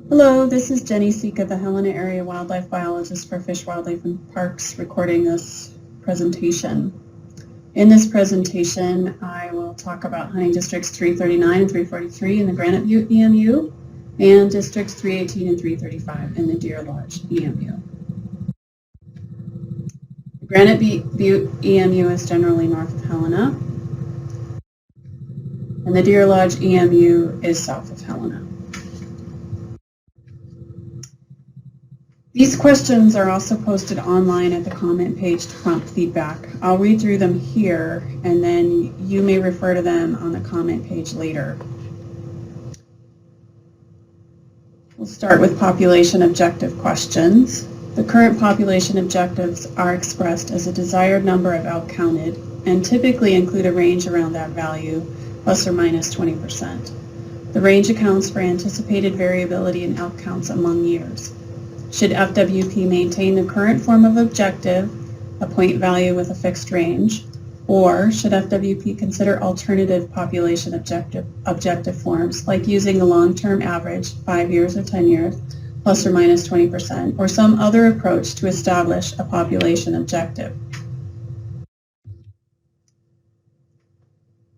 Hello, this is Jenny Sika, the Helena Area Wildlife Biologist for Fish, Wildlife, and Parks, recording this presentation. In this presentation, I will talk about hunting districts 339 and 343 in the Granite Butte EMU and districts 318 and 335 in the Deer Lodge EMU. The Granite Butte EMU is generally north of Helena, and the Deer Lodge EMU is south of Helena. These questions are also posted online at the comment page to prompt feedback. I'll read through them here, and then you may refer to them on the comment page later. We'll start with population objective questions. The current population objectives are expressed as a desired number of elk counted and typically include a range around that value, plus or minus 20%. The range accounts for anticipated variability in elk counts among years. Should FWP maintain the current form of objective, a point value with a fixed range, or should FWP consider alternative population objective forms, like using a long-term average, 5 years or 10 years, plus or minus 20%, or some other approach to establish a population objective?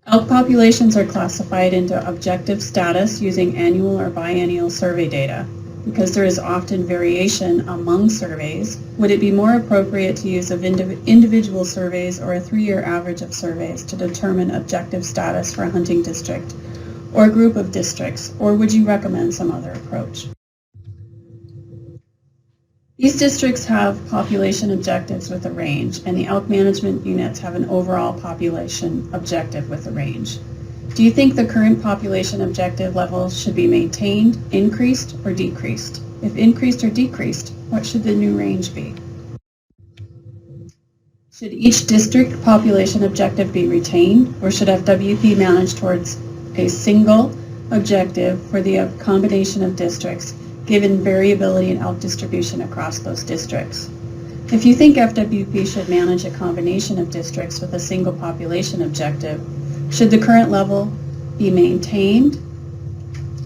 Elk populations are classified into objective status using annual or biennial survey data. Because there is often variation among surveys, would it be more appropriate to use of individual surveys or a 3-year average of surveys to determine objective status for a hunting district or group of districts, or would you recommend some other approach? These districts have population objectives with a range, and the elk management units have an overall population objective with a range. Do you think the current population objective levels should be maintained, increased, or decreased? If increased or decreased, what should the new range be? Should each district population objective be retained, or should FWP manage towards a single objective for the combination of districts, given variability in elk distribution across those districts? If you think FWP should manage a combination of districts with a single population objective, should the current level be maintained,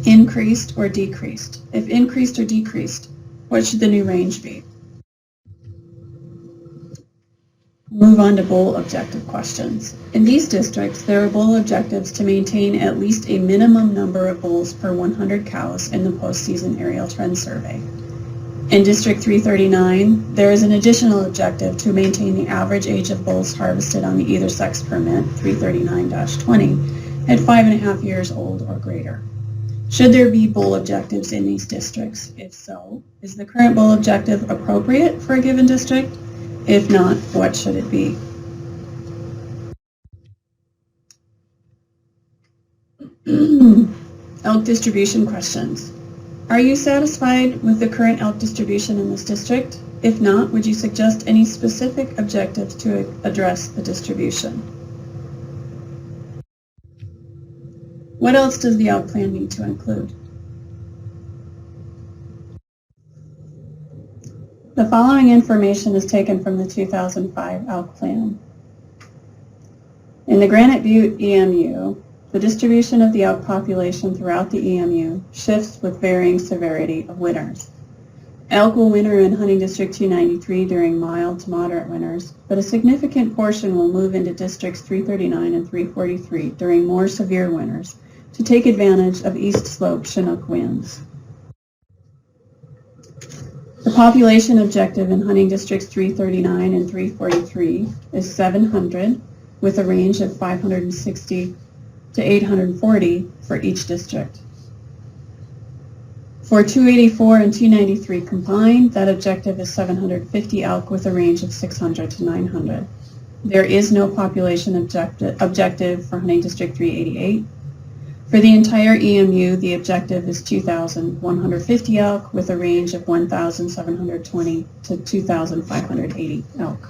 increased, or decreased? If increased or decreased, what should the new range be? Move on to bull objective questions. In these districts, there are bull objectives to maintain at least a minimum number of bulls per 100 cows in the postseason aerial trend survey. In District 339, there is an additional objective to maintain the average age of bulls harvested on the either sex permit, 339-20, at 5.5 years old or greater. Should there be bull objectives in these districts? If so, is the current bull objective appropriate for a given district? If not, what should it be? Elk distribution questions. Are you satisfied with the current elk distribution in this district? If not, would you suggest any specific objectives to address the distribution? What else does the elk plan need to include? The following information is taken from the 2005 elk plan. In the Granite Butte EMU, the distribution of the elk population throughout the EMU shifts with varying severity of winters. Elk will winter in Hunting District 293 during mild to moderate winters, but a significant portion will move into Districts 339 and 343 during more severe winters to take advantage of east slope Chinook winds. The population objective in Hunting Districts 339 and 343 is 700, with a range of 560 to 840 for each district. For 284 and 293 combined, that objective is 750 elk with a range of 600 to 900. There is no population objective for Hunting District 388. For the entire EMU, the objective is 2,150 elk with a range of 1,720 to 2,580 elk.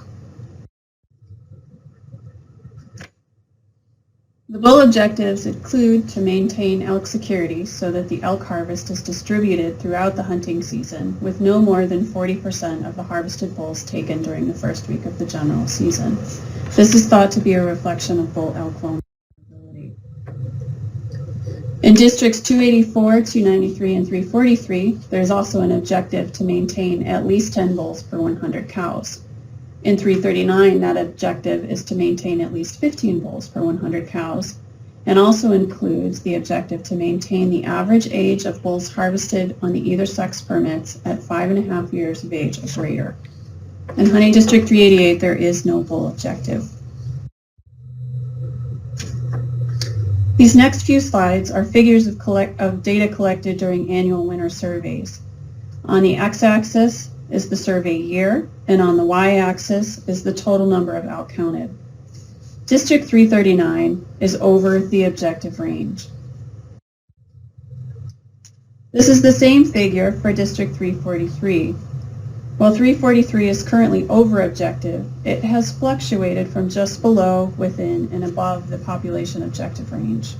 The bull objectives include to maintain elk security so that the elk harvest is distributed throughout the hunting season with no more than 40% of the harvested bulls taken during the first week of the general season. This is thought to be a reflection of bull elk vulnerability. In districts 284, 293, and 343, there's also an objective to maintain at least 10 bulls per 100 cows. In 339, that objective is to maintain at least 15 bulls per 100 cows, and also includes the objective to maintain the average age of bulls harvested on the either sex permits at 5.5 years of age or greater. In Hunting District 388, there is no bull objective. These next few slides are figures of data collected during annual winter surveys. On the x-axis is the survey year, and on the y-axis is the total number of elk counted. District 339 is over the objective range. This is the same figure for District 343. While 343 is currently over objective, it has fluctuated from just below, within, and above the population objective range.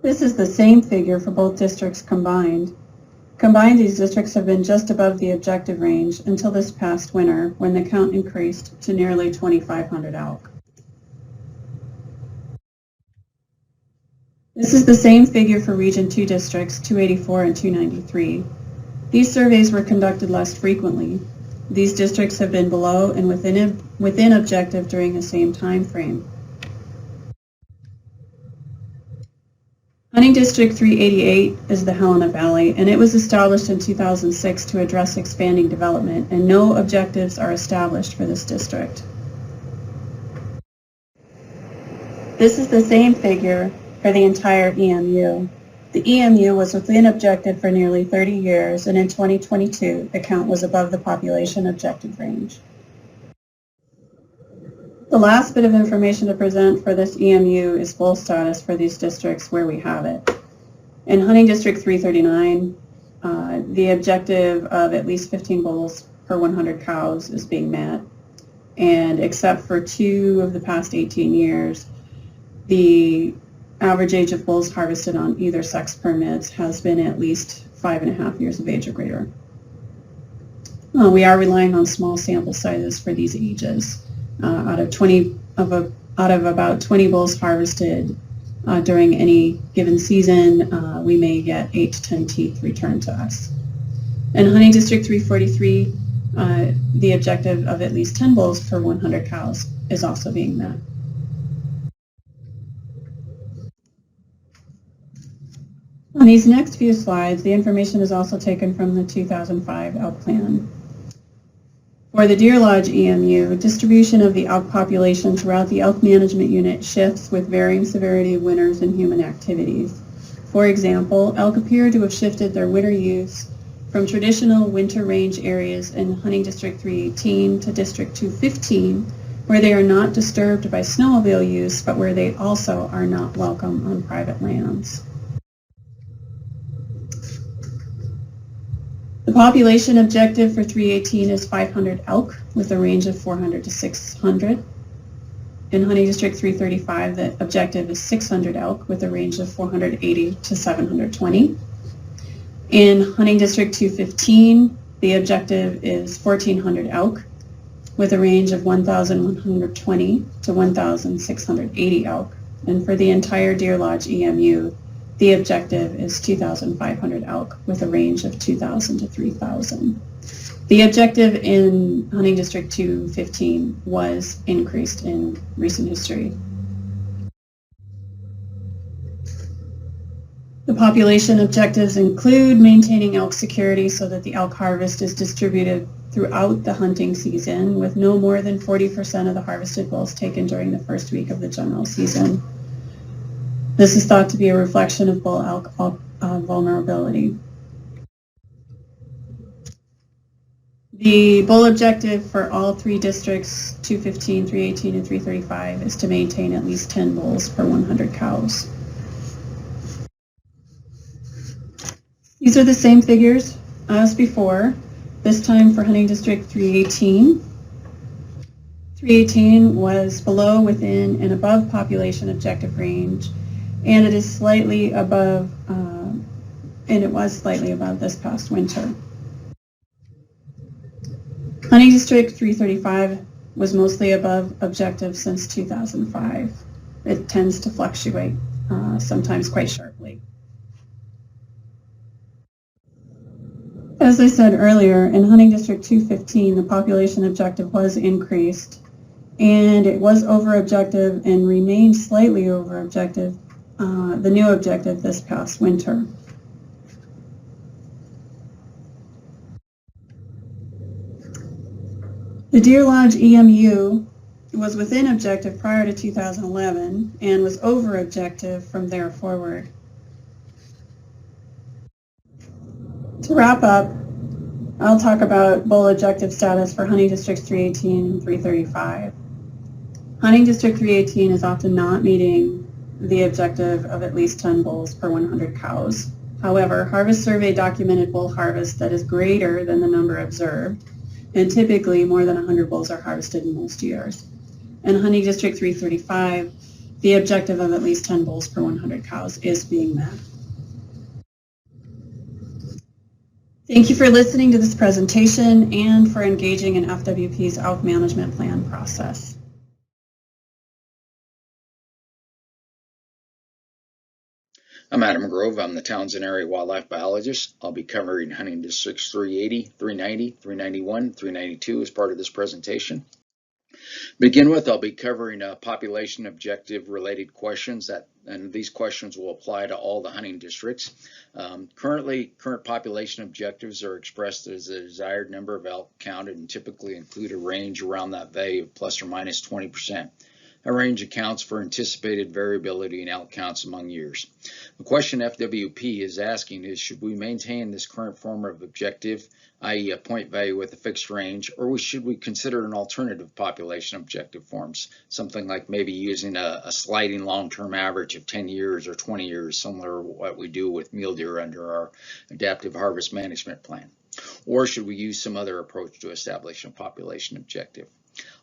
This is the same figure for both districts combined. Combined, these districts have been just above the objective range until this past winter, when the count increased to nearly 2,500 elk. This is the same figure for Region 2 districts 284 and 293. These surveys were conducted less frequently. These districts have been below and within objective during the same time frame. Hunting District 388 is the Helena Valley, and it was established in 2006 to address expanding development, and no objectives are established for this district. This is the same figure for the entire EMU. The EMU was within objective for nearly 30 years, and in 2022, the count was above the population objective range. The last bit of information to present for this EMU is bull status for these districts where we have it. In Hunting District 339, the objective of at least 15 bulls per 100 cows is being met, and except for 2 of the past 18 years, the average age of bulls harvested on either sex permits has been at least 5.5 years of age or greater. We are relying on small sample sizes for these ages. Out of about 20 bulls harvested during any given season, we may get 8 to 10 teeth returned to us. In Hunting District 343, the objective of at least 10 bulls per 100 cows is also being met. On these next few slides, the information is also taken from the 2005 elk plan. For the Deer Lodge EMU, distribution of the elk population throughout the elk management unit shifts with varying severity of winters and human activities. For example, elk appear to have shifted their winter use from traditional winter range areas in Hunting District 318 to District 215, where they are not disturbed by snowmobile use, but where they also are not welcome on private lands. The population objective for 318 is 500 elk with a range of 400 to 600. In Hunting District 335, the objective is 600 elk with a range of 480 to 720. In Hunting District 215, the objective is 1,400 elk with a range of 1,120 to 1,680 elk. And for the entire Deer Lodge EMU, the objective is 2,500 elk with a range of 2,000 to 3,000. The objective in Hunting District 215 was increased in recent history. The population objectives include maintaining elk security so that the elk harvest is distributed throughout the hunting season, with no more than 40% of the harvested bulls taken during the first week of the general season. This is thought to be a reflection of bull elk vulnerability. The bull objective for all 3 districts, 215, 318, and 335, is to maintain at least 10 bulls per 100 cows. These are the same figures as before, this time for Hunting District 318. 318 was below, within, and above population objective range, and it is slightly above, and it was slightly above this past winter. Hunting District 335 was mostly above objective since 2005. It tends to fluctuate. sometimes quite sharply. As I said earlier, in Hunting District 215, the population objective was increased, and it was over objective and remained slightly over objective, the new objective this past winter. The Deer Lodge EMU was within objective prior to 2011 and was over objective from there forward. To wrap up, I'll talk about bull objective status for Hunting Districts 318 and 335. Hunting District 318 is often not meeting the objective of at least 10 bulls per 100 cows. However, Harvest Survey documented bull harvest that is greater than the number observed, and typically more than 100 bulls are harvested in most years. In Hunting District 335, the objective of at least 10 bulls per 100 cows is being met. Thank you for listening to this presentation and for engaging in FWP's elk management plan process. I'm Adam Grove. I'm the Townsend Area Wildlife Biologist. I'll be covering Hunting Districts 380, 390, 391, 392 as part of this presentation. To begin with, I'll be covering population objective related questions and these questions will apply to all the hunting districts. Current population objectives are expressed as a desired number of elk counted and typically include a range around that value of plus or minus 20%. That range accounts for anticipated variability in elk counts among years. The question FWP is asking is, should we maintain this current form of objective, i.e. a point value with a fixed range, or should we consider an alternative population objective forms, something like maybe using a sliding long-term average of 10 years or 20 years, similar to what we do with mule deer under our adaptive harvest management plan? Or should we use some other approach to establish a population objective?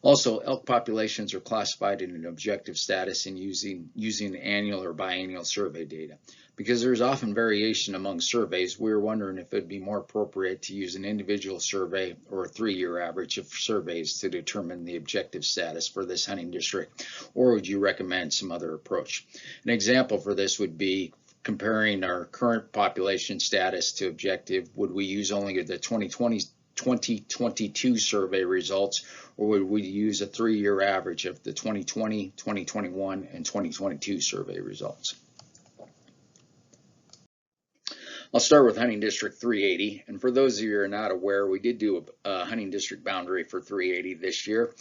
Also, elk populations are classified in an objective status in using annual or biannual survey data. Because there's often variation among surveys, we're wondering if it'd be more appropriate to use an individual survey or a 3-year average of surveys to determine the objective status for this hunting district, or would you recommend some other approach? An example for this would be comparing our current population status to objective. Would we use only the 2022 survey results, or would we use a 3-year average of the 2020, 2021, and 2022 survey results? I'll start with Hunting District 380, and for those of you who are not aware, we did do a hunting district boundary for 380 this year.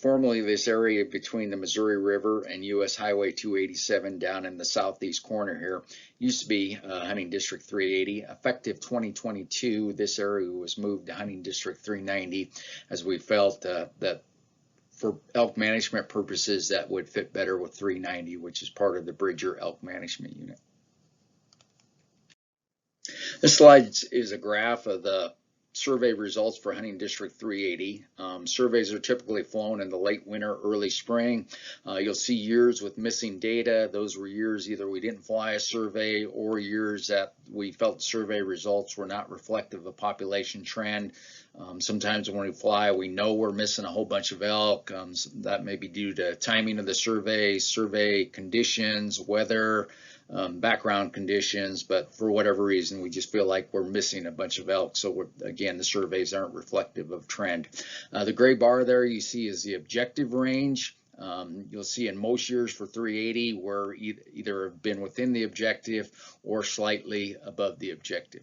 Formerly, this area between the Missouri River and US Highway 287 down in the southeast corner here used to be Hunting District 380. Effective 2022, this area was moved to Hunting District 390 as we felt that for elk management purposes that would fit better with 390, which is part of the Bridger Elk Management Unit. This slide is a graph of the survey results for Hunting District 380. Surveys are typically flown in the late winter, early spring. You'll see years with missing data. Those were years either we didn't fly a survey or years that we felt survey results were not reflective of population trend. Sometimes when we fly, we know we're missing a whole bunch of elk. That may be due to timing of the survey conditions, weather, background conditions, but for whatever reason, we just feel like we're missing a bunch of elk. So again, the surveys aren't reflective of trend. The gray bar there you see is the objective range. You'll see in most years for 380, we're either have been within the objective or slightly above the objective.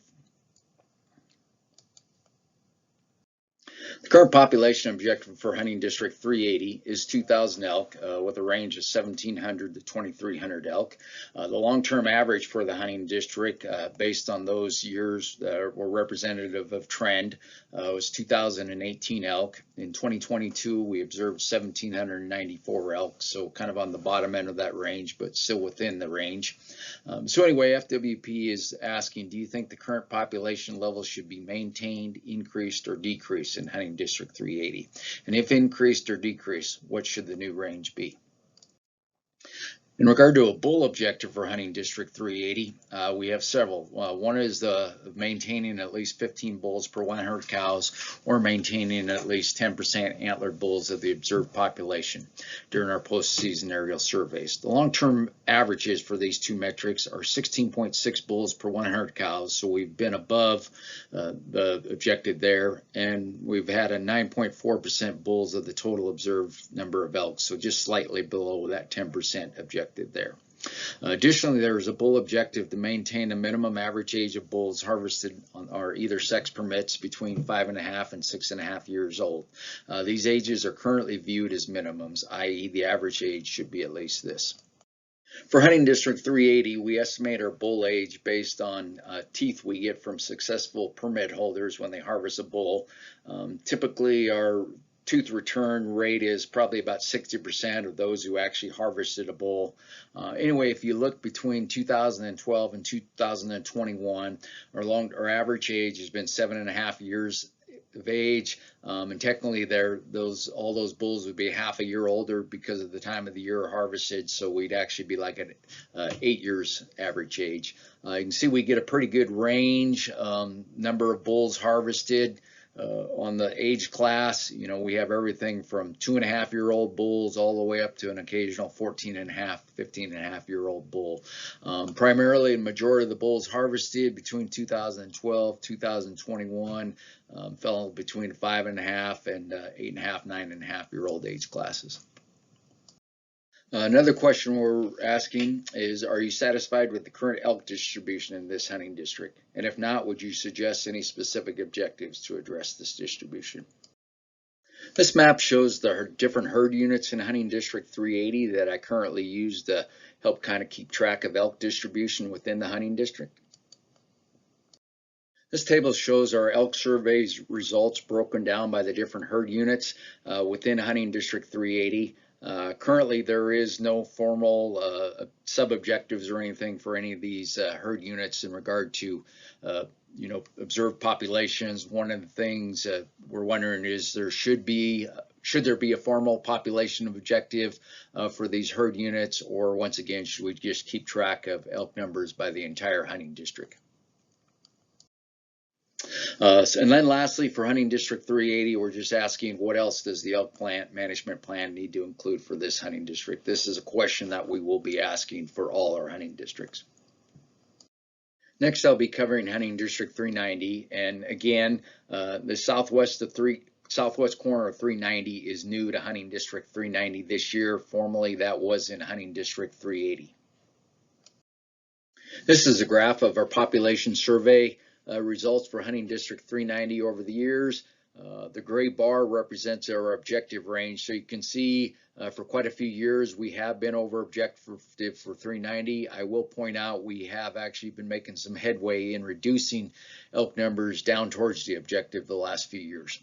The current population objective for Hunting District 380 is 2,000 elk with a range of 1,700 to 2,300 elk. The long-term average for the hunting district based on those years that were representative of trend was 2,018 elk. In 2022, we observed 1,794 elk, so kind of on the bottom end of that range, but still within the range. So anyway, FWP is asking, do you think the current population level should be maintained, increased, or decreased in Hunting District 380? And if increased or decreased, what should the new range be? In regard to a bull objective for hunting District 380, we have several. One is the maintaining at least 15 bulls per 100 cows, or maintaining at least 10% antlered bulls of the observed population during our postseason aerial surveys. The long-term averages for these two metrics are 16.6 bulls per 100 cows, so we've been above the objective there, and we've had a 9.4% bulls of the total observed number of elk, so just slightly below that 10% objective there. Additionally, there is a bull objective to maintain a minimum average age of bulls harvested on our either sex permits between 5.5 and 6.5 years old. These ages are currently viewed as minimums, i.e. the average age should be at least this. For hunting District 380, we estimate our bull age based on teeth we get from successful permit holders when they harvest a bull. Typically, our tooth return rate is probably about 60% of those who actually harvested a bull. Anyway, if you look between 2012 and 2021, our average age has been 7.5 years of age, and technically all those bulls would be half a year older because of the time of the year harvested, so we'd actually be like at 8 years average age. You can see we get a pretty good range, number of bulls harvested. On the age class, we have everything from 2.5-year-old bulls all the way up to an occasional 14.5, 15.5-year-old bull. Primarily, the majority of the bulls harvested between 2012 2021 fell between 5.5 and 8.5, 9.5-year-old age classes. Another question we're asking is, are you satisfied with the current elk distribution in this hunting district? And if not, would you suggest any specific objectives to address this distribution? This map shows the different herd units in hunting District 380 that I currently use to help kind of keep track of elk distribution within the hunting district. This table shows our elk surveys results broken down by the different herd units within hunting District 380. Currently, there is no formal sub-objectives or anything for any of these herd units in regard to, observed populations. One of the things we're wondering is should there be a formal population objective for these herd units, or once again, should we just keep track of elk numbers by the entire hunting district? And then lastly, for hunting District 380, we're just asking, what else does the elk management plan need to include for this hunting district? This is a question that we will be asking for all our hunting districts. Next, I'll be covering hunting District 390, and again, the southwest corner of 390 is new to hunting District 390 this year. Formerly, that was in hunting District 380. This is a graph of our population survey results for hunting District 390 over the years. The gray bar represents our objective range, so you can see for quite a few years we have been over objective for 390. I will point out we have actually been making some headway in reducing elk numbers down towards the objective the last few years.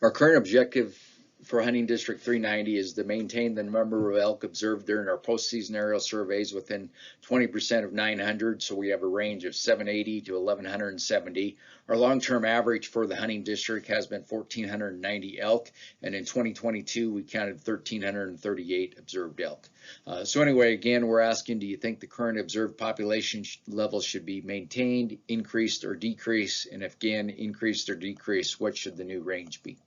Our current objective for hunting District 390 is to maintain the number of elk observed during our postseason aerial surveys within 20% of 900, so we have a range of 780 to 1170. Our long-term average for the hunting district has been 1,490 elk, and in 2022 we counted 1,338 observed elk. So anyway, again, we're asking, do you think the current observed population level should be maintained, increased, or decreased? And if again, increased or decreased, what should the new range be?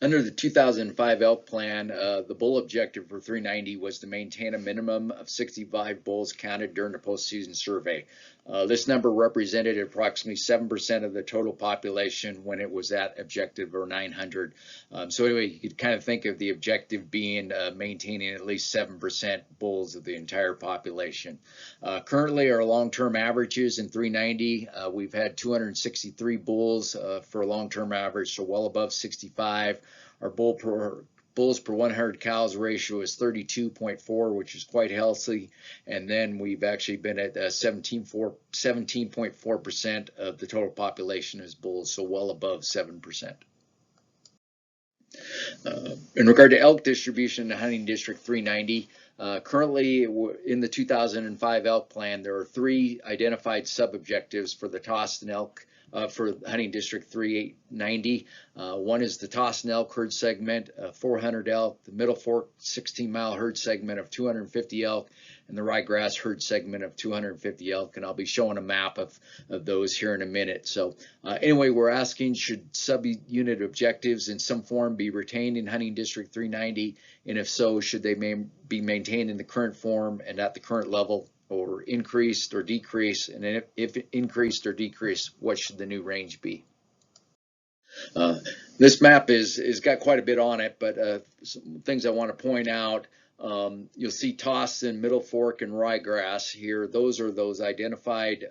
Under the 2005 elk plan, the bull objective for 390 was to maintain a minimum of 65 bulls counted during the postseason survey. This number represented approximately 7% of the total population when it was at objective or 900. So anyway, you could kind of think of the objective being maintaining at least 7% bulls of the entire population. Currently, our long-term averages in 390, we've had 263 bulls for a long-term average, so well above 65. Our bulls per 100 cows ratio is 32.4, which is quite healthy. And then we've actually been at 17.4% of the total population is bulls, so well above 7%. In regard to elk distribution in hunting District 390, currently in the 2005 elk plan, there are 3 identified sub-objectives for the Toston elk for hunting district 390. One is the Tossin elk herd segment, 400 elk, the Middle Fork 16-mile herd segment of 250 elk, and the ryegrass herd segment of 250 elk. And I'll be showing a map of those here in a minute. So anyway, we're asking, should sub-unit objectives in some form be retained in hunting district 390? And if so, should they be maintained in the current form and at the current level, or increased or decreased? And if increased or decreased, what should the new range be? This map is got quite a bit on it, but some things I want to point out. You'll see Tossin, Middle Fork, and ryegrass here. Those are those identified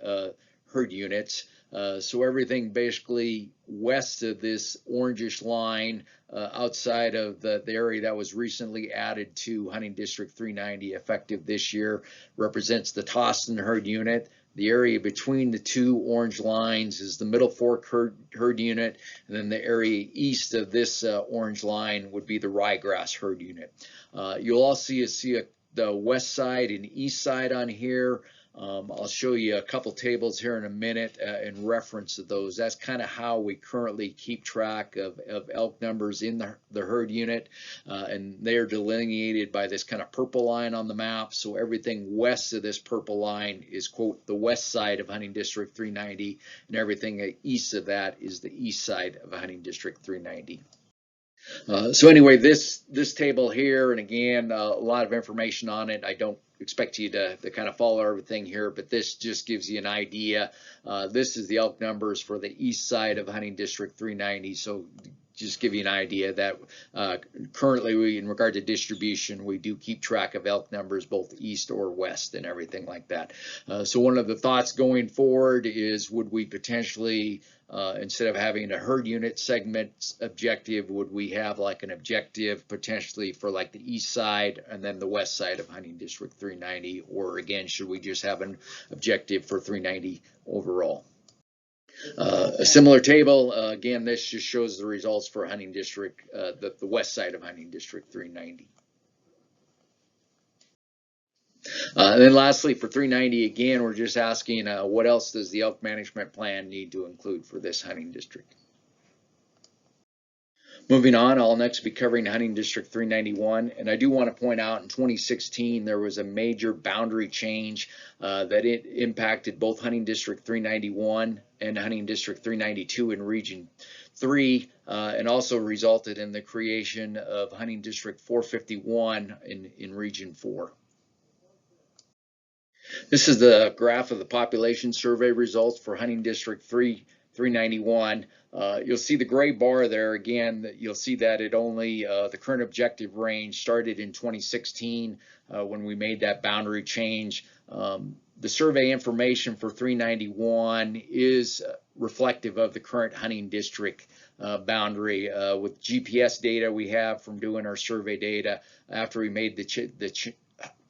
herd units. So everything basically west of this orangish line, outside of the area that was recently added to hunting district 390 effective this year, represents the Tossin herd unit. The area between the two orange lines is the Middle Fork herd unit, and then the area east of this orange line would be the ryegrass herd unit. You'll also see the west side and east side on here. I'll show you a couple tables here in a minute in reference to those. That's kind of how we currently keep track of elk numbers in the herd unit, and they are delineated by this kind of purple line on the map. So everything west of this purple line is, quote, the west side of hunting district 390, and everything east of that is the east side of hunting district 390. So anyway, this table here, and again, a lot of information on it. I don't expect you to kind of follow everything here, but this just gives you an idea. This is the elk numbers for the east side of hunting district 390. So just give you an idea that currently in regard to distribution, we do keep track of elk numbers both east or west and everything like that. So one of the thoughts going forward is, would we potentially, instead of having a herd unit segment objective, would we have like an objective potentially for like the east side and then the west side of hunting district 390? Or again, should we just have an objective for 390 overall? A similar table, again, this just shows the results for hunting district, the west side of hunting district 390. And then lastly, for 390, again, we're just asking, what else does the elk management plan need to include for this hunting district? Moving on, I'll next be covering hunting district 391, and I do want to point out in 2016 there was a major boundary change that it impacted both hunting district 391 and hunting district 392 in region 3, and also resulted in the creation of hunting district 451 in region 4. This is the graph of the population survey results for hunting district 391. You'll see the gray bar there. Again, you'll see that it only, the current objective range started in 2016 when we made that boundary change. The survey information for 391 is reflective of the current hunting district boundary. With GPS data we have from doing our survey data, after we made the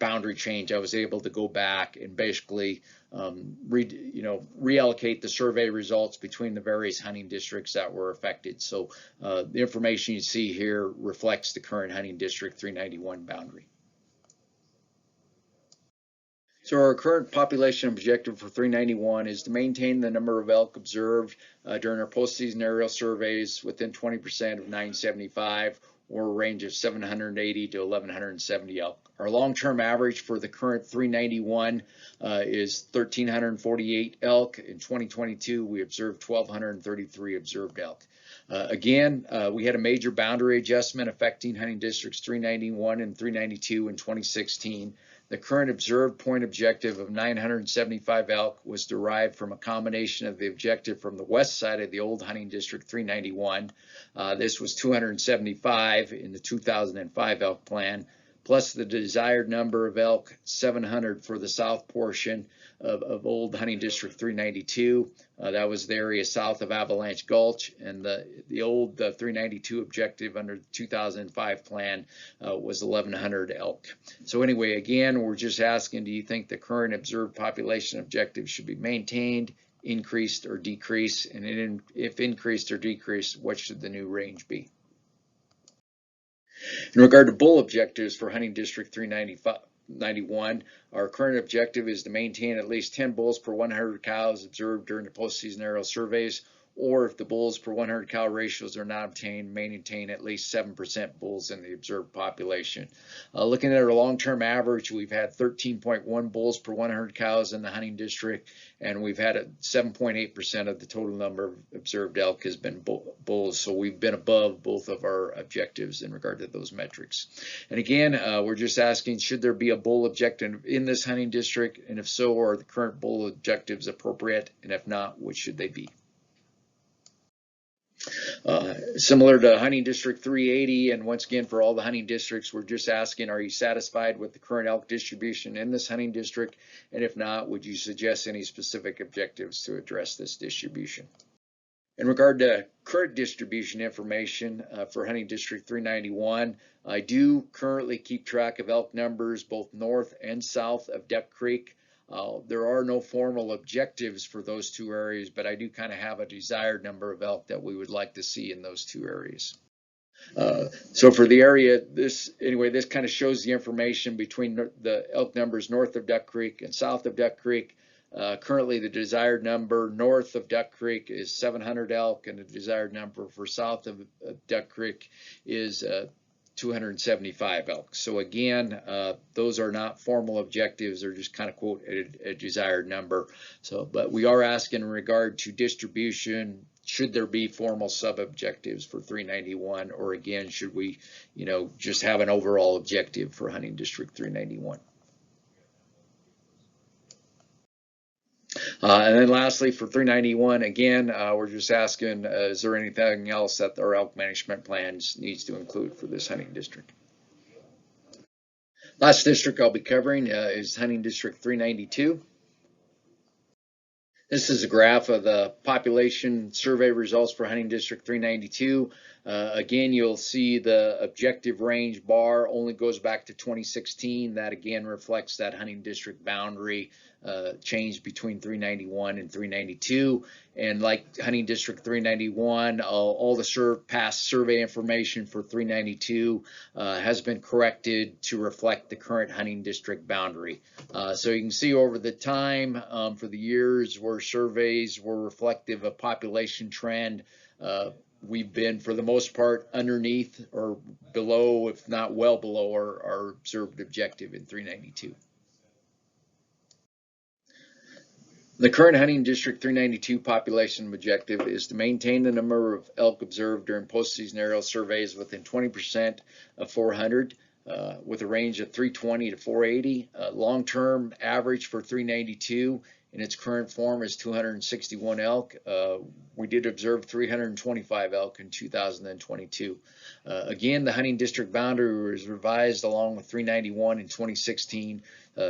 boundary change, I was able to go back and basically reallocate the survey results between the various hunting districts that were affected. So the information you see here reflects the current hunting district 391 boundary. So our current population objective for 391 is to maintain the number of elk observed during our postseason aerial surveys within 20% of 975, or a range of 780 to 1170 elk. Our long-term average for the current 391 is 1,348 elk. In 2022, we observed 1,233 observed elk. Again, we had a major boundary adjustment affecting hunting districts 391 and 392 in 2016. The current observed point objective of 975 elk was derived from a combination of the objective from the west side of the old hunting district 391. This was 275 in the 2005 elk plan, plus the desired number of elk, 700 for the south portion of old hunting district 392. That was the area south of Avalanche Gulch, and the old 392 objective under the 2005 plan was 1,100 elk. So anyway, again, we're just asking, do you think the current observed population objective should be maintained, increased, or decreased? And if increased or decreased, what should the new range be? In regard to bull objectives for hunting district 395, 391. Our current objective is to maintain at least 10 bulls per 100 cows observed during the postseason aerial surveys, or if the bulls per 100 cow ratios are not obtained, maintain at least 7% bulls in the observed population. Looking at our long-term average, we've had 13.1 bulls per 100 cows in the hunting district, and we've had 7.8% of the total number of observed elk has been bulls. So we've been above both of our objectives in regard to those metrics. And again, we're just asking, should there be a bull objective in this hunting district? And if so, are the current bull objectives appropriate? And if not, what should they be? Similar to hunting district 380, and once again for all the hunting districts, we're just asking, are you satisfied with the current elk distribution in this hunting district? And if not, would you suggest any specific objectives to address this distribution? In regard to current distribution information for hunting district 391, I do currently keep track of elk numbers both north and south of Duck Creek. There are no formal objectives for those two areas, but I do kind of have a desired number of elk that we would like to see in those two areas. So for the area, this kind of shows the information between the elk numbers north of Duck Creek and south of Duck Creek. Currently, the desired number north of Duck Creek is 700 elk, and the desired number for south of Duck Creek is 275 elk. So again, those are not formal objectives. They're just kind of quote a desired number. So, but we are asking in regard to distribution, should there be formal sub-objectives for 391, or again, should we, just have an overall objective for hunting district 391? And then lastly, for 391, again, we're just asking, is there anything else that our elk management plans needs to include for this hunting district? Last district I'll be covering is hunting district 392. This is a graph of the population survey results for hunting district 392. Again, you'll see the objective range bar only goes back to 2016. That again reflects that hunting district boundary change between 391 and 392. And like hunting district 391, all the past survey information for 392 has been corrected to reflect the current hunting district boundary. So you can see over the time for the years where surveys were reflective of population trend, we've been, for the most part, underneath or below, if not well below, our observed objective in 392. The current hunting district 392 population objective is to maintain the number of elk observed during postseason aerial surveys within 20% of 400, with a range of 320 to 480. Long-term average for 392 in its current form is 261 elk. We did observe 325 elk in 2022. Again, the hunting district boundary was revised along with 391 in 2016.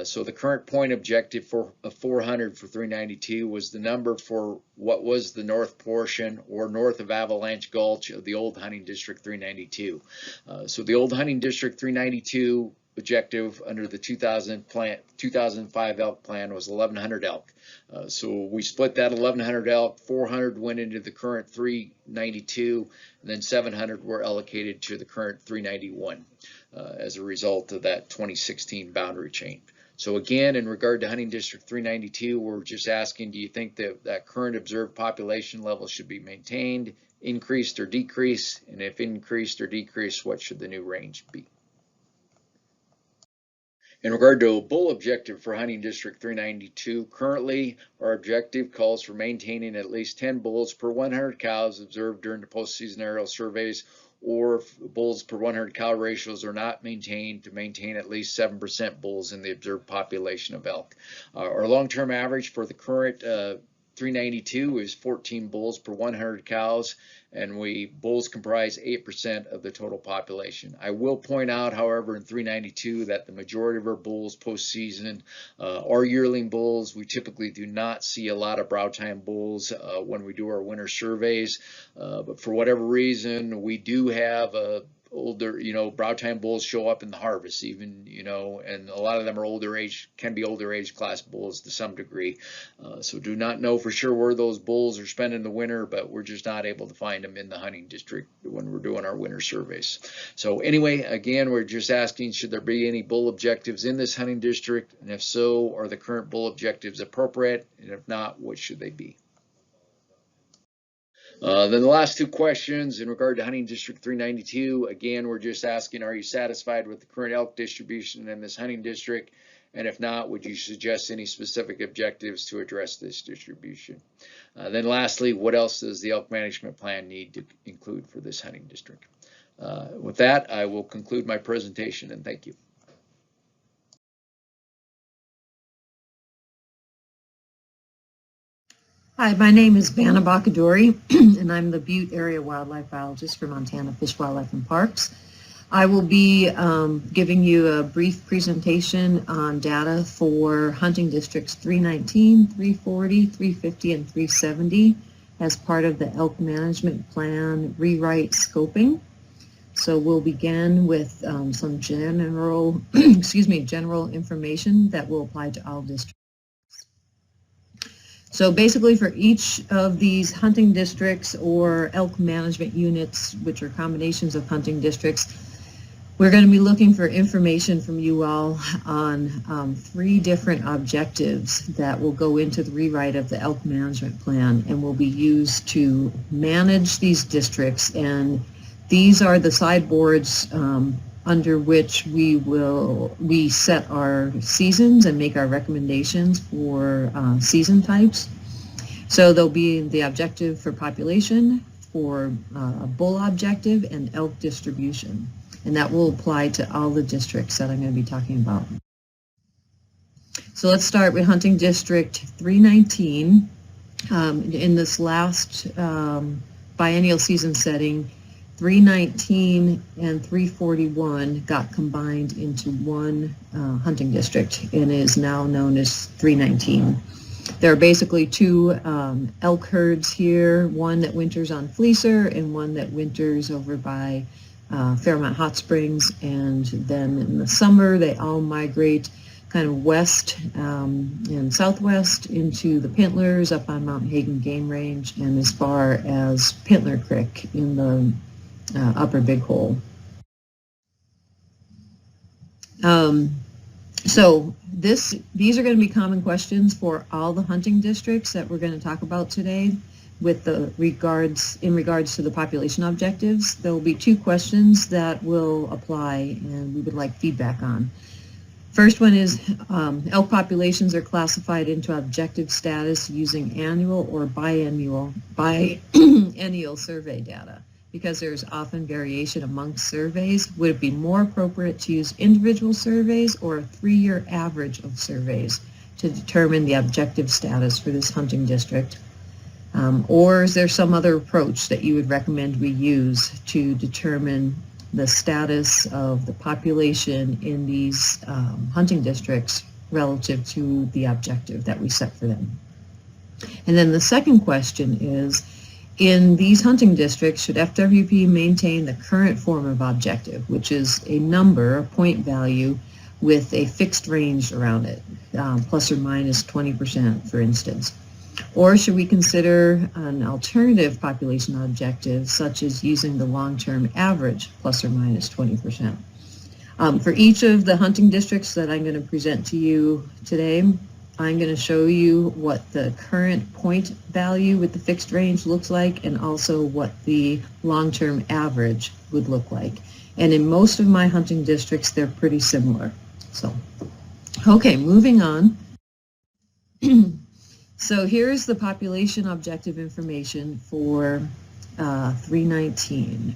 So the current point objective for 400 for 392 was the number for what was the north portion or north of Avalanche Gulch of the old hunting district 392. So the old hunting district 392 objective under the 2005 elk plan was 1,100 elk. So we split that 1,100 elk, 400 went into the current 392, and then 700 were allocated to the current 391 as a result of that 2016 boundary change. So again, in regard to hunting district 392, we're just asking, do you think that that current observed population level should be maintained, increased, or decreased? And if increased or decreased, what should the new range be? In regard to a bull objective for hunting district 392, currently our objective calls for maintaining at least 10 bulls per 100 cows observed during the postseason aerial surveys, or if bulls per 100 cow ratios are not maintained, to maintain at least 7% bulls in the observed population of elk. Our long-term average for the current 392 is 14 bulls per 100 cows, and bulls comprise 8% of the total population. I will point out, however, in 392 that the majority of our bulls postseason are yearling bulls. We typically do not see a lot of brow time bulls when we do our winter surveys, but for whatever reason, we do have a older, brow tine bulls show up in the harvest even, and a lot of them are older age, can be older age class bulls to some degree. So do not know for sure where those bulls are spending the winter, but we're just not able to find them in the hunting district when we're doing our winter surveys. So anyway, again, we're just asking, should there be any bull objectives in this hunting district? And if so, are the current bull objectives appropriate? And if not, what should they be? Then the last two questions in regard to hunting district 392, again, we're just asking, are you satisfied with the current elk distribution in this hunting district? And if not, would you suggest any specific objectives to address this distribution? Then lastly, what else does the elk management plan need to include for this hunting district? With that, I will conclude my presentation, and thank you. Hi, my name is Vanna Bakadori, and I'm the Butte Area Wildlife Biologist for Montana Fish, Wildlife, and Parks. I will be giving you a brief presentation on data for hunting districts 319, 340, 350, and 370 as part of the Elk Management Plan rewrite scoping. So we'll begin with some general, general information that will apply to all districts. So basically for each of these hunting districts or elk management units, which are combinations of hunting districts, we're going to be looking for information from you all on 3 different objectives that will go into the rewrite of the elk management plan and will be used to manage these districts. And these are the sideboards under which we set our seasons and make our recommendations for season types. So there'll be the objective for population, for a bull objective, and elk distribution. And that will apply to all the districts that I'm going to be talking about. So let's start with hunting district 319. In this last biennial season setting, 319 and 341 got combined into one hunting district and is now known as 319. There are basically 2 elk herds here, one that winters on Fleecer and one that winters over by Fairmont Hot Springs, and then in the summer they all migrate kind of west and southwest into the Pintlers up on Mount Hagen Game Range and as far as Pintler Creek in the Upper Big Hole. So these are going to be common questions for all the hunting districts that we're going to talk about today with in regards to the population objectives. There will be 2 questions that will apply and we would like feedback on. First one is elk populations are classified into objective status using annual or biennial survey data. Because there's often variation amongst surveys, would it be more appropriate to use individual surveys or a 3-year average of surveys to determine the objective status for this hunting district? Or is there some other approach that you would recommend we use to determine the status of the population in these hunting districts relative to the objective that we set for them? And then the second question is, in these hunting districts, should FWP maintain the current form of objective, which is a number, a point value, with a fixed range around it, plus or minus 20%, for instance? Or should we consider an alternative population objective, such as using the long-term average, plus or minus 20%? For each of the hunting districts that I'm going to present to you today, I'm going to show you what the current point value with the fixed range looks like and also what the long-term average would look like. And in most of my hunting districts, they're pretty similar. So, okay, moving on. So here's the population objective information for 319.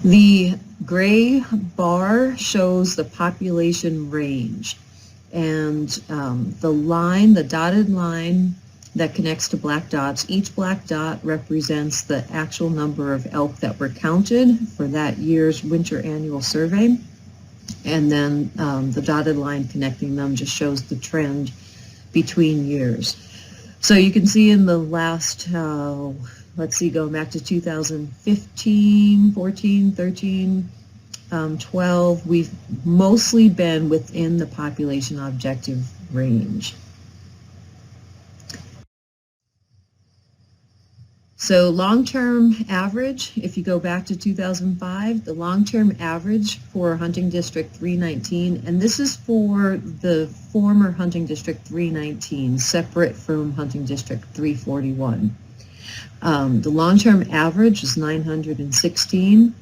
The gray bar shows the population range, and the dotted line that connects to black dots, each black dot represents the actual number of elk that were counted for that year's winter annual survey, and then the dotted line connecting them just shows the trend between years. So you can see in the last, let's see, going back to 2015, 14, 13, 12, we've mostly been within the population objective range. So long-term average, if you go back to 2005, the long-term average for Hunting District 319, and this is for the former Hunting District 319, separate from Hunting District 341. The long-term average is 916,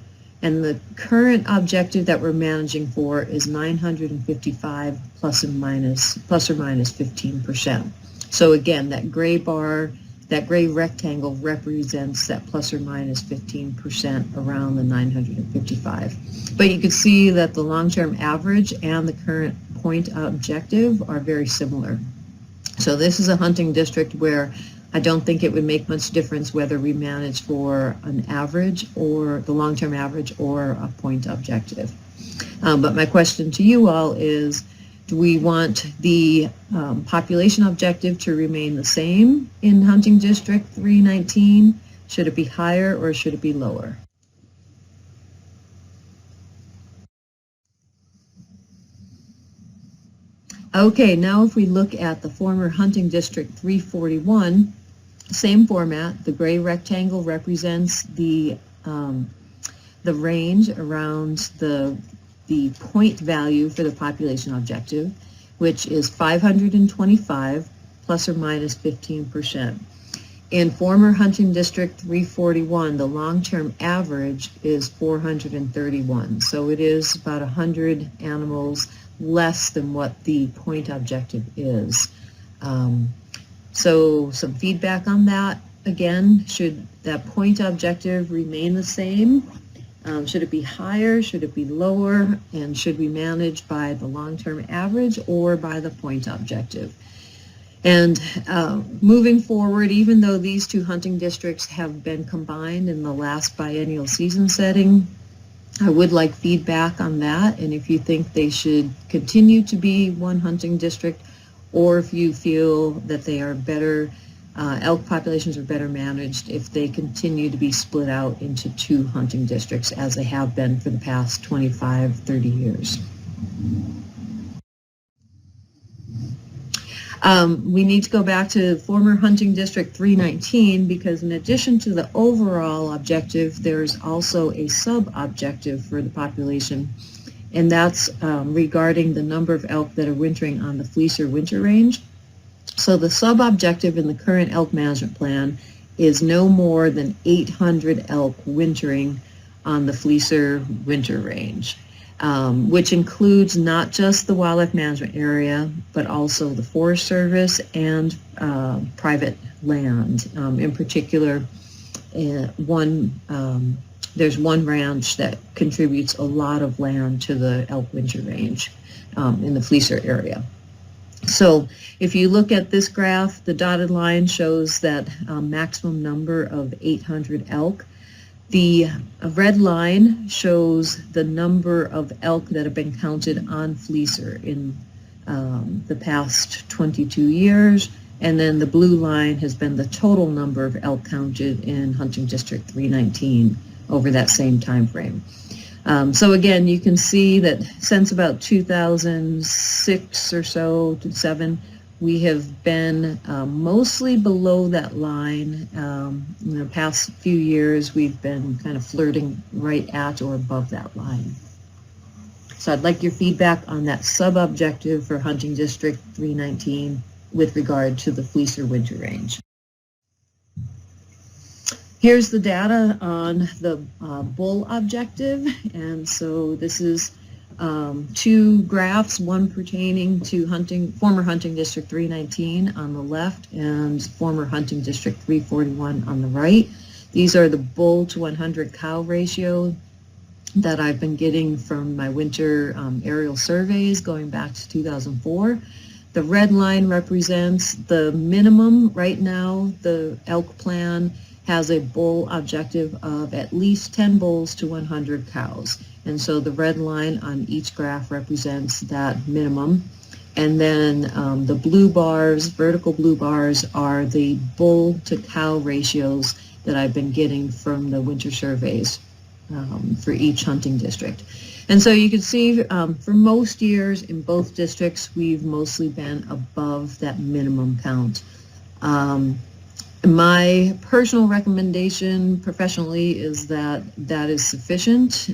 and the current objective that we're managing for is 955 plus or minus 15%. So again, that gray bar, that gray rectangle represents that plus or minus 15% around the 955. But you can see that the long-term average and the current point objective are very similar. So this is a hunting district where I don't think it would make much difference whether we manage for an average or the long-term average or a point objective. But my question to you all is, do we want the population objective to remain the same in Hunting District 319? Should it be higher or should it be lower? Okay, now if we look at the former Hunting District 341, same format. The gray rectangle represents the range around the point value for the population objective, which is 525 plus or minus 15%. In former Hunting District 341, the long-term average is 431. So it is about 100 animals less than what the point objective is. So some feedback on that. Again, should that point objective remain the same? Should it be higher? Should it be lower? And should we manage by the long-term average or by the point objective? And moving forward, even though these two hunting districts have been combined in the last biennial season setting, I would like feedback on that, and if you think they should continue to be one hunting district, or if you feel that they are better, elk populations are better managed if they continue to be split out into two hunting districts as they have been for the past 25, 30 years. We need to go back to former Hunting District 319 because in addition to the overall objective, there's also a sub-objective for the population, and that's regarding the number of elk that are wintering on the Fleecer winter range. So the sub-objective in the current elk management plan is no more than 800 elk wintering on the Fleecer winter range. Which includes not just the wildlife management area, but also the Forest Service and private land. In particular, there's one ranch that contributes a lot of land to the elk winter range in the Fleecer area. So if you look at this graph, the dotted line shows that maximum number of 800 elk. The red line shows the number of elk that have been counted on Fleecer in the past 22 years, and then the blue line has been the total number of elk counted in Hunting District 319 over that same time frame. So again, you can see that since about 2006 or so to 7, we have been mostly below that line. In the past few years, we've been kind of flirting right at or above that line. So I'd like your feedback on that sub-objective for Hunting District 319 with regard to the Fleecer winter range. Here's the data on the bull objective, and so this is two graphs, one pertaining to former Hunting District 319 on the left and former Hunting District 341 on the right. These are the bull to 100 cow ratio that I've been getting from my winter aerial surveys going back to 2004. The red line represents the minimum. Right now, the elk plan has a bull objective of at least 10 bulls to 100 cows. And so the red line on each graph represents that minimum. And then the blue bars, vertical blue bars, are the bull to cow ratios that I've been getting from the winter surveys for each hunting district. And so you can see for most years in both districts, we've mostly been above that minimum count. My personal recommendation professionally is that that is sufficient.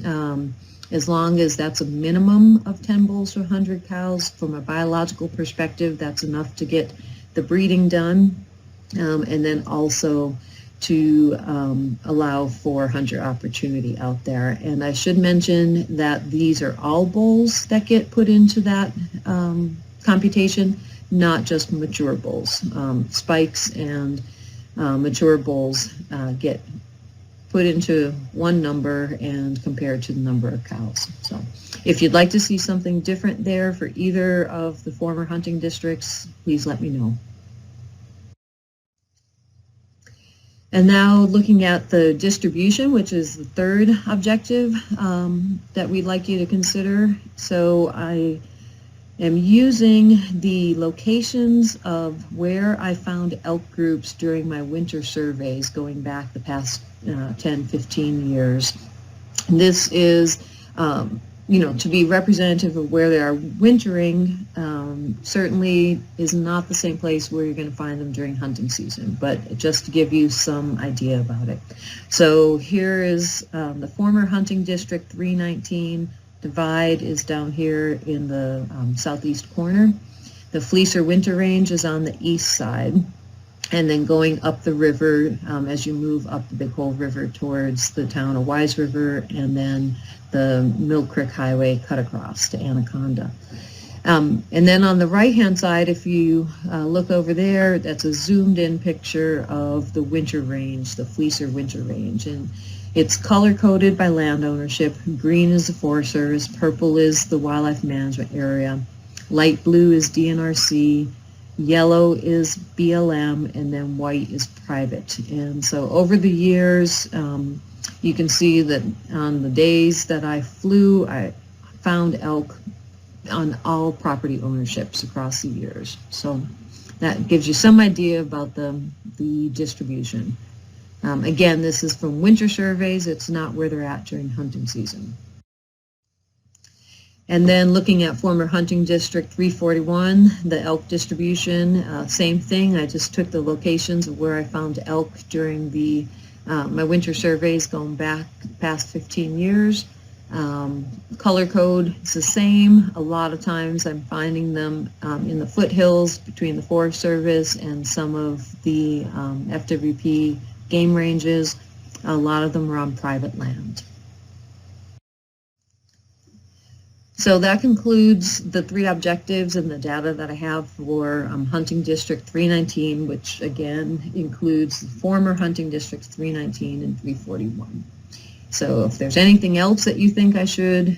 As long as that's a minimum of 10 bulls for 100 cows. From a biological perspective, that's enough to get the breeding done, and then also to allow for hunter opportunity out there. And I should mention that these are all bulls that get put into that computation, not just mature bulls. Spikes and mature bulls get put into one number and compared to the number of cows. So if you'd like to see something different there for either of the former hunting districts, please let me know. And now looking at the distribution, which is the third objective that we'd like you to consider. So I am using the locations of where I found elk groups during my winter surveys going back the past 10, 15 years. And this is, to be representative of where they are wintering, certainly is not the same place where you're going to find them during hunting season, but just to give you some idea about it. So here is the former hunting district 319. Divide is down here in the southeast corner. The Fleecer winter range is on the east side. And then going up the river as you move up the Big Hole River towards the town of Wise River, and then the Mill Creek Highway cut across to Anaconda. And then on the right-hand side, if you look over there, that's a zoomed-in picture of the winter range, the Fleecer winter range. And it's color-coded by land ownership. Green is the Forest Service, purple is the Wildlife Management Area, light blue is DNRC, yellow is BLM, and then white is private. And so over the years, you can see that on the days that I flew, I found elk on all property ownerships across the years. So that gives you some idea about the distribution. Again, this is from winter surveys. It's not where they're at during hunting season. And then looking at former hunting district 341, the elk distribution, same thing. I just took the locations of where I found elk during the my winter surveys going back past 15 years. Color code is the same. A lot of times I'm finding them in the foothills between the Forest Service and some of the FWP game ranges. A lot of them are on private land. So that concludes the three objectives and the data that I have for Hunting District 319, which again includes the former Hunting Districts 319 and 341. So if there's anything else that you think I should,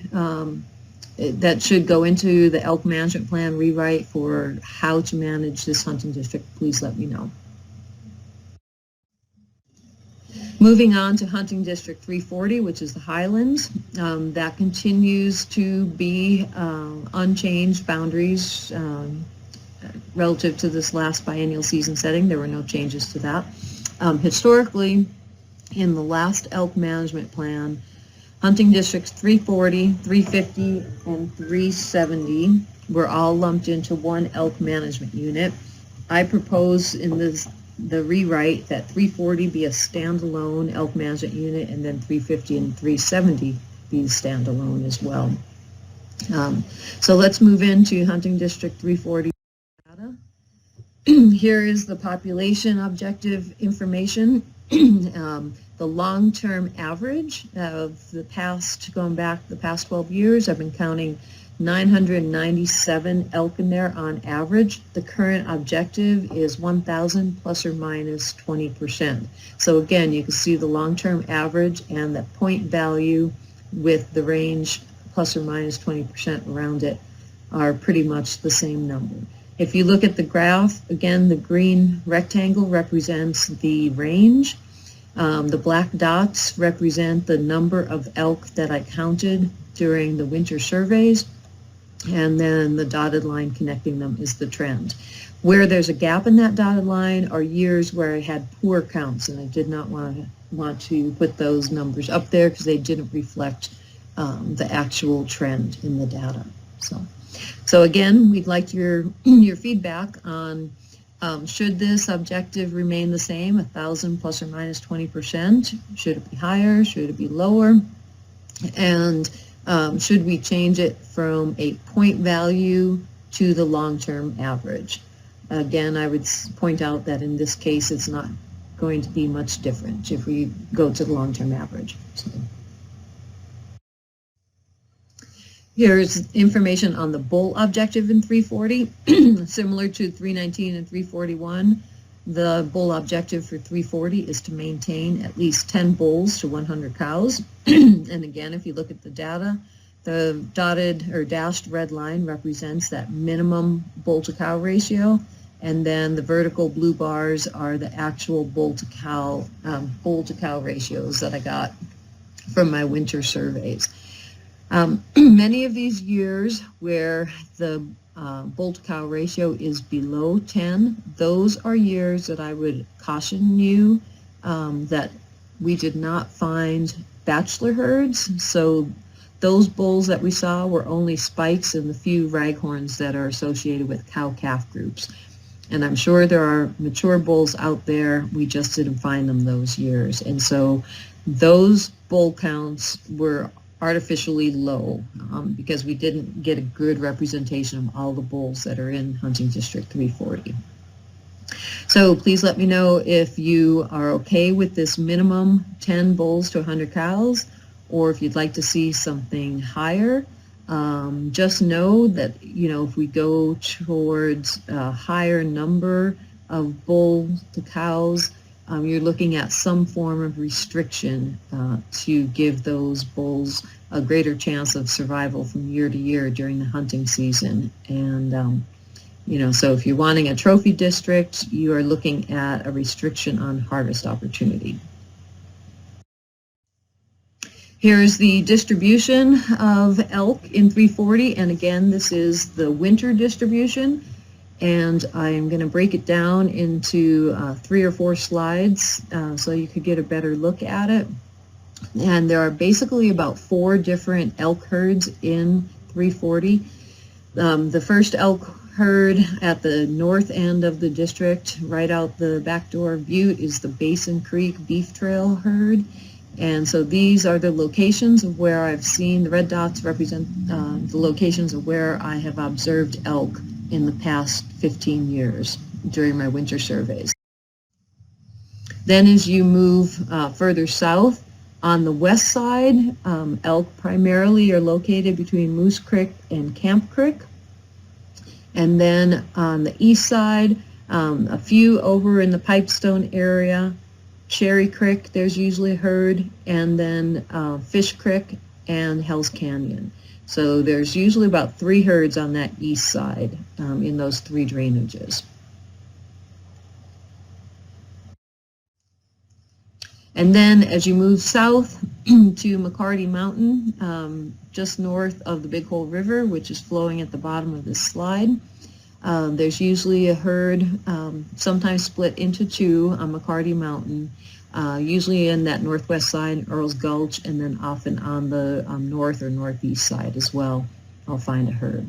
that should go into the elk management plan rewrite for how to manage this hunting district, please let me know. Moving on to Hunting District 340, which is the Highlands, that continues to be unchanged boundaries relative to this last biennial season setting. There were no changes to that. Historically, in the last elk management plan, Hunting Districts 340, 350, and 370 were all lumped into one elk management unit. I propose in the rewrite that 340 be a standalone elk management unit, and then 350 and 370 be standalone as well. So let's move into Hunting District 340 data. Here is the population objective information. The long-term average of the past, going back the past 12 years, I've been counting 997 elk in there on average. The current objective is 1,000 plus or minus 20%. So again, you can see the long-term average and the point value with the range plus or minus 20% around it are pretty much the same number. If you look at the graph, again, the green rectangle represents the range. The black dots represent the number of elk that I counted during the winter surveys. and then the dotted line connecting them is the trend. Where there's a gap in that dotted line are years where I had poor counts, and I did not want to put those numbers up there because they didn't reflect the actual trend in the data. So again, we'd like your feedback on should this objective remain the same, 1,000 plus or minus 20%? Should it be higher? Should it be lower? And should we change it from a point value to the long-term average? Again, I would point out that in this case, it's not going to be much different if we go to the long-term average. So. Here's information on the bull objective in 340. Similar to 319 and 341, the bull objective for 340 is to maintain at least 10 bulls to 100 cows. And again, if you look at the data, the dotted or dashed red line represents that minimum bull to cow ratio, and then the vertical blue bars are the actual bull to cow ratios that I got from my winter surveys. Many of these years where the bull to cow ratio is below 10, those are years that I would caution you that we did not find bachelor herds. So those bulls that we saw were only spikes and the few raghorns that are associated with cow-calf groups. And I'm sure there are mature bulls out there, we just didn't find them those years. And so those bull counts were artificially low because we didn't get a good representation of all the bulls that are in Hunting District 340. So please let me know if you are okay with this minimum 10 bulls to 100 cows, or if you'd like to see something higher. Just know that, if we go towards a higher number of bulls to cows, you're looking at some form of restriction to give those bulls a greater chance of survival from year to year during the hunting season. And, so if you're wanting a trophy district, you are looking at a restriction on harvest opportunity. Here's the distribution of elk in 340, and again, this is the winter distribution. And I'm going to break it down into 3 or 4 slides so you could get a better look at it. And there are basically about 4 different elk herds in 340. The first elk herd at the north end of the district, right out the back door of Butte, is the Basin Creek Beef Trail herd. And so these are the locations of where I've seen, the red dots represent the locations of where I have observed elk in the past 15 years during my winter surveys. Then as you move further south, on the west side, elk primarily are located between Moose Creek and Camp Creek. And then on the east side, a few over in the Pipestone area, Cherry Creek, there's usually a herd, and then Fish Creek and Hell's Canyon. So there's usually about 3 herds on that east side in those 3 drainages. And then as you move south to McCarty Mountain, just north of the Big Hole River, which is flowing at the bottom of this slide, there's usually a herd, sometimes split into 2 on McCarty Mountain, usually in that northwest side, Earl's Gulch, and then often on the north or northeast side as well, I'll find a herd.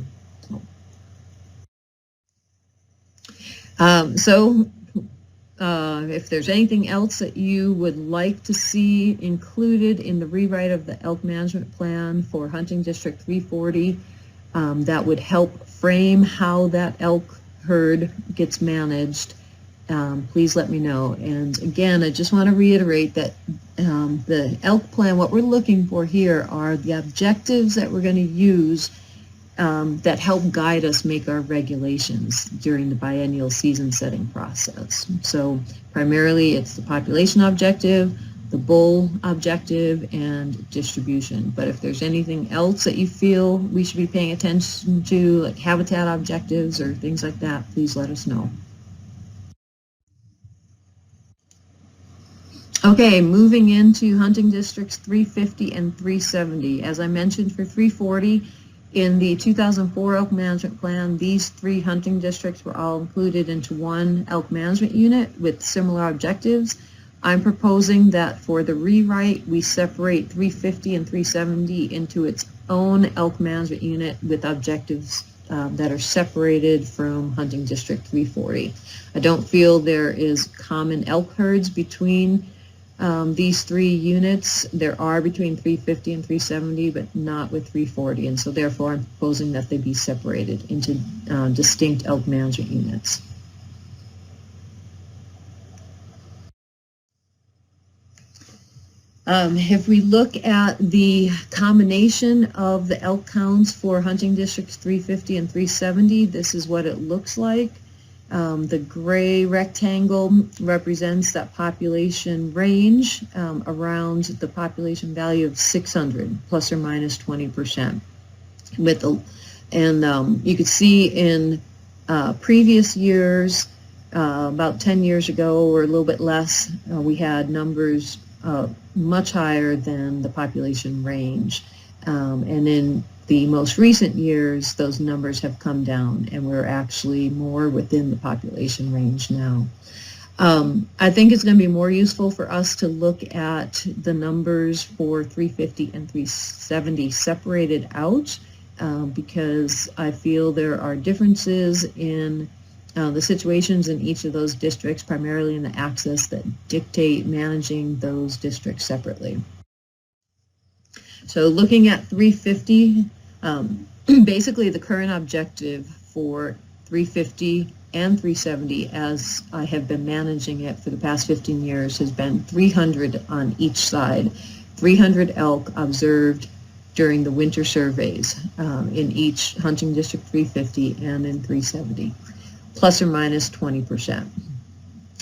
If there's anything else that you would like to see included in the rewrite of the elk management plan for Hunting District 340, that would help frame how that elk herd gets managed, please let me know. And again, I just want to reiterate that the elk plan, what we're looking for here are the objectives that we're going to use that help guide us make our regulations during the biennial season setting process. So primarily it's the population objective, the bull objective, and distribution. But if there's anything else that you feel we should be paying attention to, like habitat objectives or things like that, please let us know. Okay, moving into hunting districts 350 and 370. As I mentioned, for 340, In the 2004 elk management plan, these 3 hunting districts were all included into one elk management unit with similar objectives. I'm proposing that for the rewrite, we separate 350 and 370 into its own elk management unit with objectives that are separated from hunting district 340. I don't feel there is common elk herds between these 3 units. There are between 350 and 370, but not with 340, and so therefore I'm proposing that they be separated into distinct elk management units. If we look at the combination of the elk counts for hunting districts 350 and 370, this is what it looks like. The gray rectangle represents that population range around the population value of 600, plus or minus 20%. You could see in previous years, about 10 years ago or a little bit less, we had numbers much higher than the population range. And in the most recent years, those numbers have come down, and we're actually more within the population range now. I think it's going to be more useful for us to look at the numbers for 350 and 370 separated out, because I feel there are differences in the situations in each of those districts, primarily in the access, that dictate managing those districts separately. So looking at 350, basically the current objective for 350 and 370, as I have been managing it for the past 15 years, has been 300 on each side, 300 elk observed during the winter surveys in each hunting district 350 and in 370, plus or minus 20%.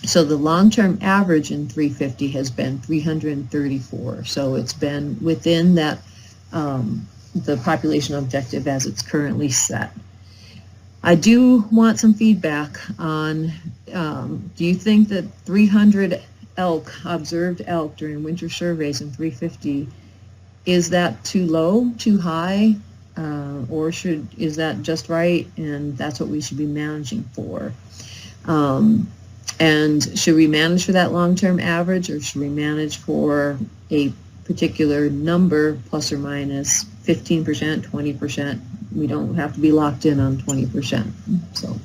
So the long-term average in 350 has been 334. So it's been within that the population objective as it's currently set. I do want some feedback on, do you think that 300 elk, observed elk during winter surveys in 350, is that too low, too high, or is that just right and that's what we should be managing for? And should we manage for that long-term average, or should we manage for a particular number, plus or minus 15%, 20%? We don't have to be locked in on 20%. So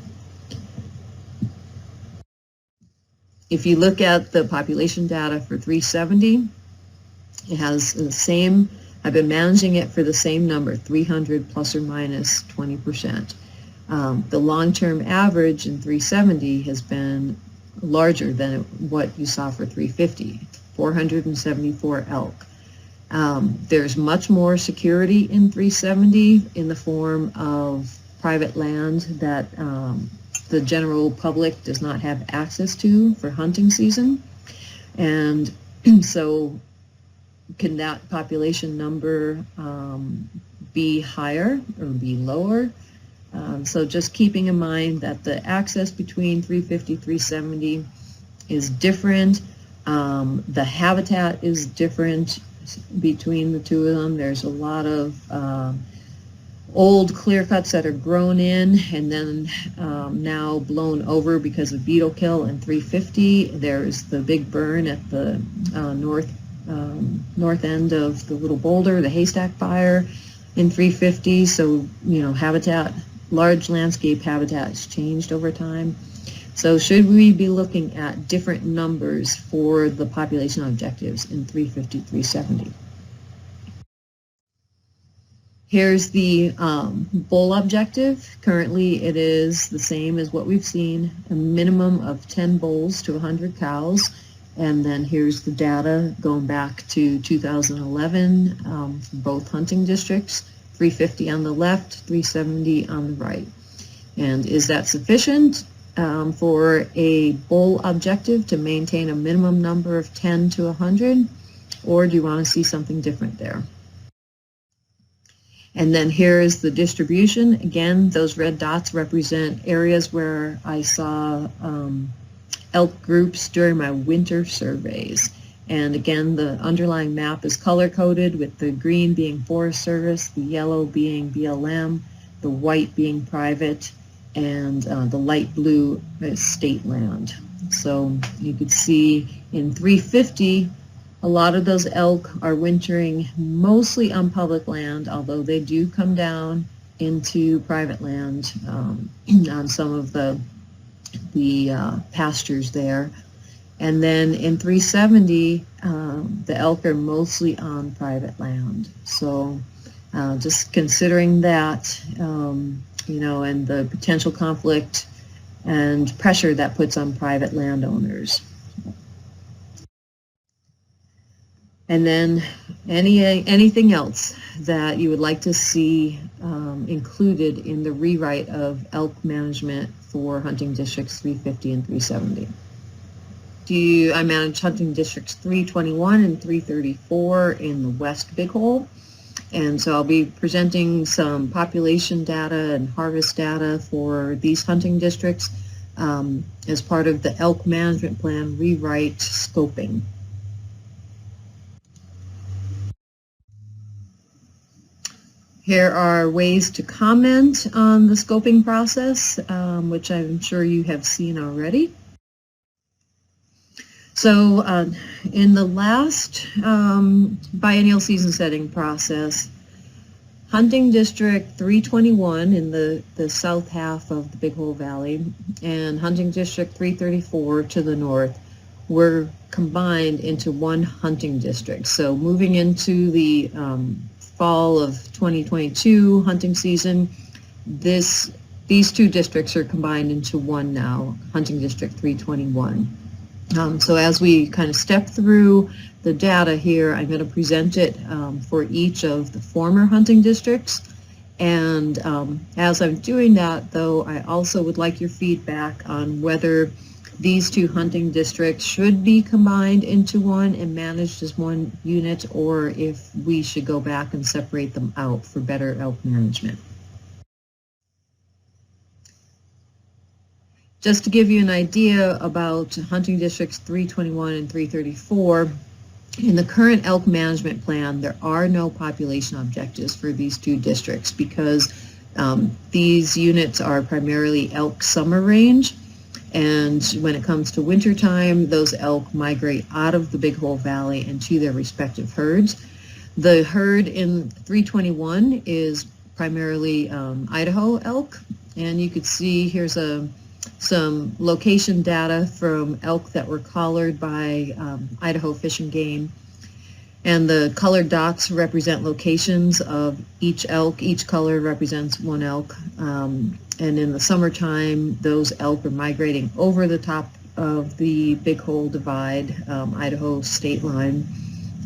if you look at the population data for 370, it has the same, I've been managing it for the same number, 300 plus or minus 20%. The long-term average in 370 has been larger than what you saw for 350, 474 elk. There's much more security in 370 in the form of private land that the general public does not have access to for hunting season. And so can that population number be higher or be lower? So just keeping in mind that the access between 350, 370 is different. The habitat is different between the two of them. There's a lot of old clear cuts that are grown in and then now blown over because of beetle kill in 350. There's the big burn at the north end of the Little Boulder, the haystack fire in 350. So, habitat, large landscape habitat has changed over time. So should we be looking at different numbers for the population objectives in 350, 370? Here's the bull objective. Currently it is the same as what we've seen, a minimum of 10 bulls to 100 cows. And then here's the data going back to 2011 for both hunting districts, 350 on the left, 370 on the right. And is that sufficient for a bull objective to maintain a minimum number of 10 to 100, or do you want to see something different there? And then here is the distribution. Again, those red dots represent areas where I saw elk groups during my winter surveys. And again, the underlying map is color-coded, with the green being Forest Service, the yellow being BLM, the white being private, and the light blue is state land. So you could see in 350, a lot of those elk are wintering mostly on public land, although they do come down into private land on some of the pastures there. And then in 370, the elk are mostly on private land. So just considering that, you know, and the potential conflict and pressure that puts on private landowners. And then anything else that you would like to see included in the rewrite of elk management for hunting districts 350 and 370. I manage hunting districts 321 and 334 in the West Big Hole. And so I'll be presenting some population data and harvest data for these hunting districts as part of the elk management plan rewrite scoping. Here are ways to comment on the scoping process, which I'm sure you have seen already. So in the last biennial season setting process, hunting district 321 in the south half of the Big Hole Valley and hunting district 334 to the north were combined into one hunting district. So moving into the fall of 2022 hunting season, these two districts are combined into one now, hunting district 321. So as we kind of step through the data here, I'm going to present it for each of the former hunting districts. And as I'm doing that, though, I also would like your feedback on whether these two hunting districts should be combined into one and managed as one unit, or if we should go back and separate them out for better elk management. Just to give you an idea about hunting districts 321 and 334, in the current elk management plan, there are no population objectives for these two districts because these units are primarily elk summer range. And when it comes to wintertime, those elk migrate out of the Big Hole Valley and to their respective herds. The herd in 321 is primarily Idaho elk. And you could see here's some location data from elk that were collared by Idaho Fish and Game. And the colored dots represent locations of each elk. Each color represents one elk. And in the summertime, those elk are migrating over the top of the Big Hole Divide, Idaho state line,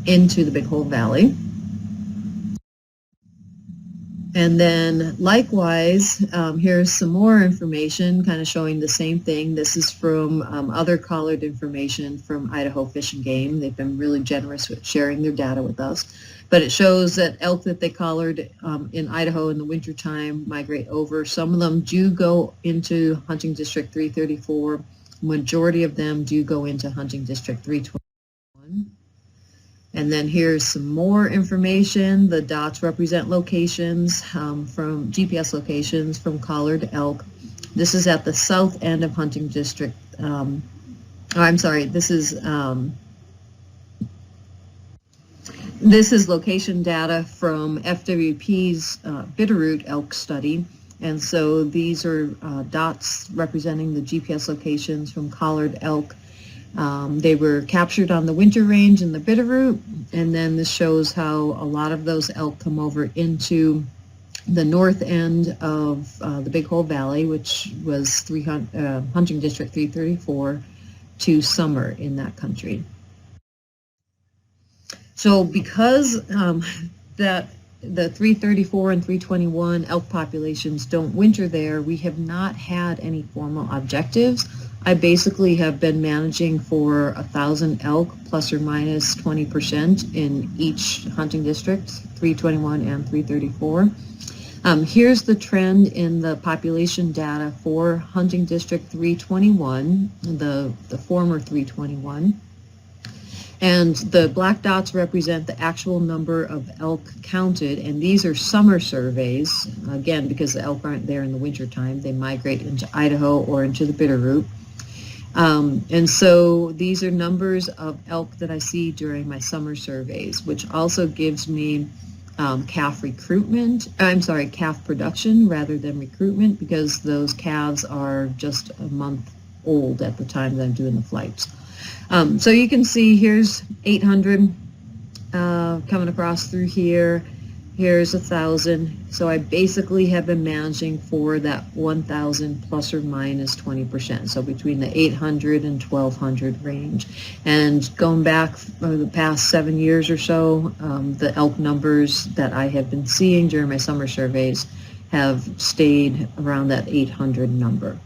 into the Big Hole Valley. And then likewise, here's some more information kind of showing the same thing. This is from other collared information from Idaho Fish and Game. They've been really generous with sharing their data with us. But it shows that elk that they collared in Idaho in the wintertime migrate over. Some of them do go into hunting district 334. Majority of them do go into hunting district 321. And then here's some more information. The dots represent locations from GPS locations from collared elk. This is at the south end of hunting district. This is location data from FWP's Bitterroot elk study. And so these are dots representing the GPS locations from collared elk. They were captured on the winter range in the Bitterroot, and then this shows how a lot of those elk come over into the north end of the Big Hole Valley, which was hunting district 334, to summer in that country. So because that the 334 and 321 elk populations don't winter there, we have not had any formal objectives. I basically have been managing for 1,000 elk plus or minus 20% in each hunting district, 321 and 334. Here's the trend in the population data for hunting district 321, the former 321. And the black dots represent the actual number of elk counted, and these are summer surveys. Again, because the elk aren't there in the wintertime, they migrate into Idaho or into the Bitterroot. And so these are numbers of elk that I see during my summer surveys, which also gives me calf production rather than recruitment, because those calves are just a month old at the time that I'm doing the flights. So you can see here's 800 coming across through here. Here's 1,000. So I basically have been managing for that 1,000 plus or minus 20%. So between the 800 and 1,200 range. And going back for the past 7 years or so, the elk numbers that I have been seeing during my summer surveys have stayed around that 800 number.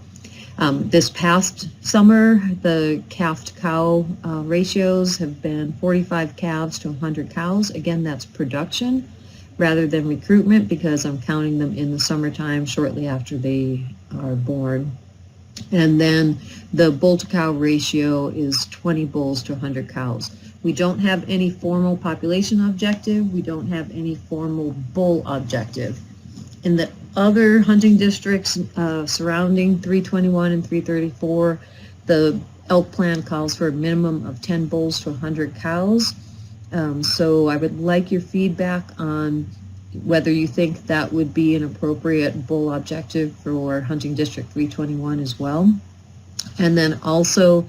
This past summer, the calf-to-cow ratios have been 45 calves to 100 cows. Again, that's production rather than recruitment, because I'm counting them in the summertime shortly after they are born. And then the bull-to-cow ratio is 20 bulls to 100 cows. We don't have any formal population objective. We don't have any formal bull objective. In the other hunting districts surrounding 321 and 334, the elk plan calls for a minimum of 10 bulls to 100 cows. So I would like your feedback on whether you think that would be an appropriate bull objective for hunting district 321 as well. And then also,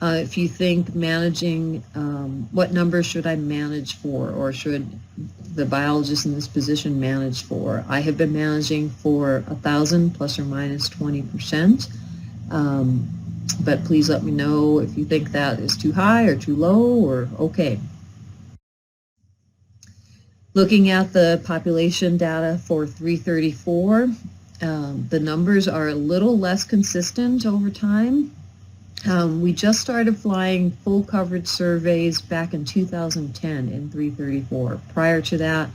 if you think managing, what numbers should I manage for, or should the biologist in this position manage for? I have been managing for 1,000 plus or minus 20%. But please let me know if you think that is too high or too low or okay. Looking at the population data for 334, the numbers are a little less consistent over time. We just started flying full coverage surveys back in 2010 in 334. Prior to that,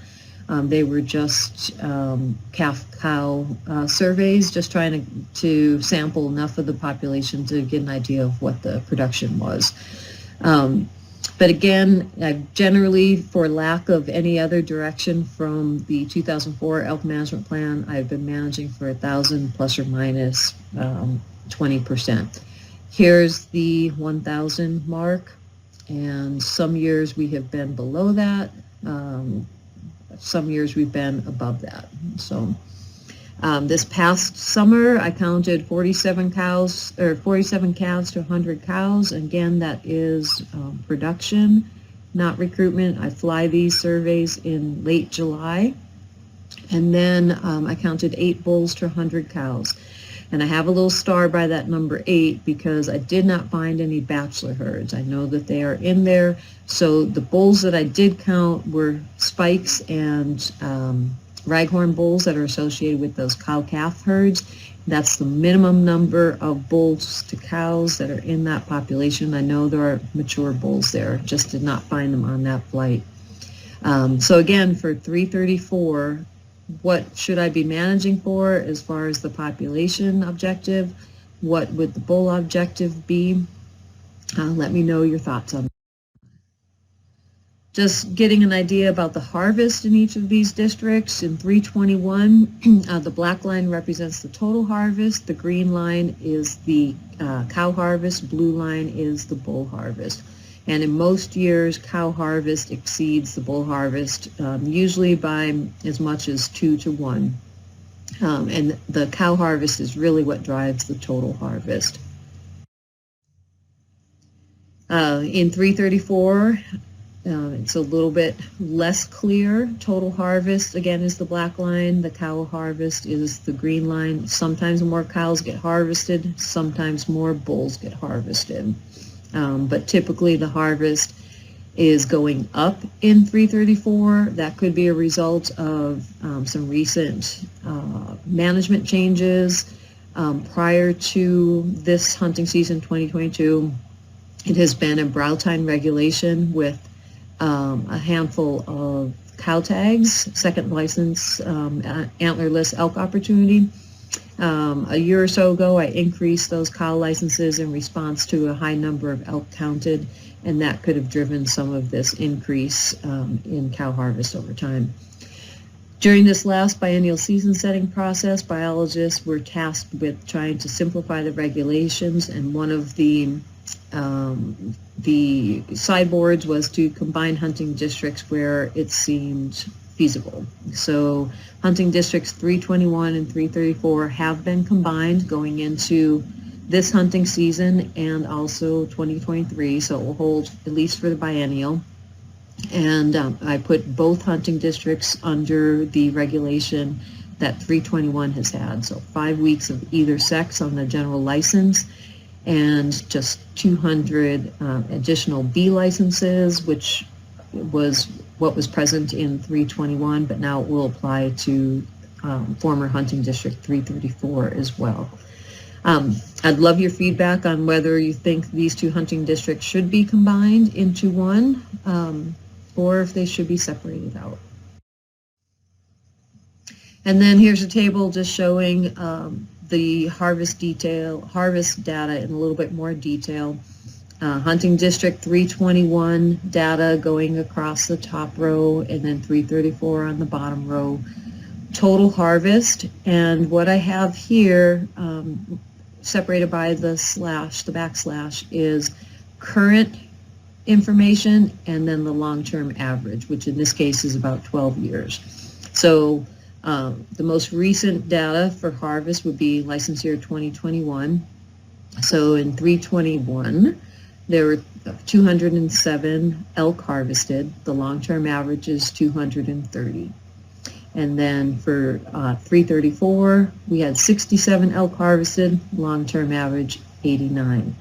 they were just calf-cow surveys, just trying to sample enough of the population to get an idea of what the production was. But again, generally, for lack of any other direction from the 2004 elk management plan, I've been managing for 1,000 plus or minus 20%. Here's the 1,000 mark, and some years we have been below that. Some years we've been above that. So this past summer, I counted 47 calves to 100 cows. Again, that is production, not recruitment. I fly these surveys in late July, and then I counted 8 bulls to 100 cows. And I have a little star by that number 8 because I did not find any bachelor herds. I know that they are in there. So the bulls that I did count were spikes and raghorn bulls that are associated with those cow-calf herds. That's the minimum number of bulls to cows that are in that population. I know there are mature bulls there, just did not find them on that flight. So again, for 334, what should I be managing for as far as the population objective? What would the bull objective be? Let me know your thoughts on that. Just getting an idea about the harvest in each of these districts. In 321, the black line represents the total harvest. The green line is the cow harvest. Blue line is the bull harvest. And in most years, cow harvest exceeds the bull harvest, usually by as much as 2 to 1. And the cow harvest is really what drives the total harvest. In 334, it's a little bit less clear. Total harvest, again, is the black line. The cow harvest is the green line. Sometimes more cows get harvested. Sometimes more bulls get harvested. But typically the harvest is going up in 334. That could be a result of some recent management changes. Prior to this hunting season 2022, it has been a brow tine regulation with a handful of cow tags, second license, antlerless elk opportunity. A year or so ago, I increased those cow licenses in response to a high number of elk counted, and that could have driven some of this increase in cow harvest over time. During this last biennial season setting process, biologists were tasked with trying to simplify the regulations, and one of the sideboards was to combine hunting districts where it seemed feasible. So hunting districts 321 and 334 have been combined going into this hunting season and also 2023, so it will hold at least for the biennial. And I put both hunting districts under the regulation that 321 has had, so 5 weeks of either sex on the general license and just 200 additional B licenses, which was what was present in 321, but now it will apply to former hunting district 334 as well. I'd love your feedback on whether you think these two hunting districts should be combined into one, or if they should be separated out. And then here's a table just showing the harvest data in a little bit more detail. Hunting district 321 data going across the top row, and then 334 on the bottom row. Total harvest, and what I have here separated by the backslash is current information and then the long-term average, which in this case is about 12 years. So the most recent data for harvest would be license year 2021. So in 321, there were 207 elk harvested. The long-term average is 230. And then for 334, we had 67 elk harvested, long-term average 89.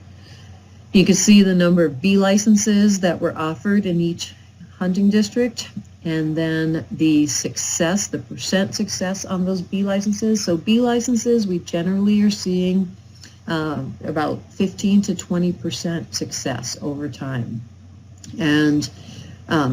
You can see the number of B licenses that were offered in each hunting district, and then the success, the percent success on those B licenses. So B licenses, we generally are seeing about 15 to 20% success over time. And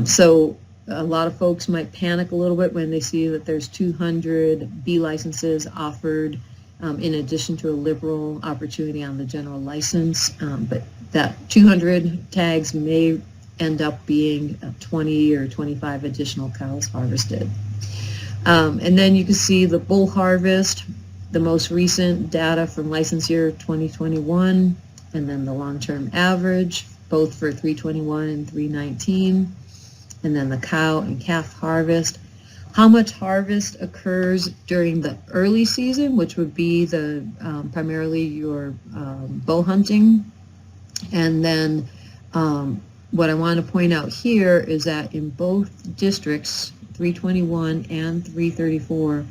so a lot of folks might panic a little bit when they see that there's 200 B licenses offered in addition to a liberal opportunity on the general license, but that 200 tags may end up being 20 or 25 additional cows harvested. And then you can see the bull harvest, the most recent data from license year 2021, and then the long-term average, both for 321 and 319, and then the cow and calf harvest. How much harvest occurs during the early season, which would be the primarily your bow hunting. And then what I want to point out here is that in both districts, 321 and 334,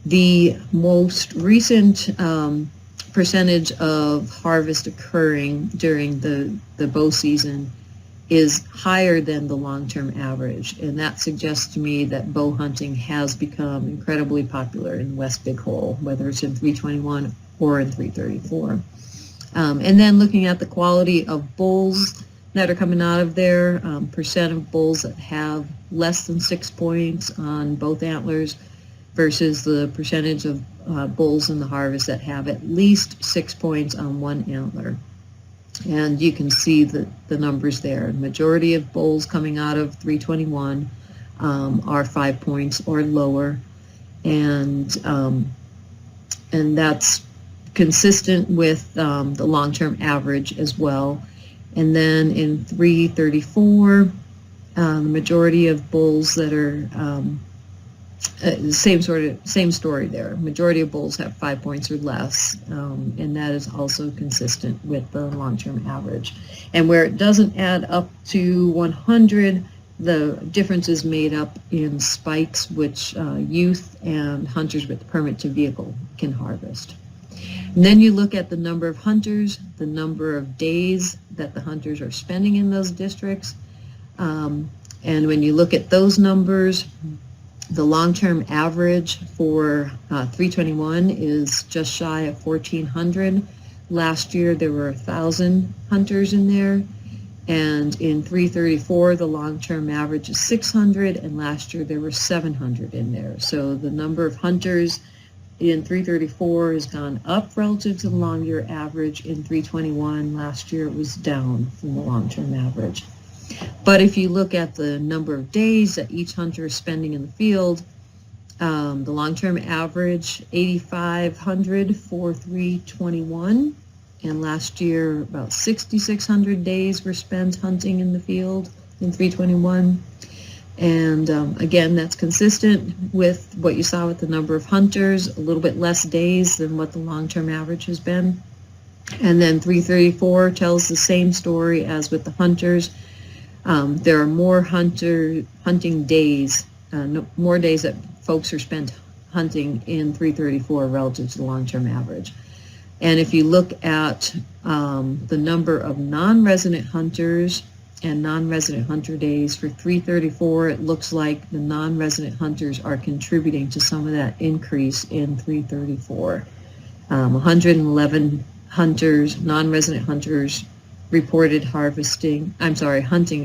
the most recent percentage of harvest occurring during the bow season is higher than the long-term average, and that suggests to me that bow hunting has become incredibly popular in West Big Hole, whether it's in 321 or in 334. And then looking at the quality of bulls that are coming out of there, percent of bulls that have less than 6 points on both antlers versus the percentage of bulls in the harvest that have at least 6 points on one antler. And you can see the numbers there. Majority of bulls coming out of 321 are 5 points or lower, and that's consistent with the long-term average as well. And then in 334, the majority of bulls that are same story there. Majority of bulls have 5 points or less, and that is also consistent with the long-term average. And where it doesn't add up to 100, the difference is made up in spikes, which youth and hunters with permit to vehicle can harvest. And then you look at the number of hunters, the number of days that the hunters are spending in those districts, and when you look at those numbers, the long-term average for 321 is just shy of 1,400. Last year there were 1,000 hunters in there, and in 334 the long-term average is 600, and last year there were 700 in there. So the number of hunters in 334 has gone up relative to the long-year average. In 321, last year it was down from the long-term average. But if you look at the number of days that each hunter is spending in the field, the long-term average, 8,500 for 321, and last year about 6,600 days were spent hunting in the field in 321. And again, that's consistent with what you saw with the number of hunters, a little bit less days than what the long-term average has been. And then 334 tells the same story as with the hunters. There are more hunting days, more days that folks are spent hunting in 334 relative to the long-term average. And if you look at the number of non-resident hunters and non-resident hunter days for 334, it looks like the non-resident hunters are contributing to some of that increase in 334. 111 hunters, non-resident hunters, reported hunting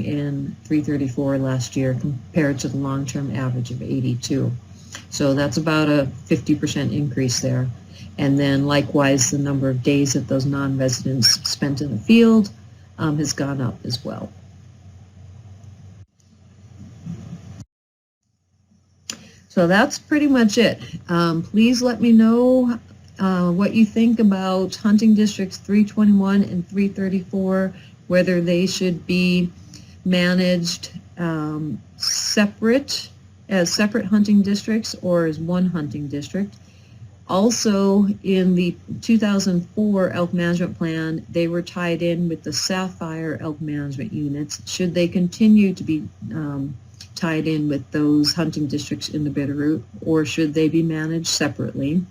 in 334 last year compared to the long-term average of 82. So that's about a 50% increase there. And then likewise, the number of days that those non-residents spent in the field has gone up as well. So that's pretty much it. Please let me know what you think about hunting districts 321 and 334, whether they should be managed separate hunting districts or as one hunting district. Also, in the 2004 elk management plan, they were tied in with the Sapphire elk management units. Should they continue to be tied in with those hunting districts in the Bitterroot, or should they be managed separately?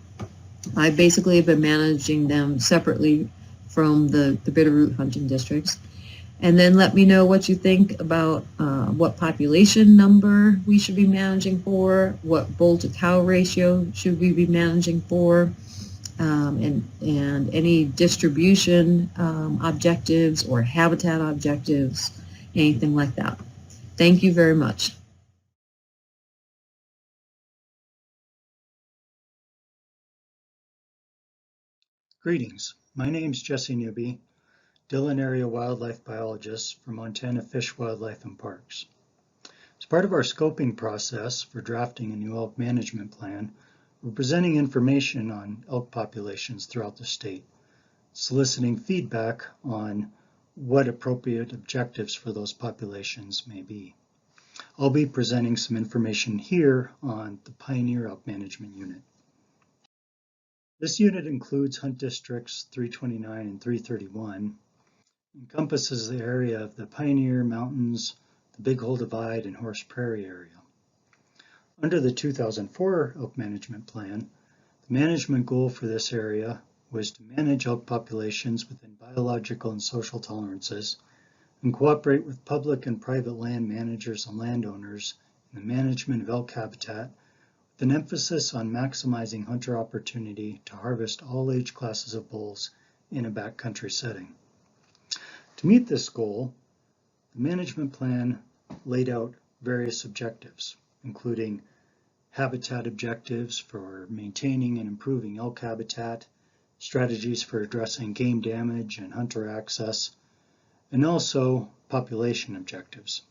I basically have been managing them separately from the Bitterroot hunting districts. And then let me know what you think about what population number we should be managing for, what bull to cow ratio should we be managing for, and any distribution objectives or habitat objectives, anything like that. Thank you very much. Greetings, my name is Jesse Newby, Dillon Area Wildlife Biologist for Montana Fish, Wildlife and Parks. As part of our scoping process for drafting a new elk management plan, we're presenting information on elk populations throughout the state, soliciting feedback on what appropriate objectives for those populations may be. I'll be presenting some information here on the Pioneer Elk Management Unit. This unit includes hunt districts 329 and 331, encompasses the area of the Pioneer, Mountains, the Big Hole Divide, and Horse Prairie area. Under the 2004 Elk Management Plan, the management goal for this area was to manage elk populations within biological and social tolerances and cooperate with public and private land managers and landowners in the management of elk habitat, with an emphasis on maximizing hunter opportunity to harvest all age classes of bulls in a backcountry setting. To meet this goal, the management plan laid out various objectives, including habitat objectives for maintaining and improving elk habitat, strategies for addressing game damage and hunter access, and also population objectives.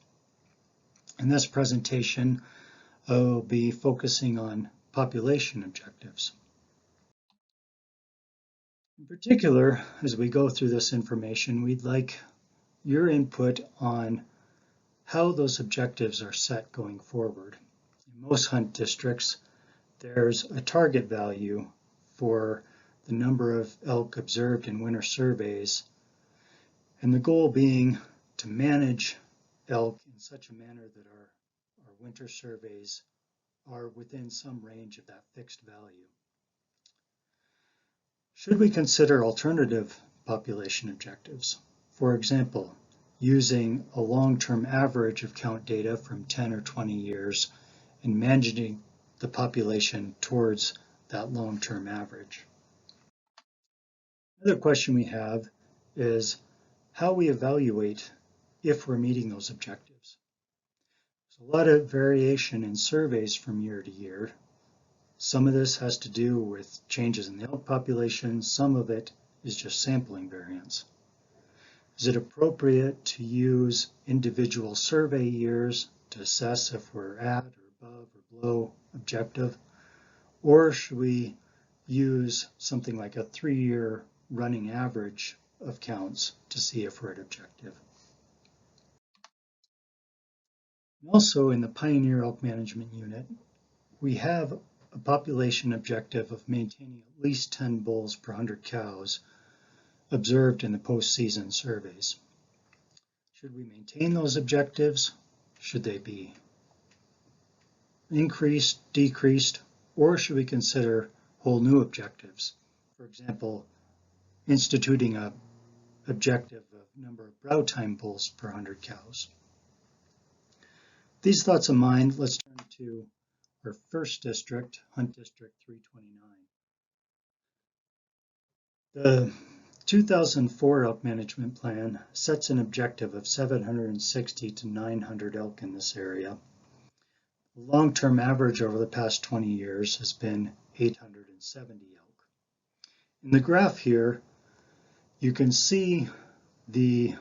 In this presentation, I'll be focusing on population objectives. In particular, as we go through this information, we'd like your input on how those objectives are set going forward. In most hunt districts, there's a target value for the number of elk observed in winter surveys, and the goal being to manage elk in such a manner that our winter surveys are within some range of that fixed value. Should we consider alternative population objectives? For example, using a long-term average of count data from 10 or 20 years and managing the population towards that long-term average. Another question we have is how we evaluate if we're meeting those objectives. There's a lot of variation in surveys from year to year, Some of this has to do with changes in the elk population. Some of it is just sampling variance. Is it appropriate to use individual survey years to assess if we're at or above or below objective? Or should we use something like a 3-year running average of counts to see if we're at objective? Also in the Pioneer Elk Management Unit, we have a population objective of maintaining at least 10 bulls per 100 cows observed in the postseason surveys. Should we maintain those objectives? Should they be increased, decreased, or should we consider whole new objectives? For example, instituting an objective of number of brow time bulls per 100 cows. These thoughts of mine, let's turn to our first district, Hunt District 329. The 2004 Elk Management Plan sets an objective of 760 to 900 elk in this area. The long-term average over the past 20 years has been 870 elk. In the graph here, you can see the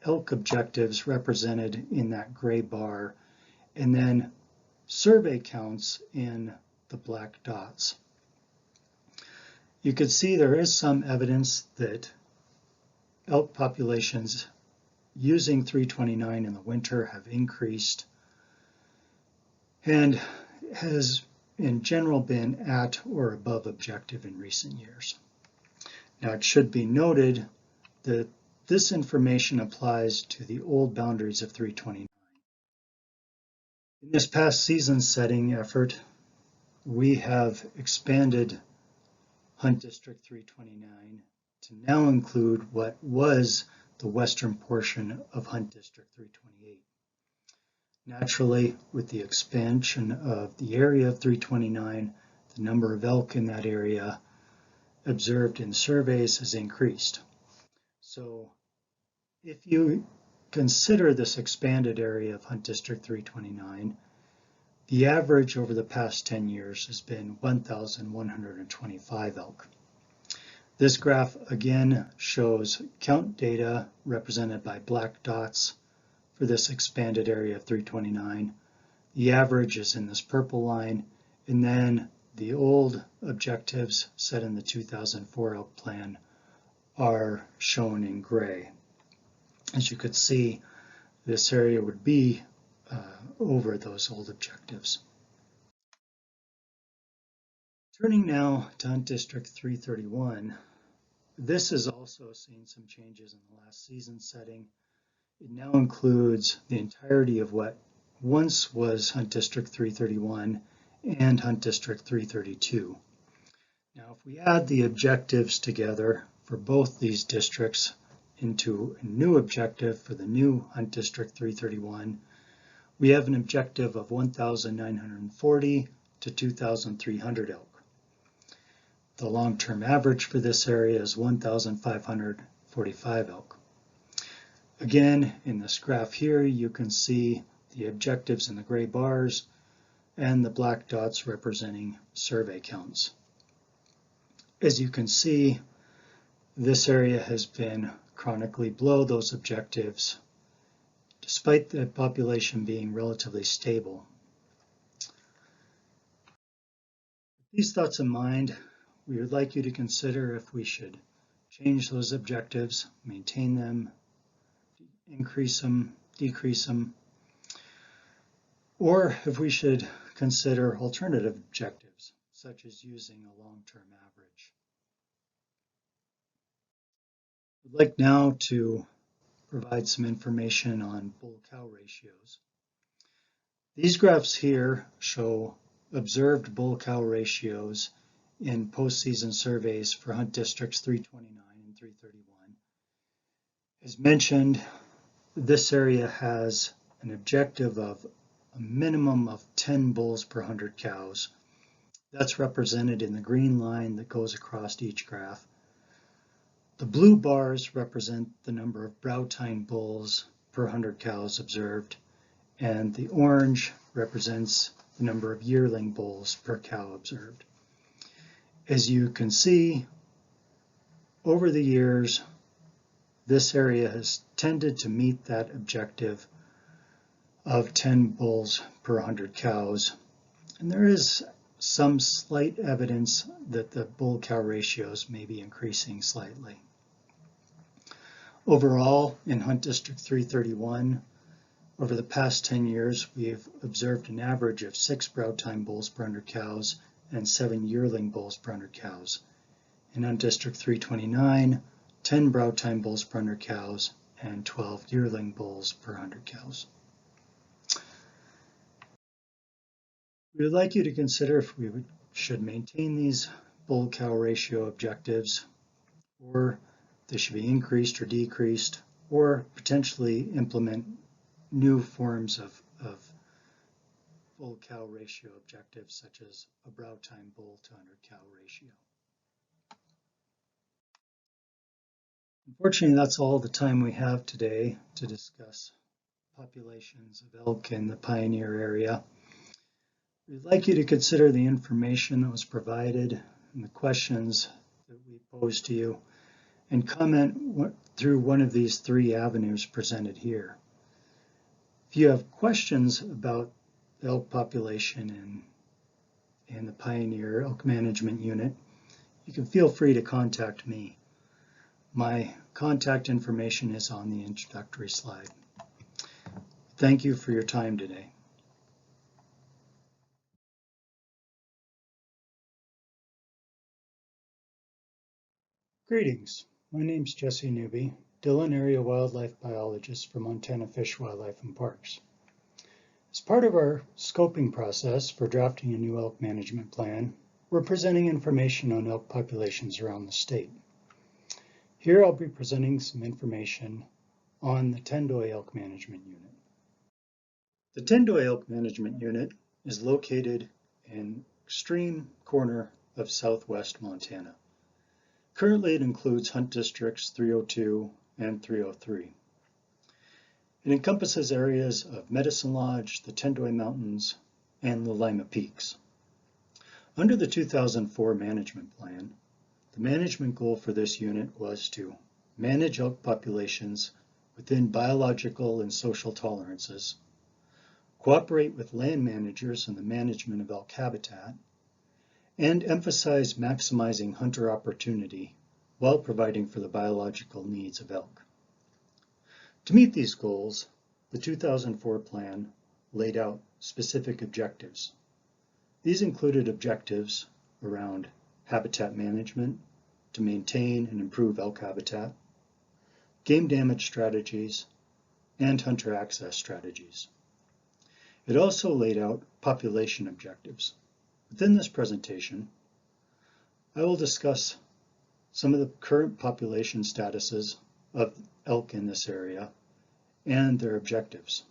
elk objectives represented in that gray bar, and then survey counts in the black dots. You can see there is some evidence that elk populations using 329 in the winter have increased and has in general been at or above objective in recent years. Now it should be noted that this information applies to the old boundaries of 329. In this past season setting effort, we have expanded Hunt District 329 to now include what was the western portion of Hunt District 328. Naturally, with the expansion of the area of 329, the number of elk in that area observed in surveys has increased. So if you consider this expanded area of Hunt District 329, the average over the past 10 years has been 1,125 elk. This graph again shows count data represented by black dots for this expanded area of 329. The average is in this purple line, and then the old objectives set in the 2004 elk plan are shown in gray. As you could see, this area would be over those old objectives. Turning now to Hunt District 331, this has also seen some changes in the last season setting. It now includes the entirety of what once was Hunt District 331 and Hunt District 332. Now, if we add the objectives together for both these districts into a new objective for the new Hunt District 331, we have an objective of 1,940 to 2,300 elk. The long-term average for this area is 1,545 elk. Again, in this graph here, you can see the objectives in the gray bars and the black dots representing survey counts. As you can see, this area has been chronically below those objectives, despite the population being relatively stable. With these thoughts in mind, we would like you to consider if we should change those objectives, maintain them, increase them, decrease them, or if we should consider alternative objectives, such as using a long-term average. I'd like now to provide some information on bull-cow ratios. These graphs here show observed bull-cow ratios in postseason surveys for Hunt Districts 329 and 331. As mentioned, this area has an objective of a minimum of 10 bulls per 100 cows. That's represented in the green line that goes across each graph. The blue bars represent the number of brow tine bulls per 100 cows observed, and the orange represents the number of yearling bulls per cow observed. As you can see, over the years, this area has tended to meet that objective of 10 bulls per 100 cows. And there is some slight evidence that the bull-cow ratios may be increasing slightly. Overall, in Hunt District 331, over the past 10 years, we've observed an average of 6 brow-time bulls per 100 cows and 7 yearling bulls per 100 cows. In Hunt District 329, 10 brow-time bulls per 100 cows and 12 yearling bulls per 100 cows. We would like you to consider if we should maintain these bull-cow ratio objectives, or they should be increased or decreased, or potentially implement new forms of bull-cow ratio objectives, such as a brow-time bull to 100 cow ratio. Unfortunately, that's all the time we have today to discuss populations of elk in the Pioneer area. We'd like you to consider the information that was provided and the questions that we posed to you, and comment through one of these 3 avenues presented here. If you have questions about the elk population in the Pioneer Elk Management Unit, you can feel free to contact me. My contact information is on the introductory slide. Thank you for your time today. Greetings, my name is Jesse Newby, Dillon Area Wildlife Biologist for Montana Fish, Wildlife and Parks. As part of our scoping process for drafting a new elk management plan, we're presenting information on elk populations around the state. Here I'll be presenting some information on the Tendoy Elk Management Unit. The Tendoy Elk Management Unit is located in extreme corner of southwest Montana. Currently, it includes Hunt Districts 302 and 303. It encompasses areas of Medicine Lodge, the Tendoy Mountains, and the Lima Peaks. Under the 2004 management plan, the management goal for this unit was to manage elk populations within biological and social tolerances, cooperate with land managers in the management of elk habitat, and emphasize maximizing hunter opportunity while providing for the biological needs of elk. To meet these goals, the 2004 plan laid out specific objectives. These included objectives around habitat management to maintain and improve elk habitat, game damage strategies, and hunter access strategies. It also laid out population objectives. Within this presentation, I will discuss some of the current population statuses of elk in this area and their objectives,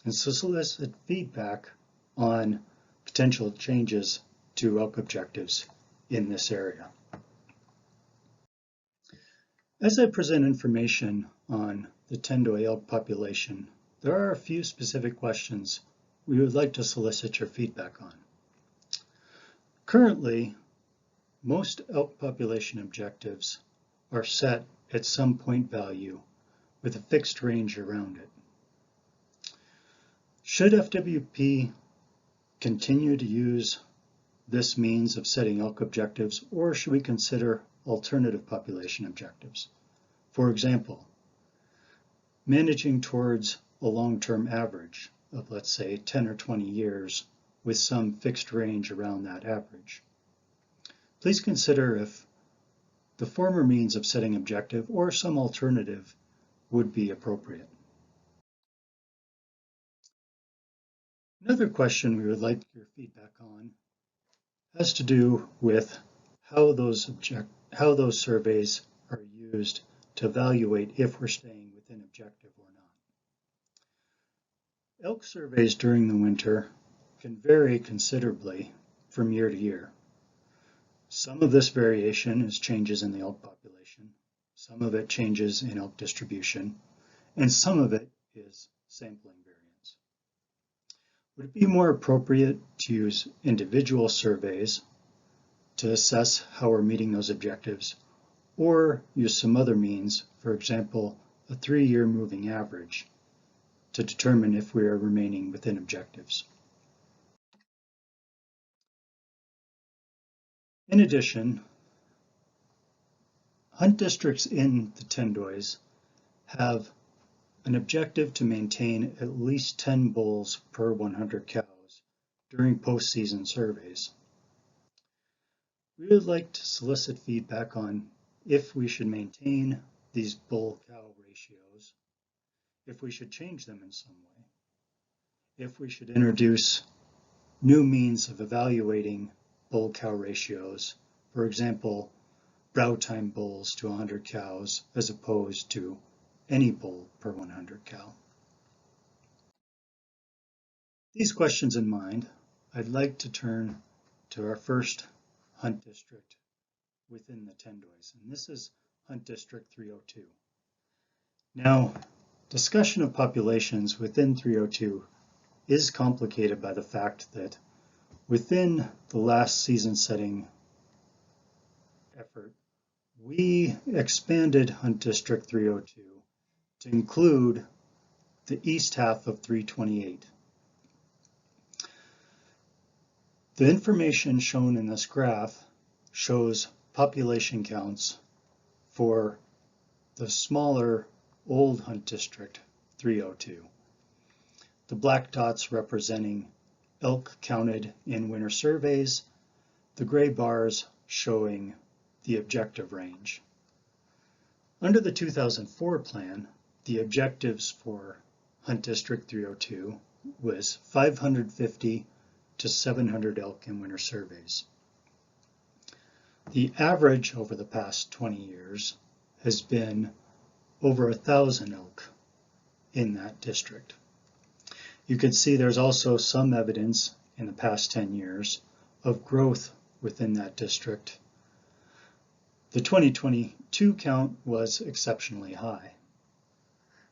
and solicit feedback on potential changes to elk objectives in this area. As I present information on the Tendoy elk population, there are a few specific questions we would like to solicit your feedback on. Currently, most elk population objectives are set at some point value with a fixed range around it. Should FWP continue to use this means of setting elk objectives, or should we consider alternative population objectives? For example, managing towards a long-term average of, let's say, 10 or 20 years with some fixed range around that average. Please consider if the former means of setting objective or some alternative would be appropriate. Another question we would like your feedback on has to do with how those surveys are used to evaluate if we're staying within objective or not. Elk surveys during the winter can vary considerably from year to year. Some of this variation is changes in the elk population, some of it changes in elk distribution, and some of it is sampling variance. Would it be more appropriate to use individual surveys to assess how we're meeting those objectives, or use some other means, for example, a 3-year moving average, to determine if we are remaining within objectives? In addition, hunt districts in the Tendoys have an objective to maintain at least 10 bulls per 100 cows during postseason surveys. We would like to solicit feedback on if we should maintain these bull-cow ratios, if we should change them in some way, if we should introduce new means of evaluating bull-cow ratios, for example, brow time bulls to 100 cows as opposed to any bull per 100 cow. These questions in mind, I'd like to turn to our first hunt district within the Tendoys, and this is Hunt District 302. Now, discussion of populations within 302 is complicated by the fact that within the last season setting effort, we expanded Hunt District 302 to include the east half of 328. The information shown in this graph shows population counts for the smaller old Hunt District 302. The black dots representing elk counted in winter surveys, the gray bars showing the objective range. Under the 2004 plan, the objectives for Hunt District 302 was 550 to 700 elk in winter surveys. The average over the past 20 years has been over 1,000 elk in that district. You can see there's also some evidence in the past 10 years of growth within that district. The 2022 count was exceptionally high.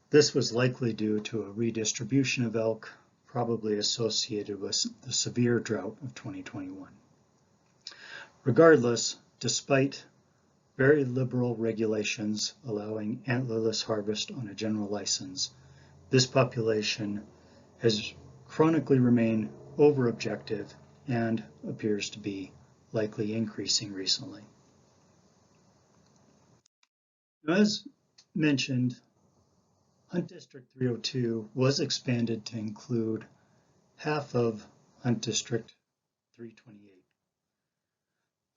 This was likely due to a redistribution of elk, probably associated with the severe drought of 2021. Regardless, despite very liberal regulations allowing antlerless harvest on a general license, this population has chronically remained over objective and appears to be likely increasing recently. Now, as mentioned, Hunt District 302 was expanded to include half of Hunt District 328.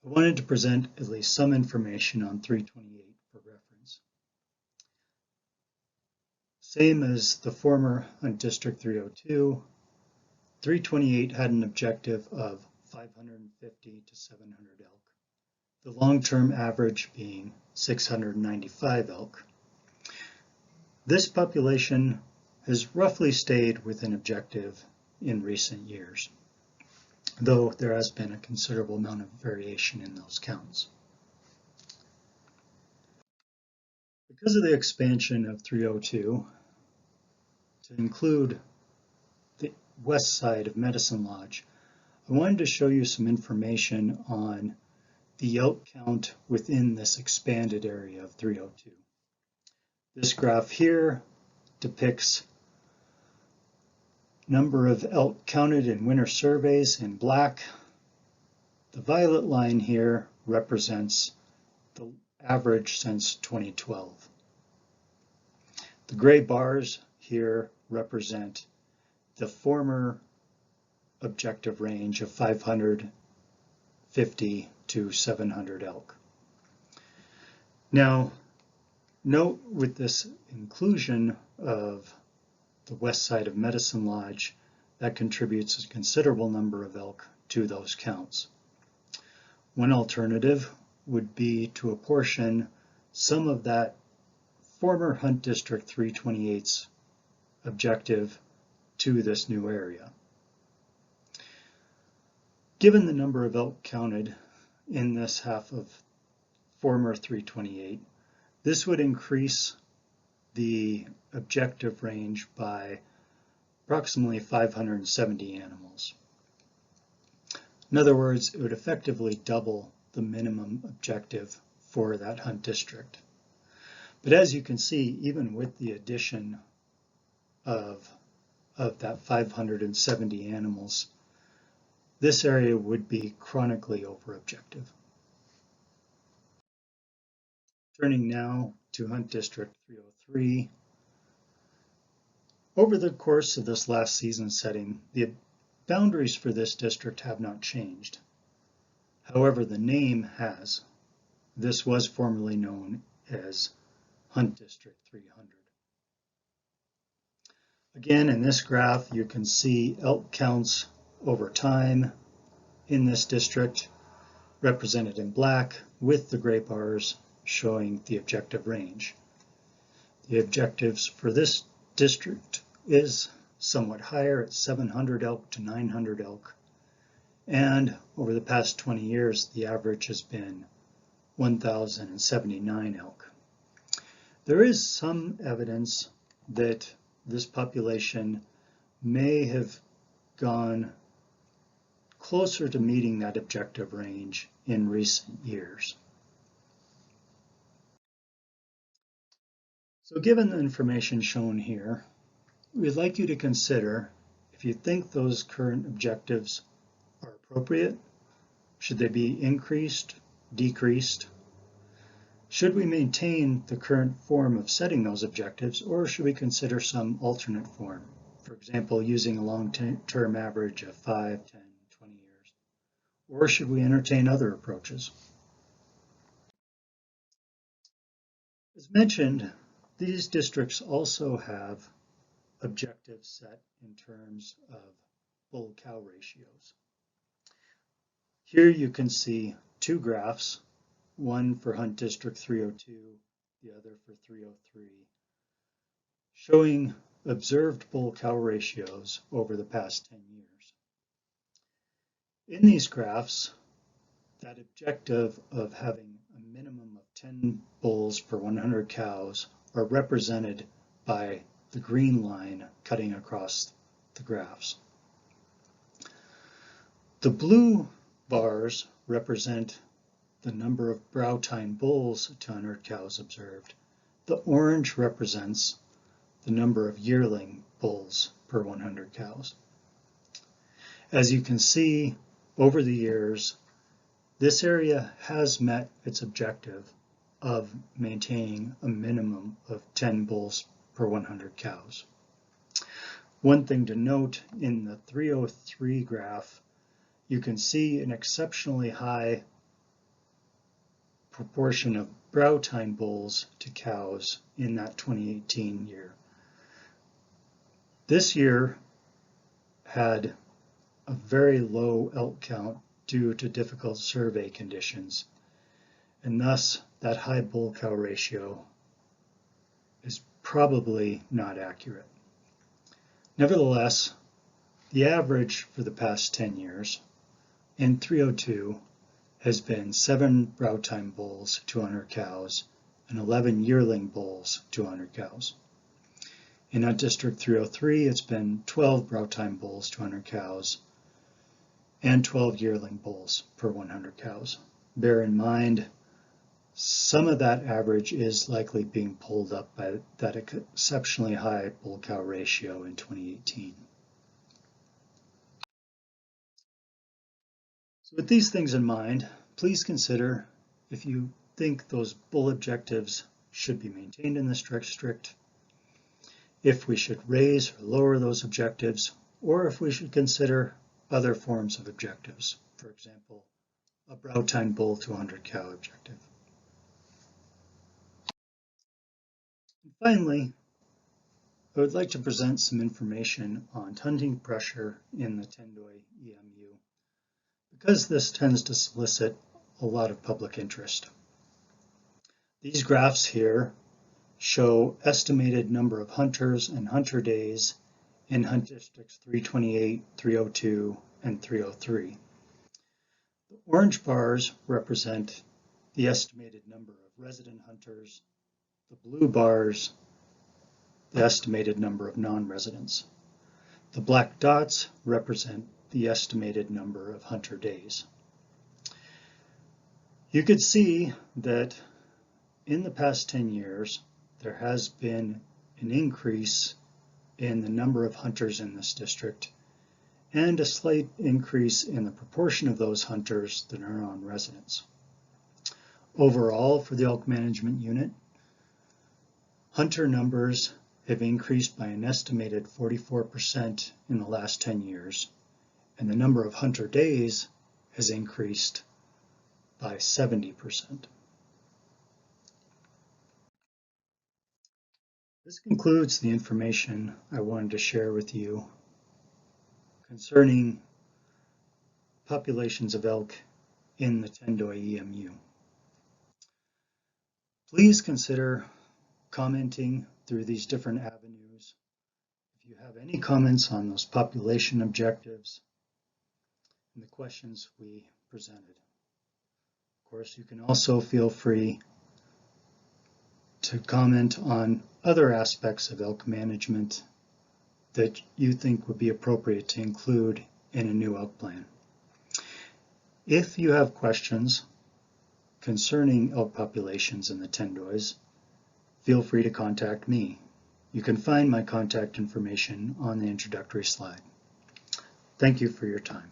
I wanted to present at least some information on 328 for reference. Same as the former Hunt District 302, 328 had an objective of 550 to 700 elk, the long-term average being 695 elk. This population has roughly stayed within objective in recent years, though there has been a considerable amount of variation in those counts. Because of the expansion of 302 to include the west side of Medicine Lodge, I wanted to show you some information on the elk count within this expanded area of 302. This graph here depicts number of elk counted in winter surveys in black. The violet line here represents the average since 2012. The gray bars here represent the former objective range of 550 to 700 elk. Now, note with this inclusion of the west side of Medicine Lodge, that contributes a considerable number of elk to those counts. One alternative would be to apportion some of that former Hunt District 328's objective to this new area. Given the number of elk counted in this half of former 328, this would increase the objective range by approximately 570 animals. In other words, it would effectively double the minimum objective for that hunt district. But as you can see, even with the addition of that 570 animals, this area would be chronically over objective. Turning now to Hunt District 303. Over the course of this last season setting, the boundaries for this district have not changed. However, the name has. This was formerly known as Hunt District 300. Again, in this graph, you can see elk counts over time in this district, represented in black, with the gray bars showing the objective range. The objectives for this district is somewhat higher at 700 elk to 900 elk. And over the past 20 years, the average has been 1,079 elk. There is some evidence that this population may have gone closer to meeting that objective range in recent years. So given the information shown here, we'd like you to consider if you think those current objectives are appropriate. Should they be increased, decreased? Should we maintain the current form of setting those objectives, or should we consider some alternate form? For example, using a long-term average of 5, 10, 20 years. Or should we entertain other approaches? As mentioned, these districts also have objectives set in terms of bull-cow ratios. Here you can see two graphs, one for Hunt District 302, the other for 303, showing observed bull-cow ratios over the past 10 years. In these graphs, that objective of having a minimum of 10 bulls per 100 cows are represented by the green line cutting across the graphs. The blue bars represent the number of brow tine bulls to 100 cows observed. The orange represents the number of yearling bulls per 100 cows. As you can see, over the years, this area has met its objective of maintaining a minimum of 10 bulls per 100 cows. One thing to note, in the 303 graph, you can see an exceptionally high proportion of brow tine bulls to cows in that 2018 year. This year had a very low elk count due to difficult survey conditions, and thus that high bull-cow ratio is probably not accurate. Nevertheless, the average for the past 10 years in 302 has been 7 brow tine bulls to 100 cows and 11 yearling bulls to 100 cows. In Hunt District 303, it's been 12 brow tine bulls to 100 cows and 12 yearling bulls per 100 cows. Bear in mind, some of that average is likely being pulled up by that exceptionally high bull-cow ratio in 2018. So with these things in mind, please consider if you think those bull objectives should be maintained in this district, if we should raise or lower those objectives, or if we should consider other forms of objectives, for example, a brow tine bull to 100 cow objective. And finally, I would like to present some information on hunting pressure in the Tendoy EMU, because this tends to solicit a lot of public interest. These graphs here show estimated number of hunters and hunter days in Hunt Districts 328, 302, and 303. The orange bars represent the estimated number of resident hunters, the blue bars the estimated number of non-residents. The black dots represent the estimated number of hunter days. You could see that in the past 10 years, there has been an increase in the number of hunters in this district and a slight increase in the proportion of those hunters that are non-residents. Overall, for the elk management unit, hunter numbers have increased by an estimated 44% in the last 10 years, and the number of hunter days has increased by 70%. This concludes the information I wanted to share with you concerning populations of elk in the Tendoy EMU. Please consider commenting through these different avenues. If you have any comments on those population objectives and the questions we presented. Of course, you can also feel free to comment on other aspects of elk management that you think would be appropriate to include in a new elk plan. If you have questions concerning elk populations in the Tendoys, feel free to contact me. You can find my contact information on the introductory slide. Thank you for your time.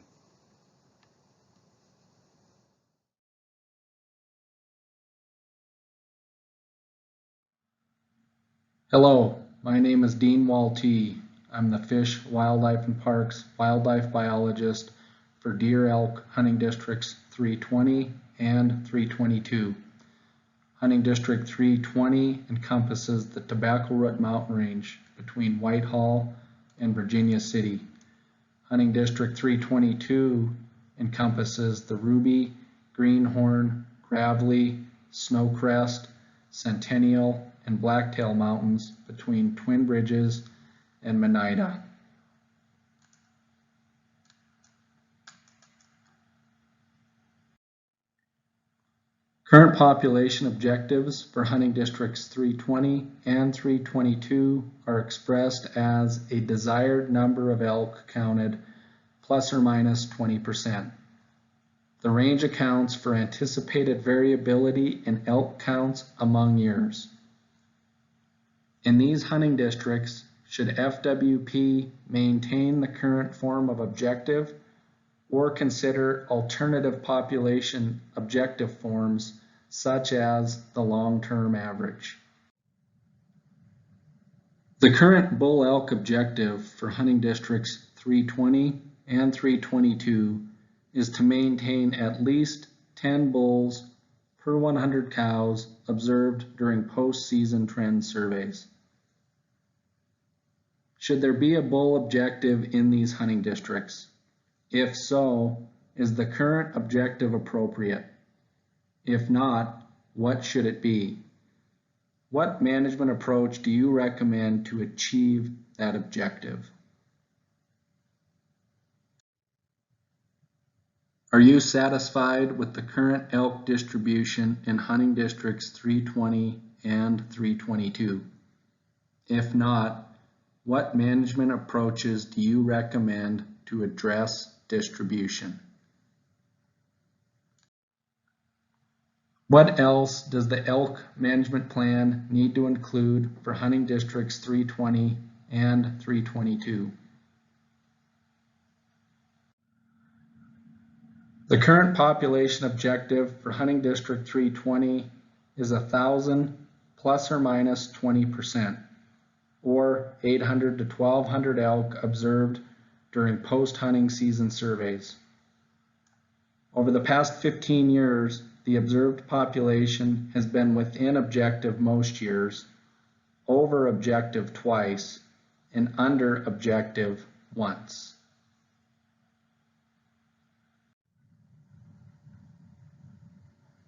Hello, my name is Dean Waltee. I'm the Fish, Wildlife and Parks wildlife biologist for Deer Elk Hunting Districts 320 and 322. Hunting District 320 encompasses the Tobacco Root Mountain Range between Whitehall and Virginia City. Hunting District 322 encompasses the Ruby, Greenhorn, Gravelly, Snowcrest, Centennial, and Blacktail Mountains between Twin Bridges and Monida. Current population objectives for Hunting Districts 320 and 322 are expressed as a desired number of elk counted plus or minus 20%. The range accounts for anticipated variability in elk counts among years. In these hunting districts, should FWP maintain the current form of objective or consider alternative population objective forms such as the long-term average? The current bull elk objective for hunting districts 320 and 322 is to maintain at least 10 bulls per 100 cows observed during post-season trend surveys. Should there be a bull objective in these hunting districts? If so, is the current objective appropriate? If not, what should it be? What management approach do you recommend to achieve that objective? Are you satisfied with the current elk distribution in hunting districts 320 and 322? If not, what management approaches do you recommend to address distribution? What else does the elk management plan need to include for hunting districts 320 and 322? The current population objective for hunting district 320 is 1,000 plus or minus 20%, or 800 to 1,200 elk observed during post-hunting season surveys. Over the past 15 years, the observed population has been within objective most years, over objective twice, and under objective once.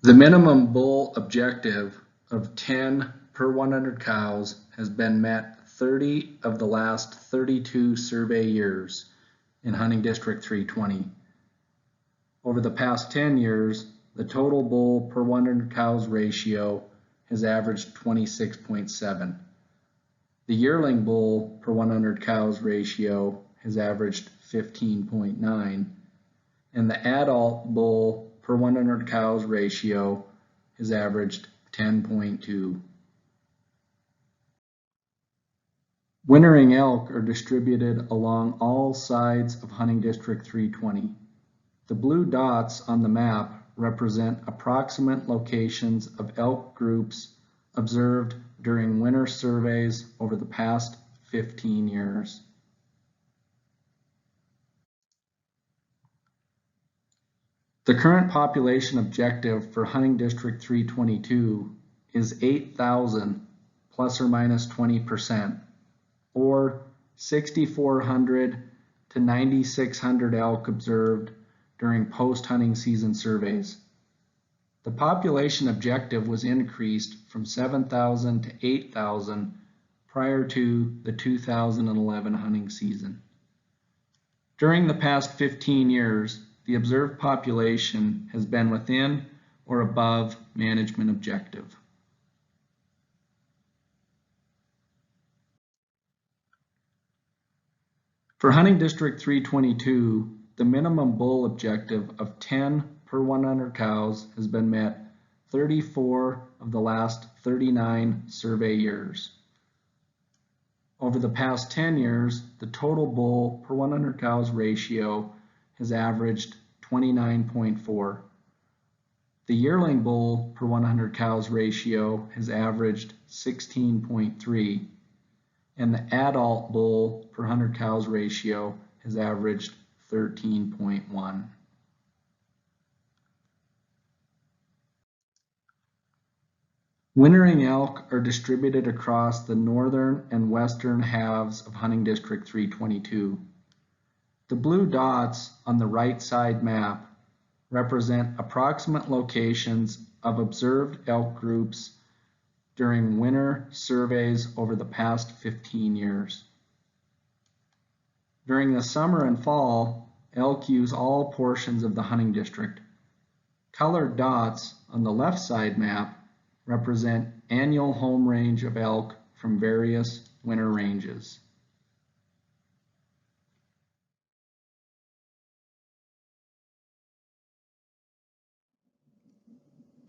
The minimum bull objective of 10 per 100 cows has been met 30 of the last 32 survey years in hunting district 320. Over the past 10 years, the total bull per 100 cows ratio has averaged 26.7. The yearling bull per 100 cows ratio has averaged 15.9, and the adult bull per 100 cows ratio has averaged 10.2. Wintering elk are distributed along all sides of Hunting District 320. The blue dots on the map represent approximate locations of elk groups observed during winter surveys over the past 15 years. The current population objective for Hunting District 322 is 8,000 plus or minus 20%, or 6,400 to 9,600 elk observed during post-hunting season surveys. The population objective was increased from 7,000 to 8,000 prior to the 2011 hunting season. During the past 15 years, the observed population has been within or above management objective. For Hunting District 322, the minimum bull objective of 10 per 100 cows has been met 34 of the last 39 survey years. Over the past 10 years, the total bull per 100 cows ratio has averaged 29.4. The yearling bull per 100 cows ratio has averaged 16.3, and the adult bull per 100 cows ratio has averaged 13.1. Wintering elk are distributed across the northern and western halves of Hunting District 322. The blue dots on the right side map represent approximate locations of observed elk groups during winter surveys over the past 15 years. During the summer and fall, elk use all portions of the hunting district. Colored dots on the left side map represent annual home range of elk from various winter ranges.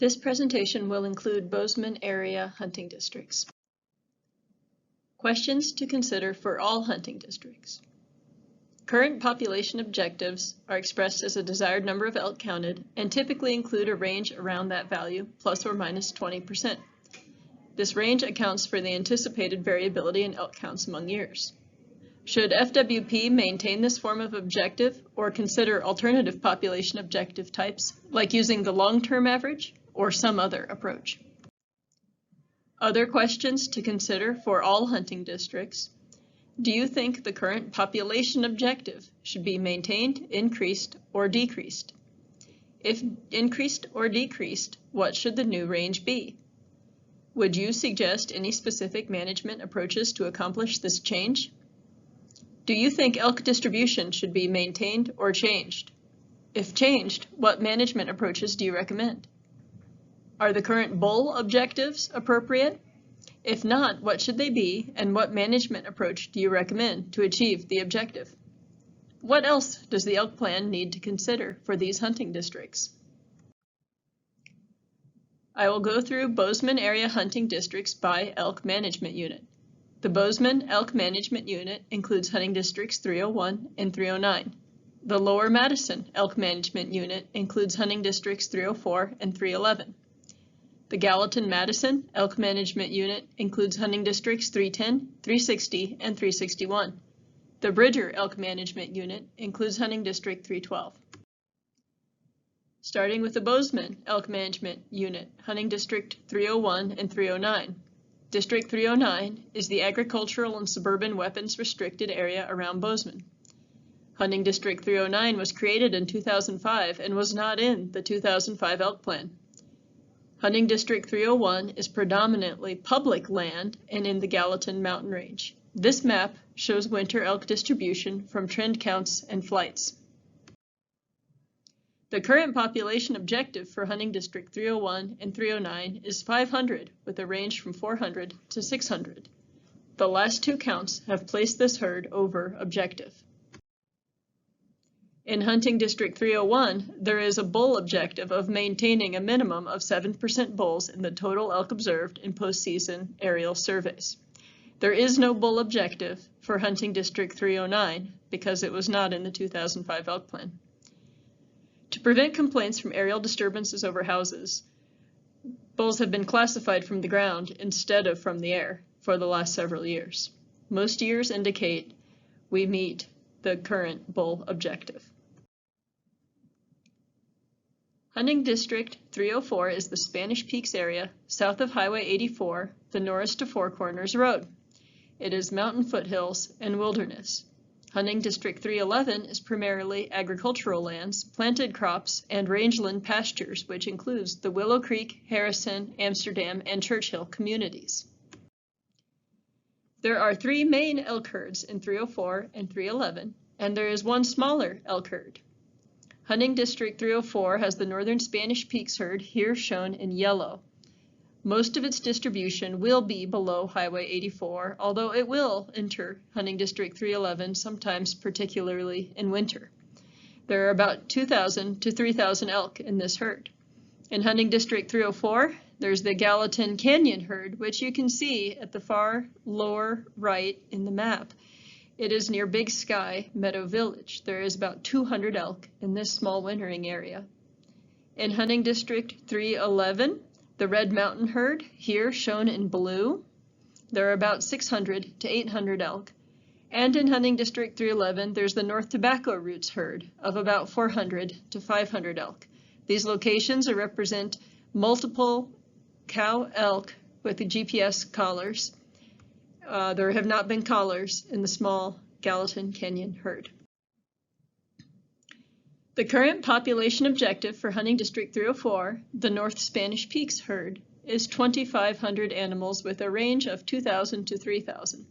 This presentation will include Bozeman area hunting districts. Questions to consider for all hunting districts. Current population objectives are expressed as a desired number of elk counted and typically include a range around that value, plus or minus 20%. This range accounts for the anticipated variability in elk counts among years. Should FWP maintain this form of objective or consider alternative population objective types, like using the long-term average or some other approach? Other questions to consider for all hunting districts. Do you think the current population objective should be maintained, increased, or decreased? If increased or decreased, what should the new range be? Would you suggest any specific management approaches to accomplish this change? Do you think elk distribution should be maintained or changed? If changed, what management approaches do you recommend? Are the current bull objectives appropriate? If not, what should they be, and what management approach do you recommend to achieve the objective? What else does the elk plan need to consider for these hunting districts? I will go through Bozeman area hunting districts by elk management unit. The Bozeman Elk Management Unit includes hunting districts 301 and 309. The Lower Madison Elk Management Unit includes hunting districts 304 and 311. The Gallatin-Madison Elk Management Unit includes hunting districts 310, 360, and 361. The Bridger Elk Management Unit includes hunting district 312. Starting with the Bozeman Elk Management Unit, hunting district 301 and 309. District 309 is the agricultural and suburban weapons restricted area around Bozeman. Hunting District 309 was created in 2005 and was not in the 2005 elk plan. Hunting District 301 is predominantly public land and in the Gallatin mountain range. This map shows winter elk distribution from trend counts and flights. The current population objective for Hunting District 301 and 309 is 500 with a range from 400 to 600. The last two counts have placed this herd over objective. In Hunting District 301, there is a bull objective of maintaining a minimum of 7% bulls in the total elk observed in postseason aerial surveys. There is no bull objective for Hunting District 309 because it was not in the 2005 elk plan. To prevent complaints from aerial disturbances over houses, bulls have been classified from the ground instead of from the air for the last several years. Most years indicate we meet the current bull objective. Hunting District 304 is the Spanish Peaks area south of Highway 84, the Norris to Four Corners Road. It is mountain foothills and wilderness. Hunting District 311 is primarily agricultural lands, planted crops, and rangeland pastures, which includes the Willow Creek, Harrison, Amsterdam, and Churchill communities. There are 3 main elk herds in 304 and 311, and there is 1 smaller elk herd. Hunting District 304 has the Northern Spanish Peaks herd, here shown in yellow. Most of its distribution will be below Highway 84, although it will enter Hunting District 311 sometimes, particularly in winter. There are about 2,000 to 3,000 elk in this herd. In Hunting District 304, there's the Gallatin Canyon herd, which you can see at the far lower right in the map. It is near Big Sky Meadow Village. There is about 200 elk in this small wintering area. In Hunting District 311, the Red Mountain herd, here shown in blue, there are about 600 to 800 elk. And in Hunting District 311, there's the North Tobacco Roots herd of about 400 to 500 elk. These locations represent multiple cow elk with the GPS collars. There have not been collars in the small Gallatin Canyon herd. The current population objective for Hunting District 304, the North Spanish Peaks herd, is 2,500 animals with a range of 2,000 to 3,000.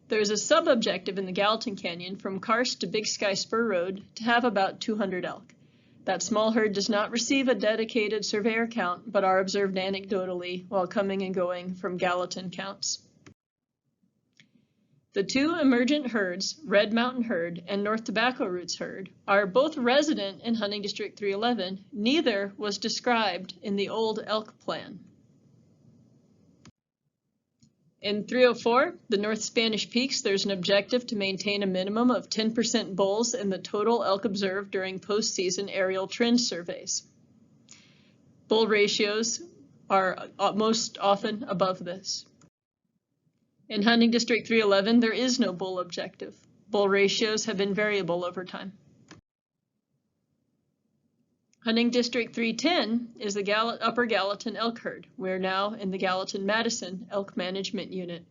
There is a sub-objective in the Gallatin Canyon from Karst to Big Sky Spur Road to have about 200 elk. That small herd does not receive a dedicated surveyor count, but are observed anecdotally while coming and going from Gallatin counts. The 2 emergent herds, Red Mountain herd and North Tobacco Roots herd, are both resident in Hunting District 311. Neither was described in the old elk plan. In 304, the North Spanish Peaks, there's an objective to maintain a minimum of 10% bulls in the total elk observed during postseason aerial trend surveys. Bull ratios are most often above this. In Hunting District 311, there is no bull objective. Bull ratios have been variable over time. Hunting District 310 is the Upper Gallatin elk herd. We're now in the Gallatin-Madison Elk Management Unit.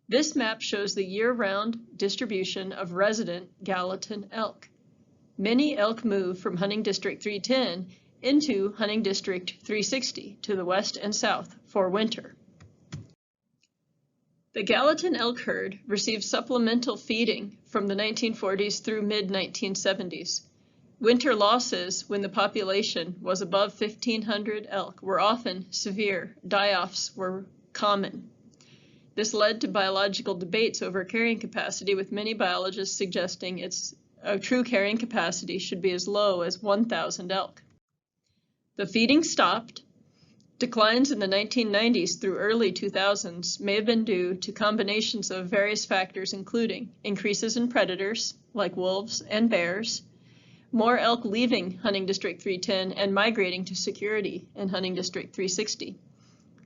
This map shows the year-round distribution of resident Gallatin elk. Many elk move from Hunting District 310 into Hunting District 360 to the west and south for winter. The Gallatin elk herd received supplemental feeding from the 1940s through mid-1970s. Winter losses, when the population was above 1,500 elk, were often severe. Die-offs were common. This led to biological debates over carrying capacity, with many biologists suggesting its true carrying capacity should be as low as 1,000 elk. The feeding stopped. Declines in the 1990s through early 2000s may have been due to combinations of various factors, including increases in predators like wolves and bears, more elk leaving Hunting District 310 and migrating to security in Hunting District 360,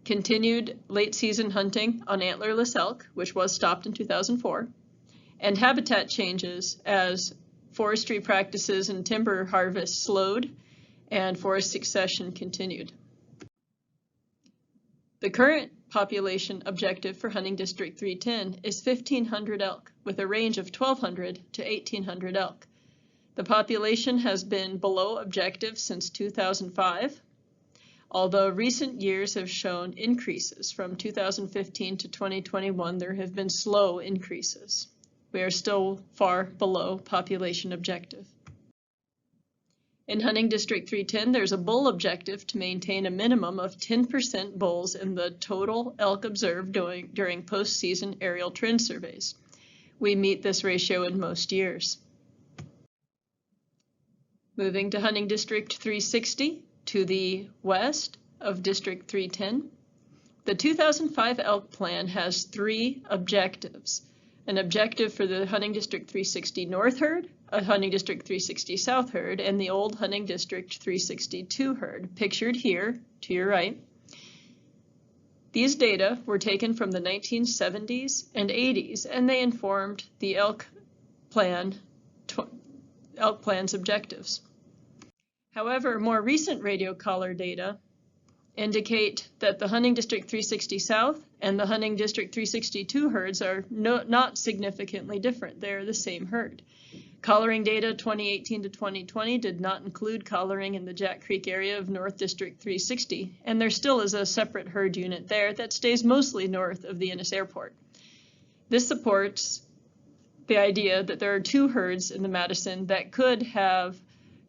continued late-season hunting on antlerless elk, which was stopped in 2004, and habitat changes as forestry practices and timber harvest slowed and forest succession continued. The current population objective for Hunting District 310 is 1,500 elk, with a range of 1,200 to 1,800 elk. The population has been below objective since 2005, although recent years have shown increases. From 2015 to 2021, there have been slow increases. We are still far below population objective. In Hunting District 310, there's a bull objective to maintain a minimum of 10% bulls in the total elk observed during postseason aerial trend surveys. We meet this ratio in most years. Moving to Hunting District 360 to the west of District 310. The 2005 elk plan has 3 objectives. An objective for the Hunting District 360 North herd, a Hunting District 360 South herd, and the old Hunting District 362 herd, pictured here to your right. These data were taken from the 1970s and 80s, and they informed the elk plan's objectives. However, more recent radio collar data indicate that the Hunting District 360 South and the Hunting District 362 herds are not significantly different. They're the same herd. Collaring data 2018 to 2020 did not include collaring in the Jack Creek area of North District 360, and there still is a separate herd unit there that stays mostly north of the Ennis Airport. This supports the idea that there are 2 herds in the Madison that could have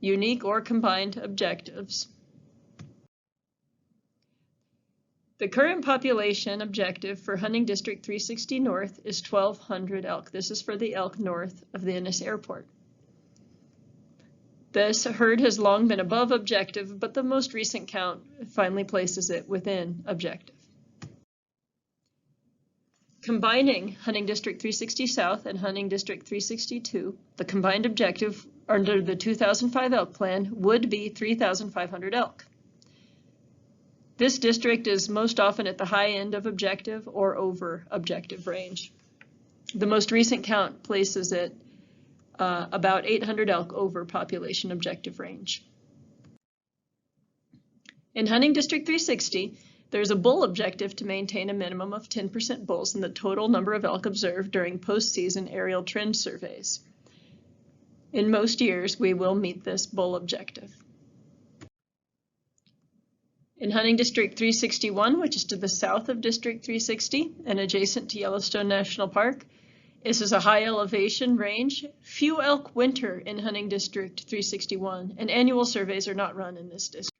unique or combined objectives. The current population objective for Hunting District 360 North is 1,200 elk. This is for the elk north of the Ennis Airport. This herd has long been above objective, but the most recent count finally places it within objective. Combining Hunting District 360 South and Hunting District 362, the combined objective under the 2005 elk plan would be 3,500 elk. This district is most often at the high end of objective or over objective range. The most recent count places it about 800 elk over population objective range. In Hunting District 360, there's a bull objective to maintain a minimum of 10% bulls in the total number of elk observed during postseason aerial trend surveys. In most years, we will meet this bull objective. In Hunting District 361, which is to the south of District 360 and adjacent to Yellowstone National Park, this is a high elevation range. Few elk winter in Hunting District 361, and annual surveys are not run in this district.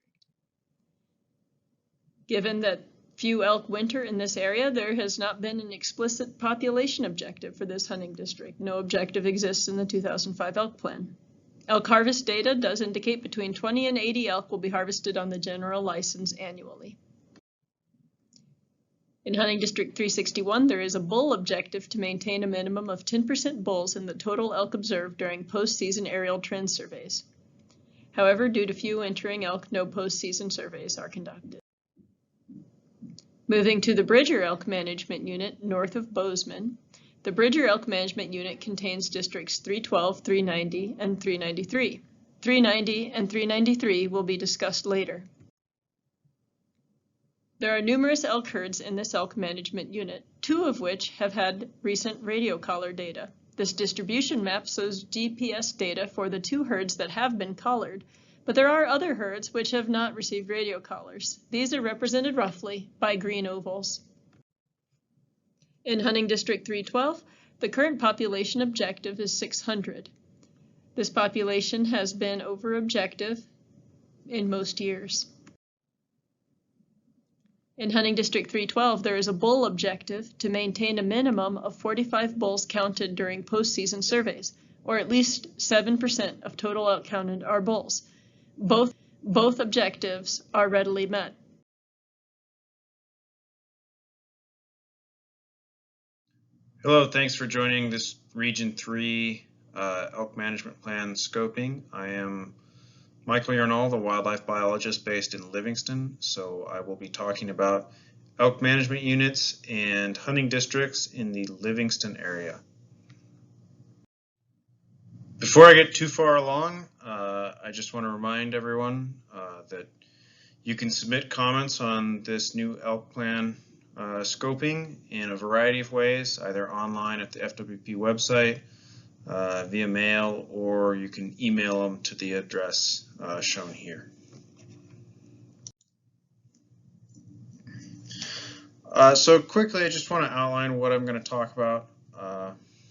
Given that few elk winter in this area, there has not been an explicit population objective for this hunting district. No objective exists in the 2005 elk plan. Elk harvest data does indicate between 20 and 80 elk will be harvested on the general license annually. In Hunting District 361, there is a bull objective to maintain a minimum of 10% bulls in the total elk observed during postseason aerial trend surveys. However, due to few entering elk, no postseason surveys are conducted. Moving to the Bridger Elk Management Unit north of Bozeman, the Bridger Elk Management Unit contains districts 312, 390, and 393. 390 and 393 will be discussed later. There are numerous elk herds in this elk management unit, 2 of which have had recent radio collar data. This distribution map shows GPS data for the 2 herds that have been collared, but there are other herds which have not received radio collars. These are represented roughly by green ovals. In Hunting District 312, the current population objective is 600. This population has been over objective in most years. In Hunting District 312, there is a bull objective to maintain a minimum of 45 bulls counted during postseason surveys, or at least 7% of total elk counted are bulls. Both objectives are readily met. Hello, thanks for joining this Region 3 Elk Management Plan scoping. I am Michael Yarnall, the wildlife biologist based in Livingston, so I will be talking about elk management units and hunting districts in the Livingston area. Before I get too far along, I just want to remind everyone that you can submit comments on this new elk plan scoping in a variety of ways, either online at the FWP website, via mail, or you can email them to the address shown here. So quickly, I just want to outline what I'm going to talk about.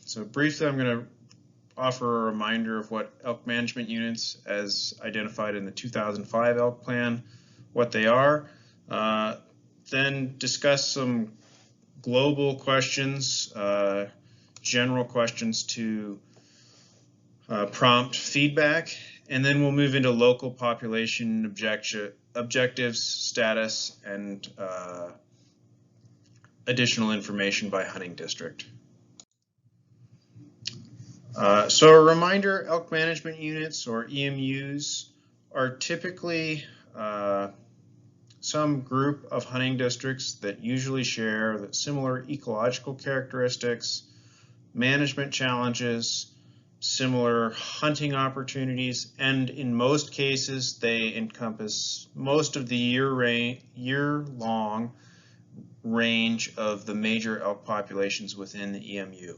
So briefly, I'm going to offer a reminder of what elk management units, as identified in the 2005 elk plan, what they are. Then discuss some global questions, general questions to prompt feedback, And then we'll move into local population objectives, status, and additional information by hunting district. So a reminder, elk management units, or EMUs, are typically some group of hunting districts that usually share similar ecological characteristics, management challenges, similar hunting opportunities, and in most cases they encompass most of the year-long range of the major elk populations within the EMU.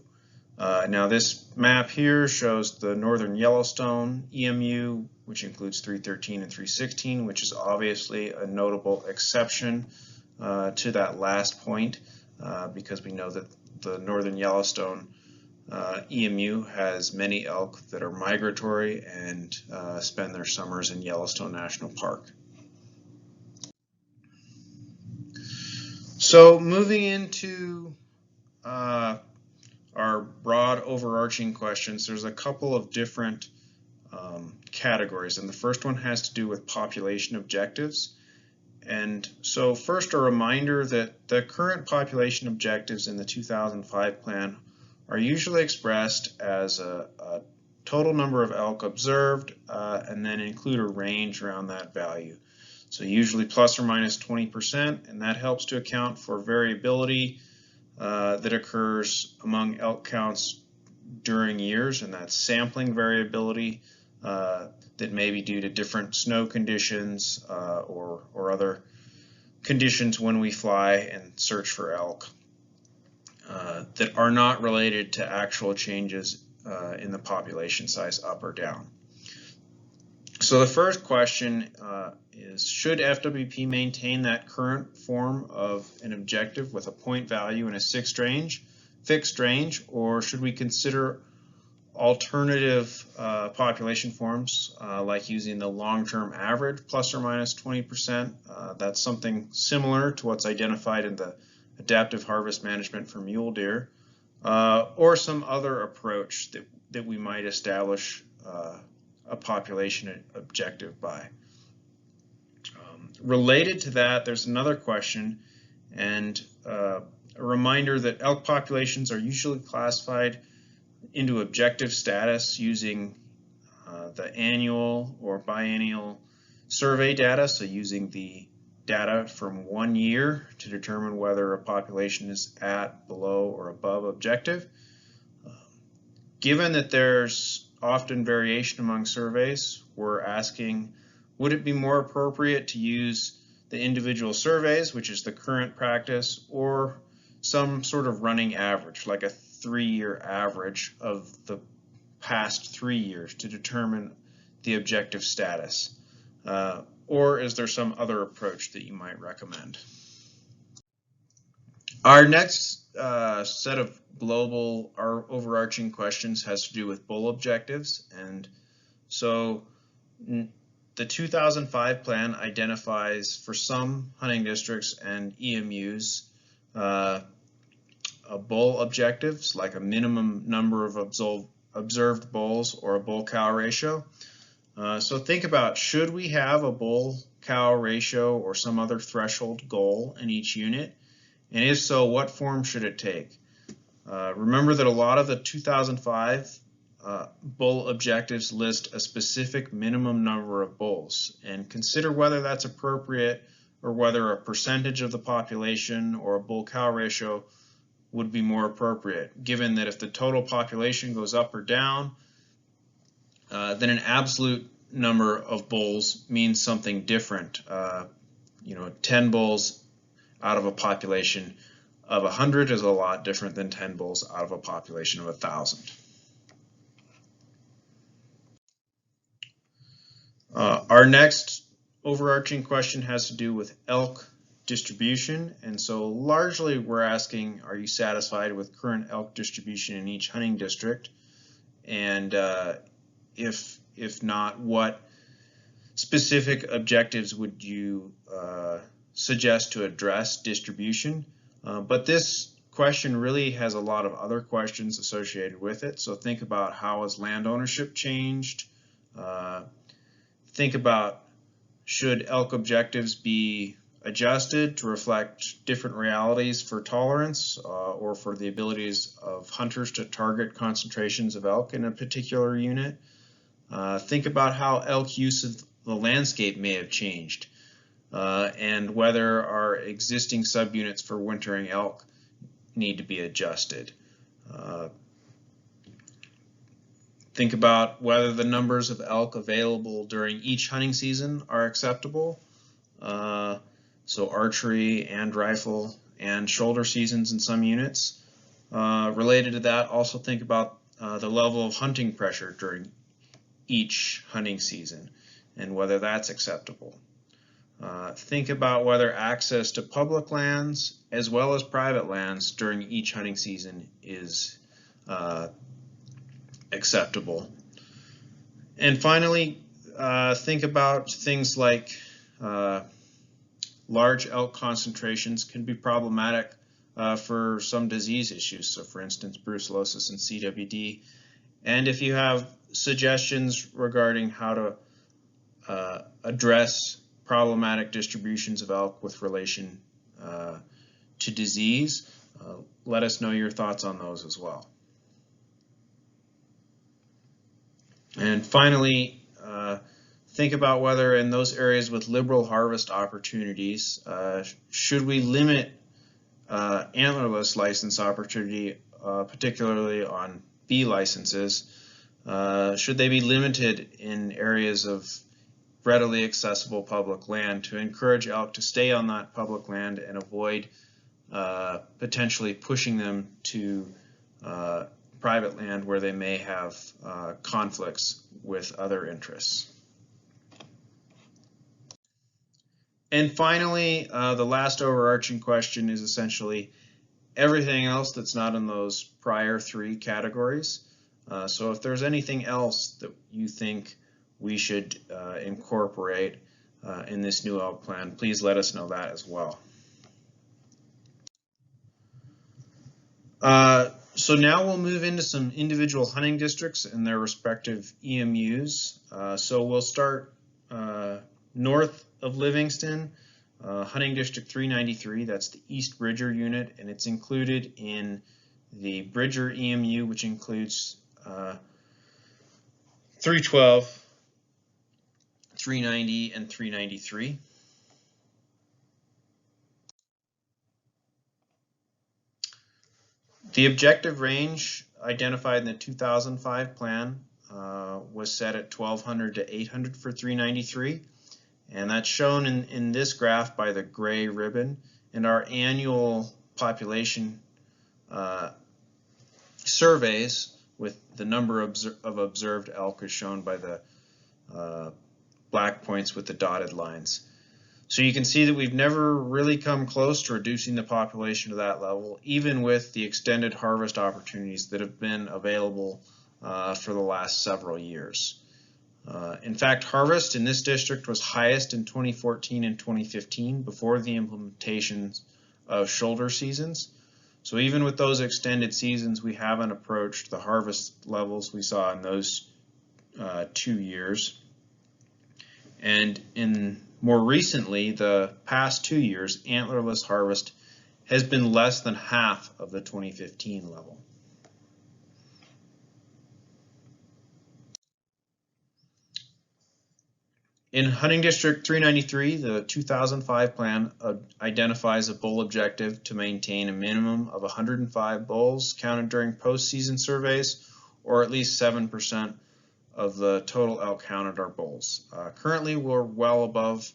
Now this map here shows the northern Yellowstone Emu, which includes 313 and 316, which is obviously a notable exception to that last point, because we know that the northern Yellowstone EMU has many elk that are migratory and spend their summers in Yellowstone National Park. So moving into our broad overarching questions, there's a couple of different categories, and the first one has to do with population objectives. And so first, a reminder that the current population objectives in the 2005 plan are usually expressed as a total number of elk observed and then include a range around that value. So usually plus or minus 20%, and that helps to account for variability that occurs among elk counts during years, and that's sampling variability that may be due to different snow conditions or other conditions when we fly and search for elk that are not related to actual changes in the population size up or down. So the first question is, should FWP maintain that current form of an objective with a point value and a fixed range, or should we consider alternative population forms like using the long-term average plus or minus 20%? That's something similar to what's identified in the adaptive harvest management for mule deer, or some other approach that we might establish a population objective by. Related to that, there's another question, and a reminder that elk populations are usually classified into objective status using the annual or biennial survey data, so using the data from 1 year to determine whether a population is at, below, or above objective. Given that there's often variation among surveys, we're asking, would it be more appropriate to use the individual surveys, which is the current practice, or some sort of running average, like a 3-year average of the past 3 years to determine the objective status? Or is there some other approach that you might recommend? Our next set of global overarching questions has to do with bull objectives. And so the 2005 plan identifies for some hunting districts and EMUs bull objectives, like a minimum number of observed bulls or a bull-cow ratio. So think about, should we have a bull-cow ratio or some other threshold goal in each unit? And if so, what form should it take? Remember that a lot of the 2005 bull objectives list a specific minimum number of bulls, and consider whether that's appropriate or whether a percentage of the population or a bull-cow ratio would be more appropriate, given that if the total population goes up or down, then an absolute number of bulls means something different. 10 bulls out of a population of 100 is a lot different than 10 bulls out of a population of 1,000. Our next overarching question has to do with elk distribution, and so largely we're asking, are you satisfied with current elk distribution in each hunting district? And if not, what specific objectives would you suggest to address distribution? But this question really has a lot of other questions associated with it. So think about, how has land ownership changed? think about, should elk objectives be adjusted to reflect different realities for tolerance or for the abilities of hunters to target concentrations of elk in a particular unit? Think about how elk use of the landscape may have changed and whether our existing subunits for wintering elk need to be adjusted. Think about whether the numbers of elk available during each hunting season are acceptable. So archery and rifle and shoulder seasons in some units. Related to that, also think about the level of hunting pressure during each hunting season and whether that's acceptable. Think about whether access to public lands as well as private lands during each hunting season is acceptable. And finally, think about things like large elk concentrations can be problematic for some disease issues. So for instance, brucellosis and CWD. And if you have suggestions regarding how to address problematic distributions of elk with relation to disease, let us know your thoughts on those as well. And finally, think about whether in those areas with liberal harvest opportunities, should we limit antlerless license opportunity, particularly on B licenses? Should they be limited in areas of readily accessible public land to encourage elk to stay on that public land and avoid potentially pushing them to private land where they may have conflicts with other interests? And finally, the last overarching question is essentially everything else that's not in those prior three categories. So if there's anything else that you think we should incorporate in this new elk plan, please let us know that as well. So now we'll move into some individual hunting districts and their respective EMUs. So we'll start north of Livingston, Hunting District 393, that's the East Bridger unit, and it's included in the Bridger EMU, which includes 312, 390, and 393. The objective range identified in the 2005 plan was set at 1,200 to 800 for 393, and that's shown in this graph by the gray ribbon, and our annual population surveys with the number of observed elk is shown by the black points with the dotted lines. So you can see that we've never really come close to reducing the population to that level, even with the extended harvest opportunities that have been available for the last several years. In fact, harvest in this district was highest in 2014 and 2015 before the implementation of shoulder seasons. So even with those extended seasons, we haven't approached the harvest levels we saw in those 2 years. And in more recently, the past 2 years, antlerless harvest has been less than half of the 2015 level. In Hunting District 393, the 2005 plan identifies a bull objective to maintain a minimum of 105 bulls counted during postseason surveys, or at least 7% of the total elk counted are bulls. Currently, we're well above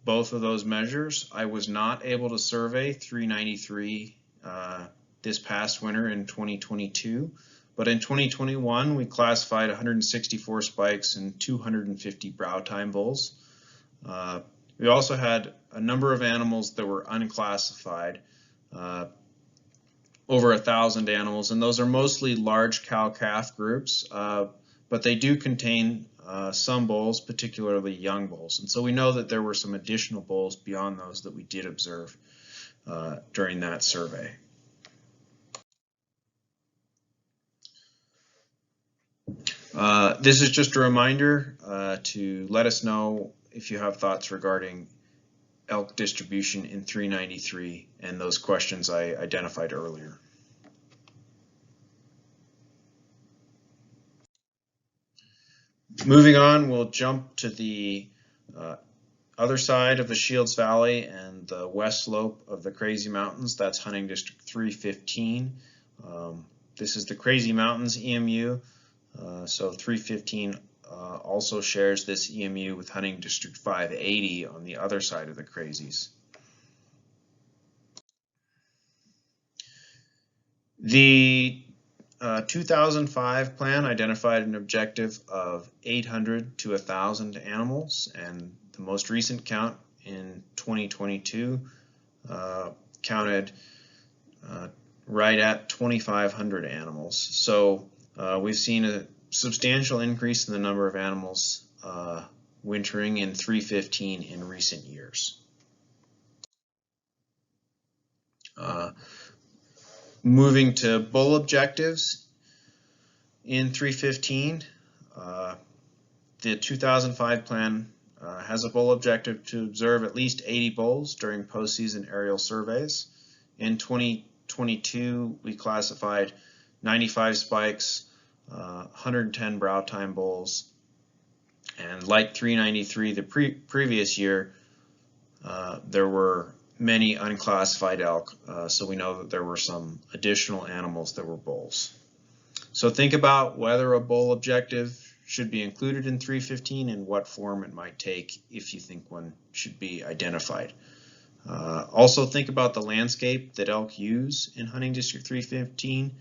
both of those measures. I was not able to survey 393 this past winter in 2022, but in 2021 we classified 164 spikes and 250 brow tine bulls. We also had a number of animals that were unclassified, over 1,000 animals, and those are mostly large cow-calf groups, but they do contain some bulls, particularly young bulls. And so we know that there were some additional bulls beyond those that we did observe during that survey. This is just a reminder to let us know if you have thoughts regarding elk distribution in 393 and those questions I identified earlier. Moving on, we'll jump to the other side of the Shields Valley and the west slope of the Crazy Mountains. That's hunting district 315. This is the Crazy Mountains EMU. So 315 also shares this EMU with hunting district 580 on the other side of the Crazies. The 2005 plan identified an objective of 800 to 1,000 animals, and the most recent count in 2022 counted right at 2,500 animals. So we've seen a substantial increase in the number of animals wintering in 315 in recent years. Moving to bull objectives in 315, the 2005 plan has a bull objective to observe at least 80 bulls during postseason aerial surveys. In 2022, we classified 95 spikes, 110 brow tine bulls, and like 393 the previous year, there were many unclassified elk, so we know that there were some additional animals that were bulls. So think about whether a bull objective should be included in 315 and what form it might take if you think one should be identified. Also think about the landscape that elk use in hunting district 315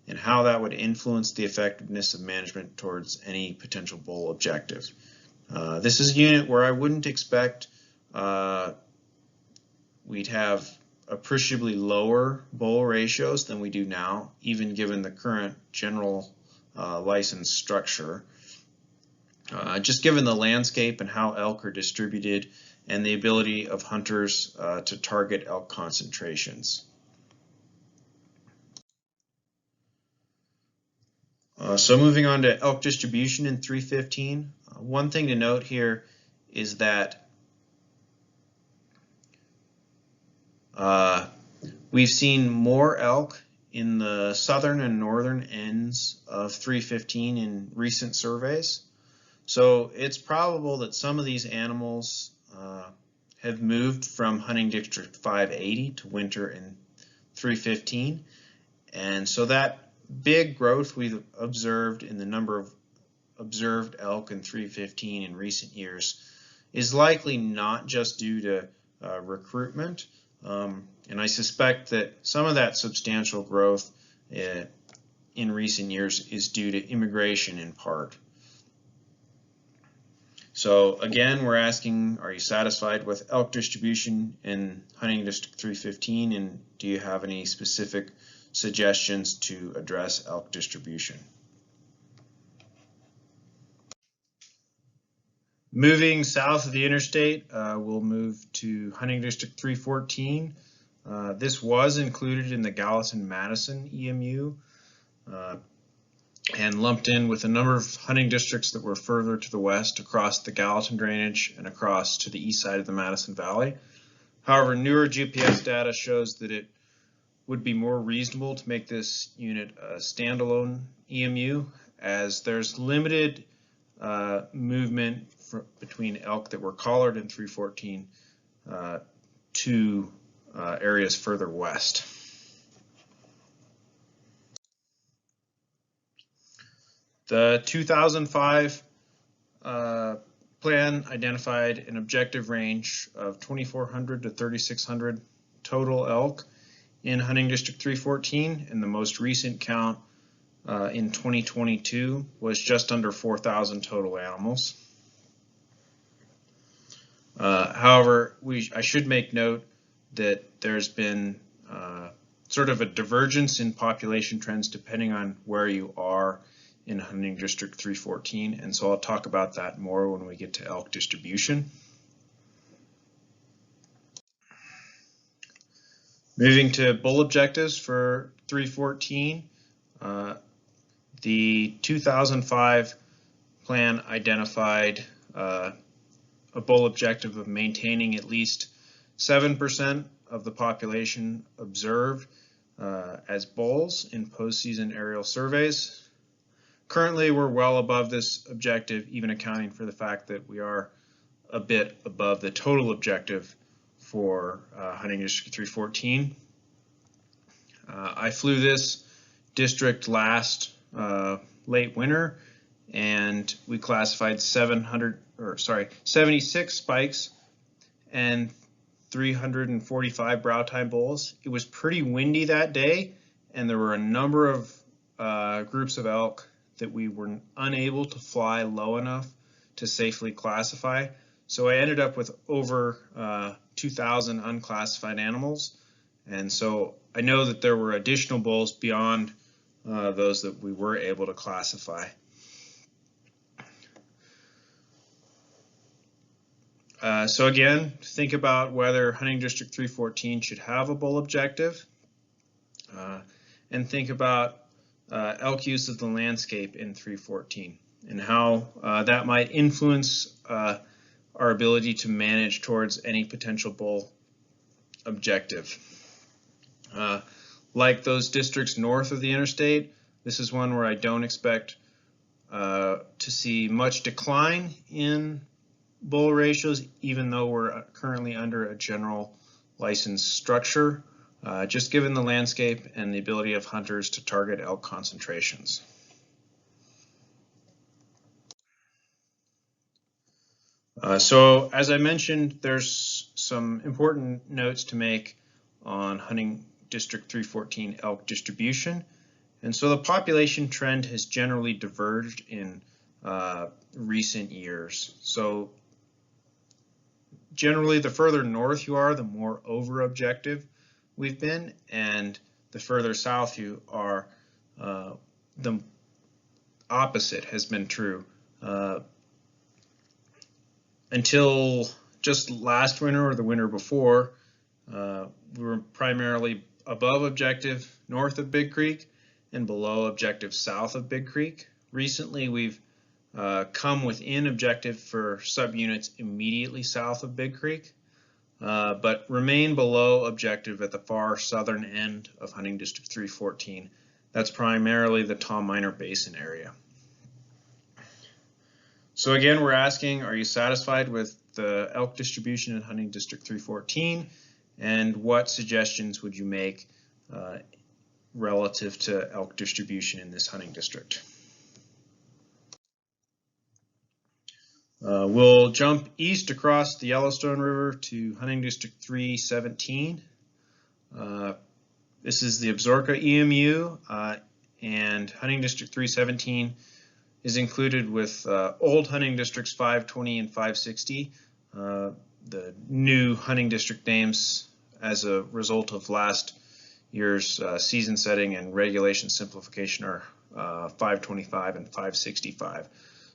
and how that would influence the effectiveness of management towards any potential bull objective. This is a unit where I wouldn't expect we'd have appreciably lower bull ratios than we do now, even given the current general license structure. Just given the landscape and how elk are distributed and the ability of hunters to target elk concentrations. So moving on to elk distribution in 315, one thing to note here is that we've seen more elk in the southern and northern ends of 315 in recent surveys. So it's probable that some of these animals have moved from hunting district 580 to winter in 315. And so that big growth we've observed in the number of observed elk in 315 in recent years is likely not just due to recruitment. And I suspect that some of that substantial growth in recent years is due to immigration in part. So again, we're asking, are you satisfied with elk distribution in hunting district 315, and do you have any specific suggestions to address elk distribution? Moving south of the interstate, we'll move to hunting district 314. This was included in the Gallatin-Madison EMU and lumped in with a number of hunting districts that were further to the west across the Gallatin drainage and across to the east side of the Madison Valley. However, newer GPS data shows that it would be more reasonable to make this unit a standalone EMU, as there's limited movement between elk that were collared in 314 to areas further west. The 2005 plan identified an objective range of 2,400 to 3,600 total elk in hunting district 314, and the most recent count in 2022 was just under 4,000 total animals. However, I should make note that there's been sort of a divergence in population trends depending on where you are in hunting district 314, and so I'll talk about that more when we get to elk distribution. Moving to bull objectives for 314, the 2005 plan identified a bull objective of maintaining at least 7% of the population observed as bulls in postseason aerial surveys. Currently, we're well above this objective, even accounting for the fact that we are a bit above the total objective for Hunting District 314. I flew this district last late winter, and we classified 76 spikes and 345 brow tine bulls. It was pretty windy that day, and there were a number of groups of elk that we were unable to fly low enough to safely classify. So I ended up with over 2,000 unclassified animals. And so I know that there were additional bulls beyond those that we were able to classify. So again, think about whether Hunting District 314 should have a bull objective, and think about elk use of the landscape in 314 and how that might influence our ability to manage towards any potential bull objective. Like those districts north of the interstate, this is one where I don't expect to see much decline in bull ratios, even though we're currently under a general license structure, just given the landscape and the ability of hunters to target elk concentrations. So as I mentioned, there's some important notes to make on Hunting District 314 elk distribution. And so the population trend has generally diverged in recent years. So generally, the further north you are, the more over objective we've been, and the further south you are, the opposite has been true. Until just last winter or the winter before, we were primarily above objective north of Big Creek and below objective south of Big Creek. Recently, we've come within objective for subunits immediately south of Big Creek, but remain below objective at the far southern end of Hunting District 314. That's primarily the Tom Minor Basin area. So again, we're asking, are you satisfied with the elk distribution in Hunting District 314? And what suggestions would you make relative to elk distribution in this hunting district? We'll jump east across the Yellowstone River to Hunting District 317. This is the Absaroka EMU, and Hunting District 317 is included with old Hunting Districts 520 and 560. The new hunting district names as a result of last year's season setting and regulation simplification are 525 and 565.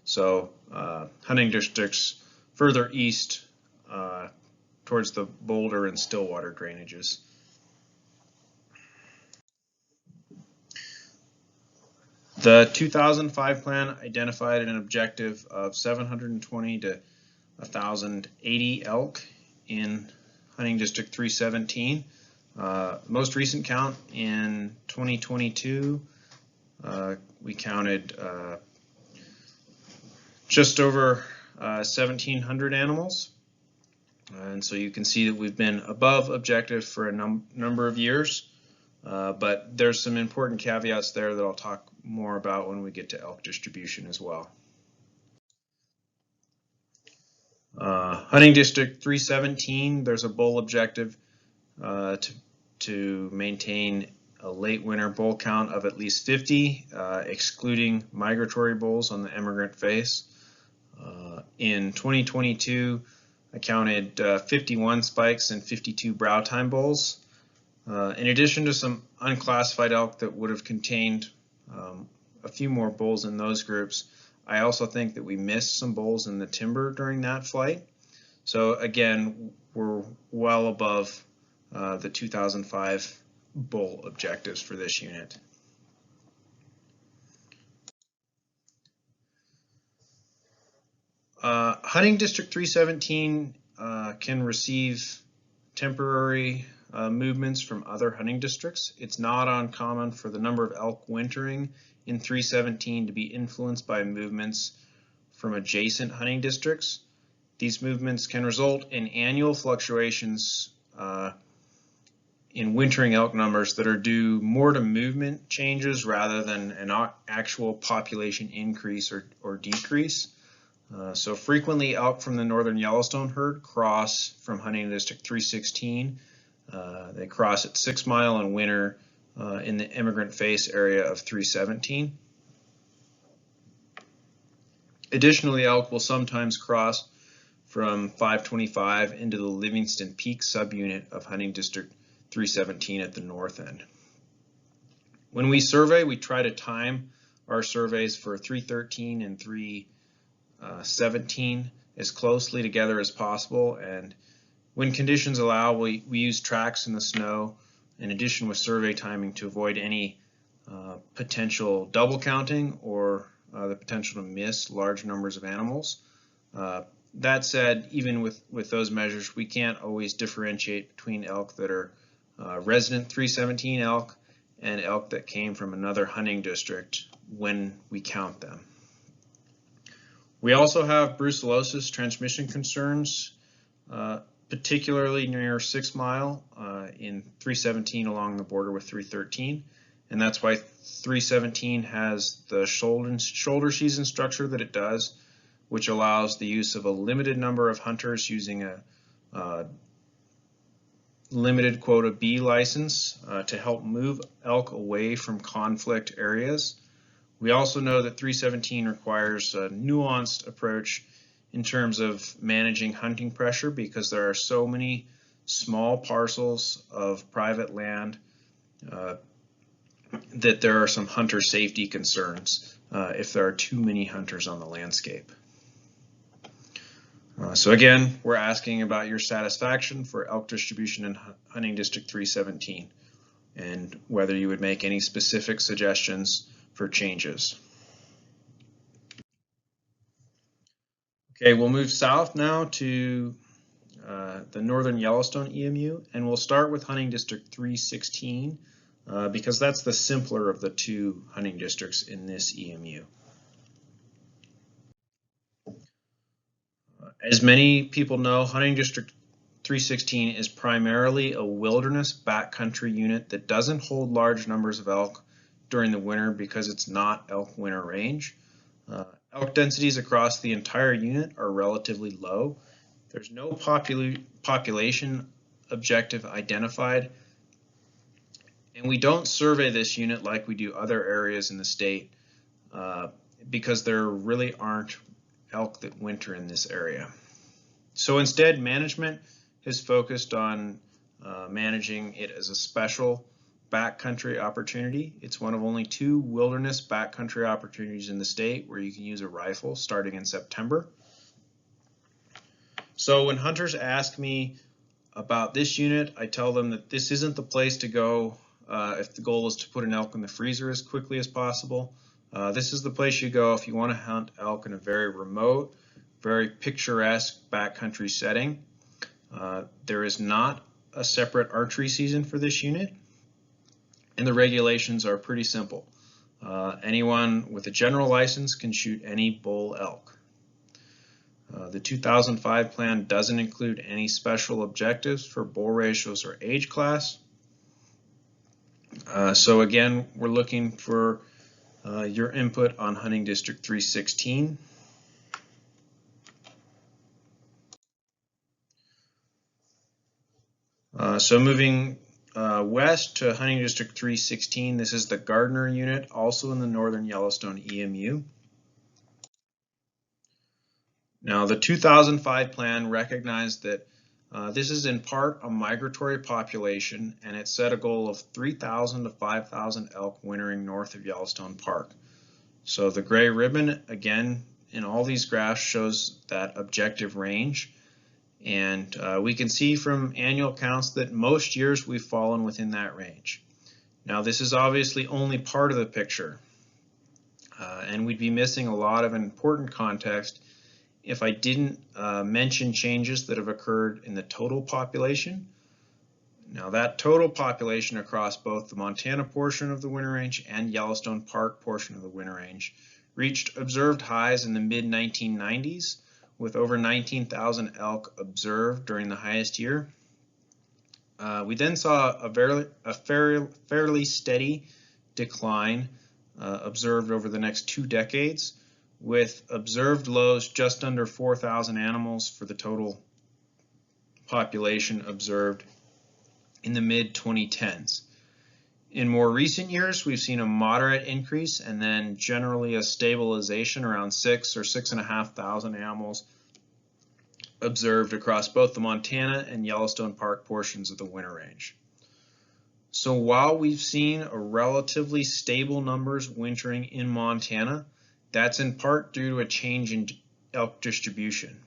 So hunting districts further east towards the Boulder and Stillwater drainages. The 2005 plan identified an objective of 720 to 1,080 elk in Hunting District 317. Most recent count in 2022, we counted just over 1,700 animals. And so you can see that we've been above objective for a number of years, but there's some important caveats there that I'll talk more about when we get to elk distribution as well. Hunting District 317, there's a bull objective to maintain a late winter bull count of at least 50, excluding migratory bulls on the emigrant face. In 2022, I counted 51 spikes and 52 brow tine bulls. In addition to some unclassified elk that would have contained a few more bulls in those groups, I also think that we missed some bulls in the timber during that flight. So again, we're well above the 2005 bull objectives for this unit. Hunting District 317 can receive temporary movements from other hunting districts. It's not uncommon for the number of elk wintering in 317 to be influenced by movements from adjacent hunting districts. These movements can result in annual fluctuations in wintering elk numbers that are due more to movement changes rather than an actual population increase or decrease. So frequently elk from the northern Yellowstone herd cross from hunting district 316. They cross at 6 Mile in winter in the immigrant face area of 317. Additionally, elk will sometimes cross from 525 into the Livingston Peak subunit of hunting district 317 at the north end. When we survey, we try to time our surveys for 313 and 317 as closely together as possible, and when conditions allow, we use tracks in the snow in addition with survey timing to avoid any potential double counting or the potential to miss large numbers of animals. That said, even with those measures, we can't always differentiate between elk that are resident 317 elk and elk that came from another hunting district when we count them. We also have brucellosis transmission concerns, particularly near 6 Mile in 317 along the border with 313, and that's why 317 has the shoulder season structure that it does, which allows the use of a limited number of hunters using a limited quota B license to help move elk away from conflict areas. We also know that 317 requires a nuanced approach in terms of managing hunting pressure because there are so many small parcels of private land that there are some hunter safety concerns if there are too many hunters on the landscape. So again, we're asking about your satisfaction for elk distribution in Hunting District 317 and whether you would make any specific suggestions for changes. Okay, we'll move south now to the northern Yellowstone Emu, and we'll start with Hunting District 316 because that's the simpler of the two hunting districts in this EMU. As many people know, Hunting District 316 is primarily a wilderness backcountry unit that doesn't hold large numbers of elk during the winter because it's not elk winter range. Elk densities across the entire unit are relatively low. There's no population objective identified, and we don't survey this unit like we do other areas in the state because there really aren't elk that winter in this area. So instead, management has focused on managing it as a special backcountry opportunity. It's one of only 2 wilderness backcountry opportunities in the state where you can use a rifle starting in September. So when hunters ask me about this unit, I tell them that this isn't the place to go if the goal is to put an elk in the freezer as quickly as possible. This is the place you go if you want to hunt elk in a very remote, very picturesque backcountry setting. There is not a separate archery season for this unit, and the regulations are pretty simple. Anyone with a general license can shoot any bull elk. The 2005 plan doesn't include any special objectives for bull ratios or age class. So again, we're looking for your input on Hunting District 316. So moving west to Hunting District 316, this is the Gardner unit, also in the northern Yellowstone EMU. Now the 2005 plan recognized that this is in part a migratory population, and it set a goal of 3,000 to 5,000 elk wintering north of Yellowstone Park. So the gray ribbon, again, in all these graphs shows that objective range. And we can see from annual counts that most years we've fallen within that range. Now this is obviously only part of the picture, and we'd be missing a lot of important context if I didn't mention changes that have occurred in the total population. Now that total population across both the Montana portion of the Winter Range and Yellowstone Park portion of the Winter Range reached observed highs in the mid-1990s, with over 19,000 elk observed during the highest year. We then saw a fairly steady decline observed over the next 2 decades, with observed lows just under 4,000 animals for the total population observed in the mid-2010s. In more recent years, we've seen a moderate increase and then generally a stabilization around 6,000 or 6,500 animals observed across both the Montana and Yellowstone Park portions of the Winter Range. So while we've seen a relatively stable numbers wintering in Montana, that's in part due to a change in elk distribution.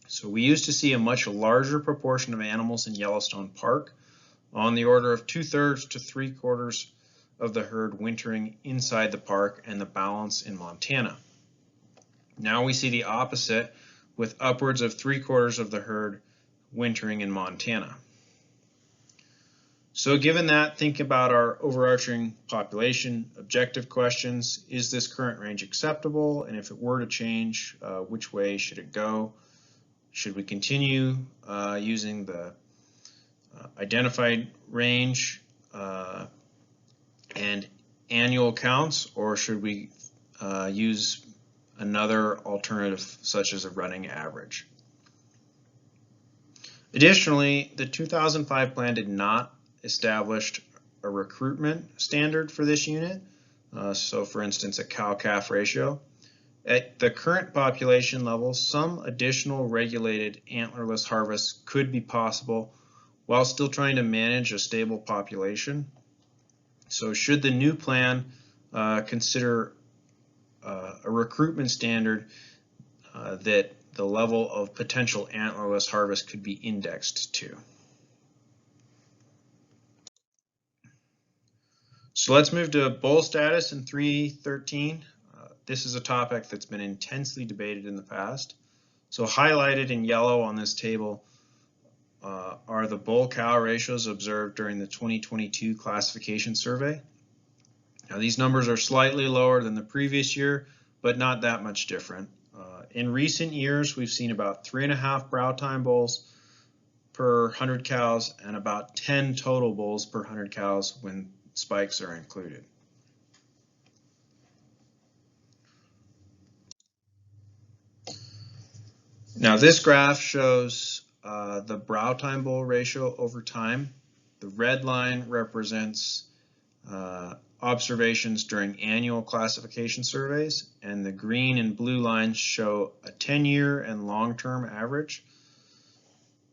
So we used to see a much larger proportion of animals in Yellowstone Park, on the order of 2/3 to 3/4 of the herd wintering inside the park and the balance in Montana. Now we see the opposite, with upwards of 3/4 of the herd wintering in Montana. So given that, think about our overarching population objective questions. Is this current range acceptable? And if it were to change, which way should it go? Should we continue using the identified range and annual counts, or should we use another alternative such as a running average? Additionally, the 2005 plan did not establish a recruitment standard for this unit. So for instance, a cow-calf ratio. At the current population level, some additional regulated antlerless harvests could be possible while still trying to manage a stable population. So should the new plan consider a recruitment standard that the level of potential antlerless harvest could be indexed to? So let's move to bull status in 313. This is a topic that's been intensely debated in the past. So highlighted in yellow on this table are the bull-cow ratios observed during the 2022 classification survey. Now these numbers are slightly lower than the previous year, but not that much different. In recent years, we've seen about 3.5 brow time bulls per 100 cows and about 10 total bulls per 100 cows when spikes are included. Now this graph shows the brow time bull ratio over time. The red line represents observations during annual classification surveys, and the green and blue lines show a 10-year and long-term average.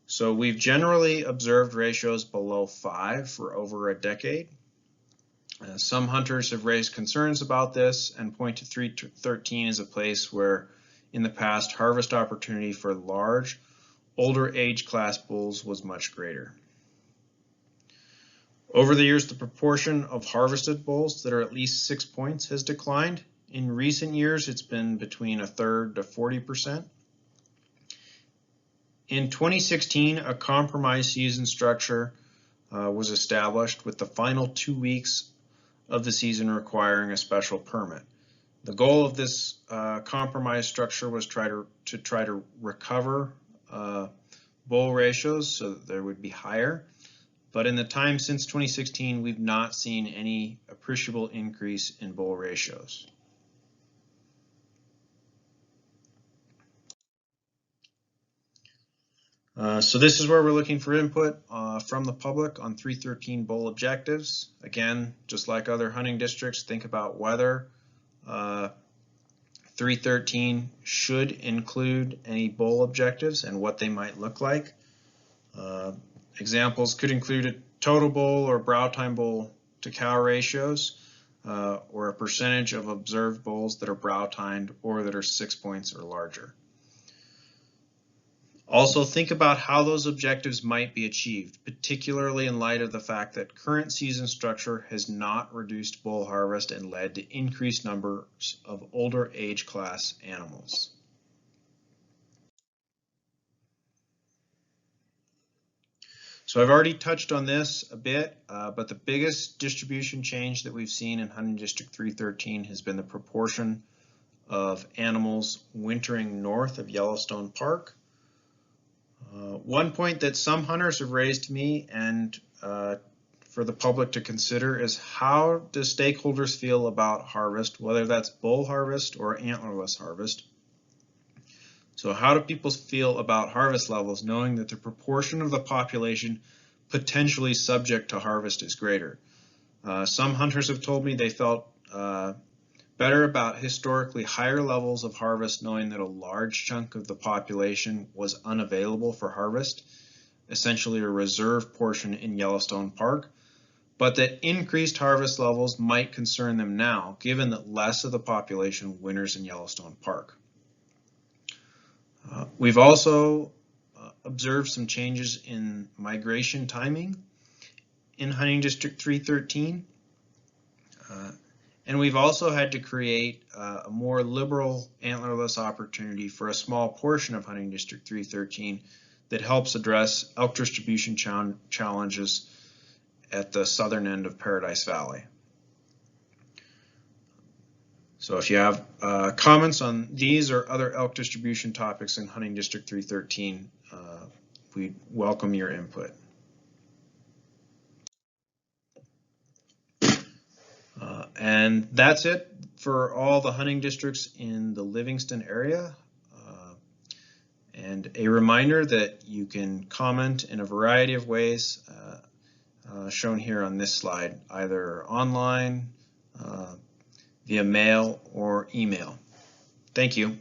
So we've generally observed ratios below 5 for over a decade. Some hunters have raised concerns about this and point to 313 as a place where in the past harvest opportunity for large, older age class bulls was much greater. Over the years, the proportion of harvested bulls that are at least 6 points has declined. In recent years, it's been between 1/3 to 40%. In 2016, a compromise season structure was established, with the final 2 weeks of the season requiring a special permit. The goal of this compromise structure was to try to recover bull ratios so that they would be higher. But in the time since 2016, we've not seen any appreciable increase in bull ratios. So this is where we're looking for input from the public on 313 bull objectives. Again, just like other hunting districts, think about whether 313 should include any bull objectives and what they might look like. Examples could include a total bull or brow time bull to cow ratios, or a percentage of observed bulls that are brow timed or that are 6 points or larger. Also think about how those objectives might be achieved, particularly in light of the fact that current season structure has not reduced bull harvest and led to increased numbers of older age class animals. So I've already touched on this a bit, but the biggest distribution change that we've seen in Hunting District 313 has been the proportion of animals wintering north of Yellowstone Park. One point that some hunters have raised to me and for the public to consider is, how do stakeholders feel about harvest, whether that's bull harvest or antlerless harvest? So how do people feel about harvest levels, knowing that the proportion of the population potentially subject to harvest is greater? Some hunters have told me they felt better about historically higher levels of harvest, knowing that a large chunk of the population was unavailable for harvest, essentially a reserve portion in Yellowstone Park, but that increased harvest levels might concern them now, given that less of the population winters in Yellowstone Park. We've also observed some changes in migration timing in Hunting District 313. And we've also had to create a more liberal antlerless opportunity for a small portion of Hunting District 313 that helps address elk distribution challenges at the southern end of Paradise Valley. So if you have comments on these or other elk distribution topics in Hunting District 313, we'd welcome your input. And that's it for all the hunting districts in the Livingston area. And a reminder that you can comment in a variety of ways shown here on this slide, either online, via mail or email. Thank you.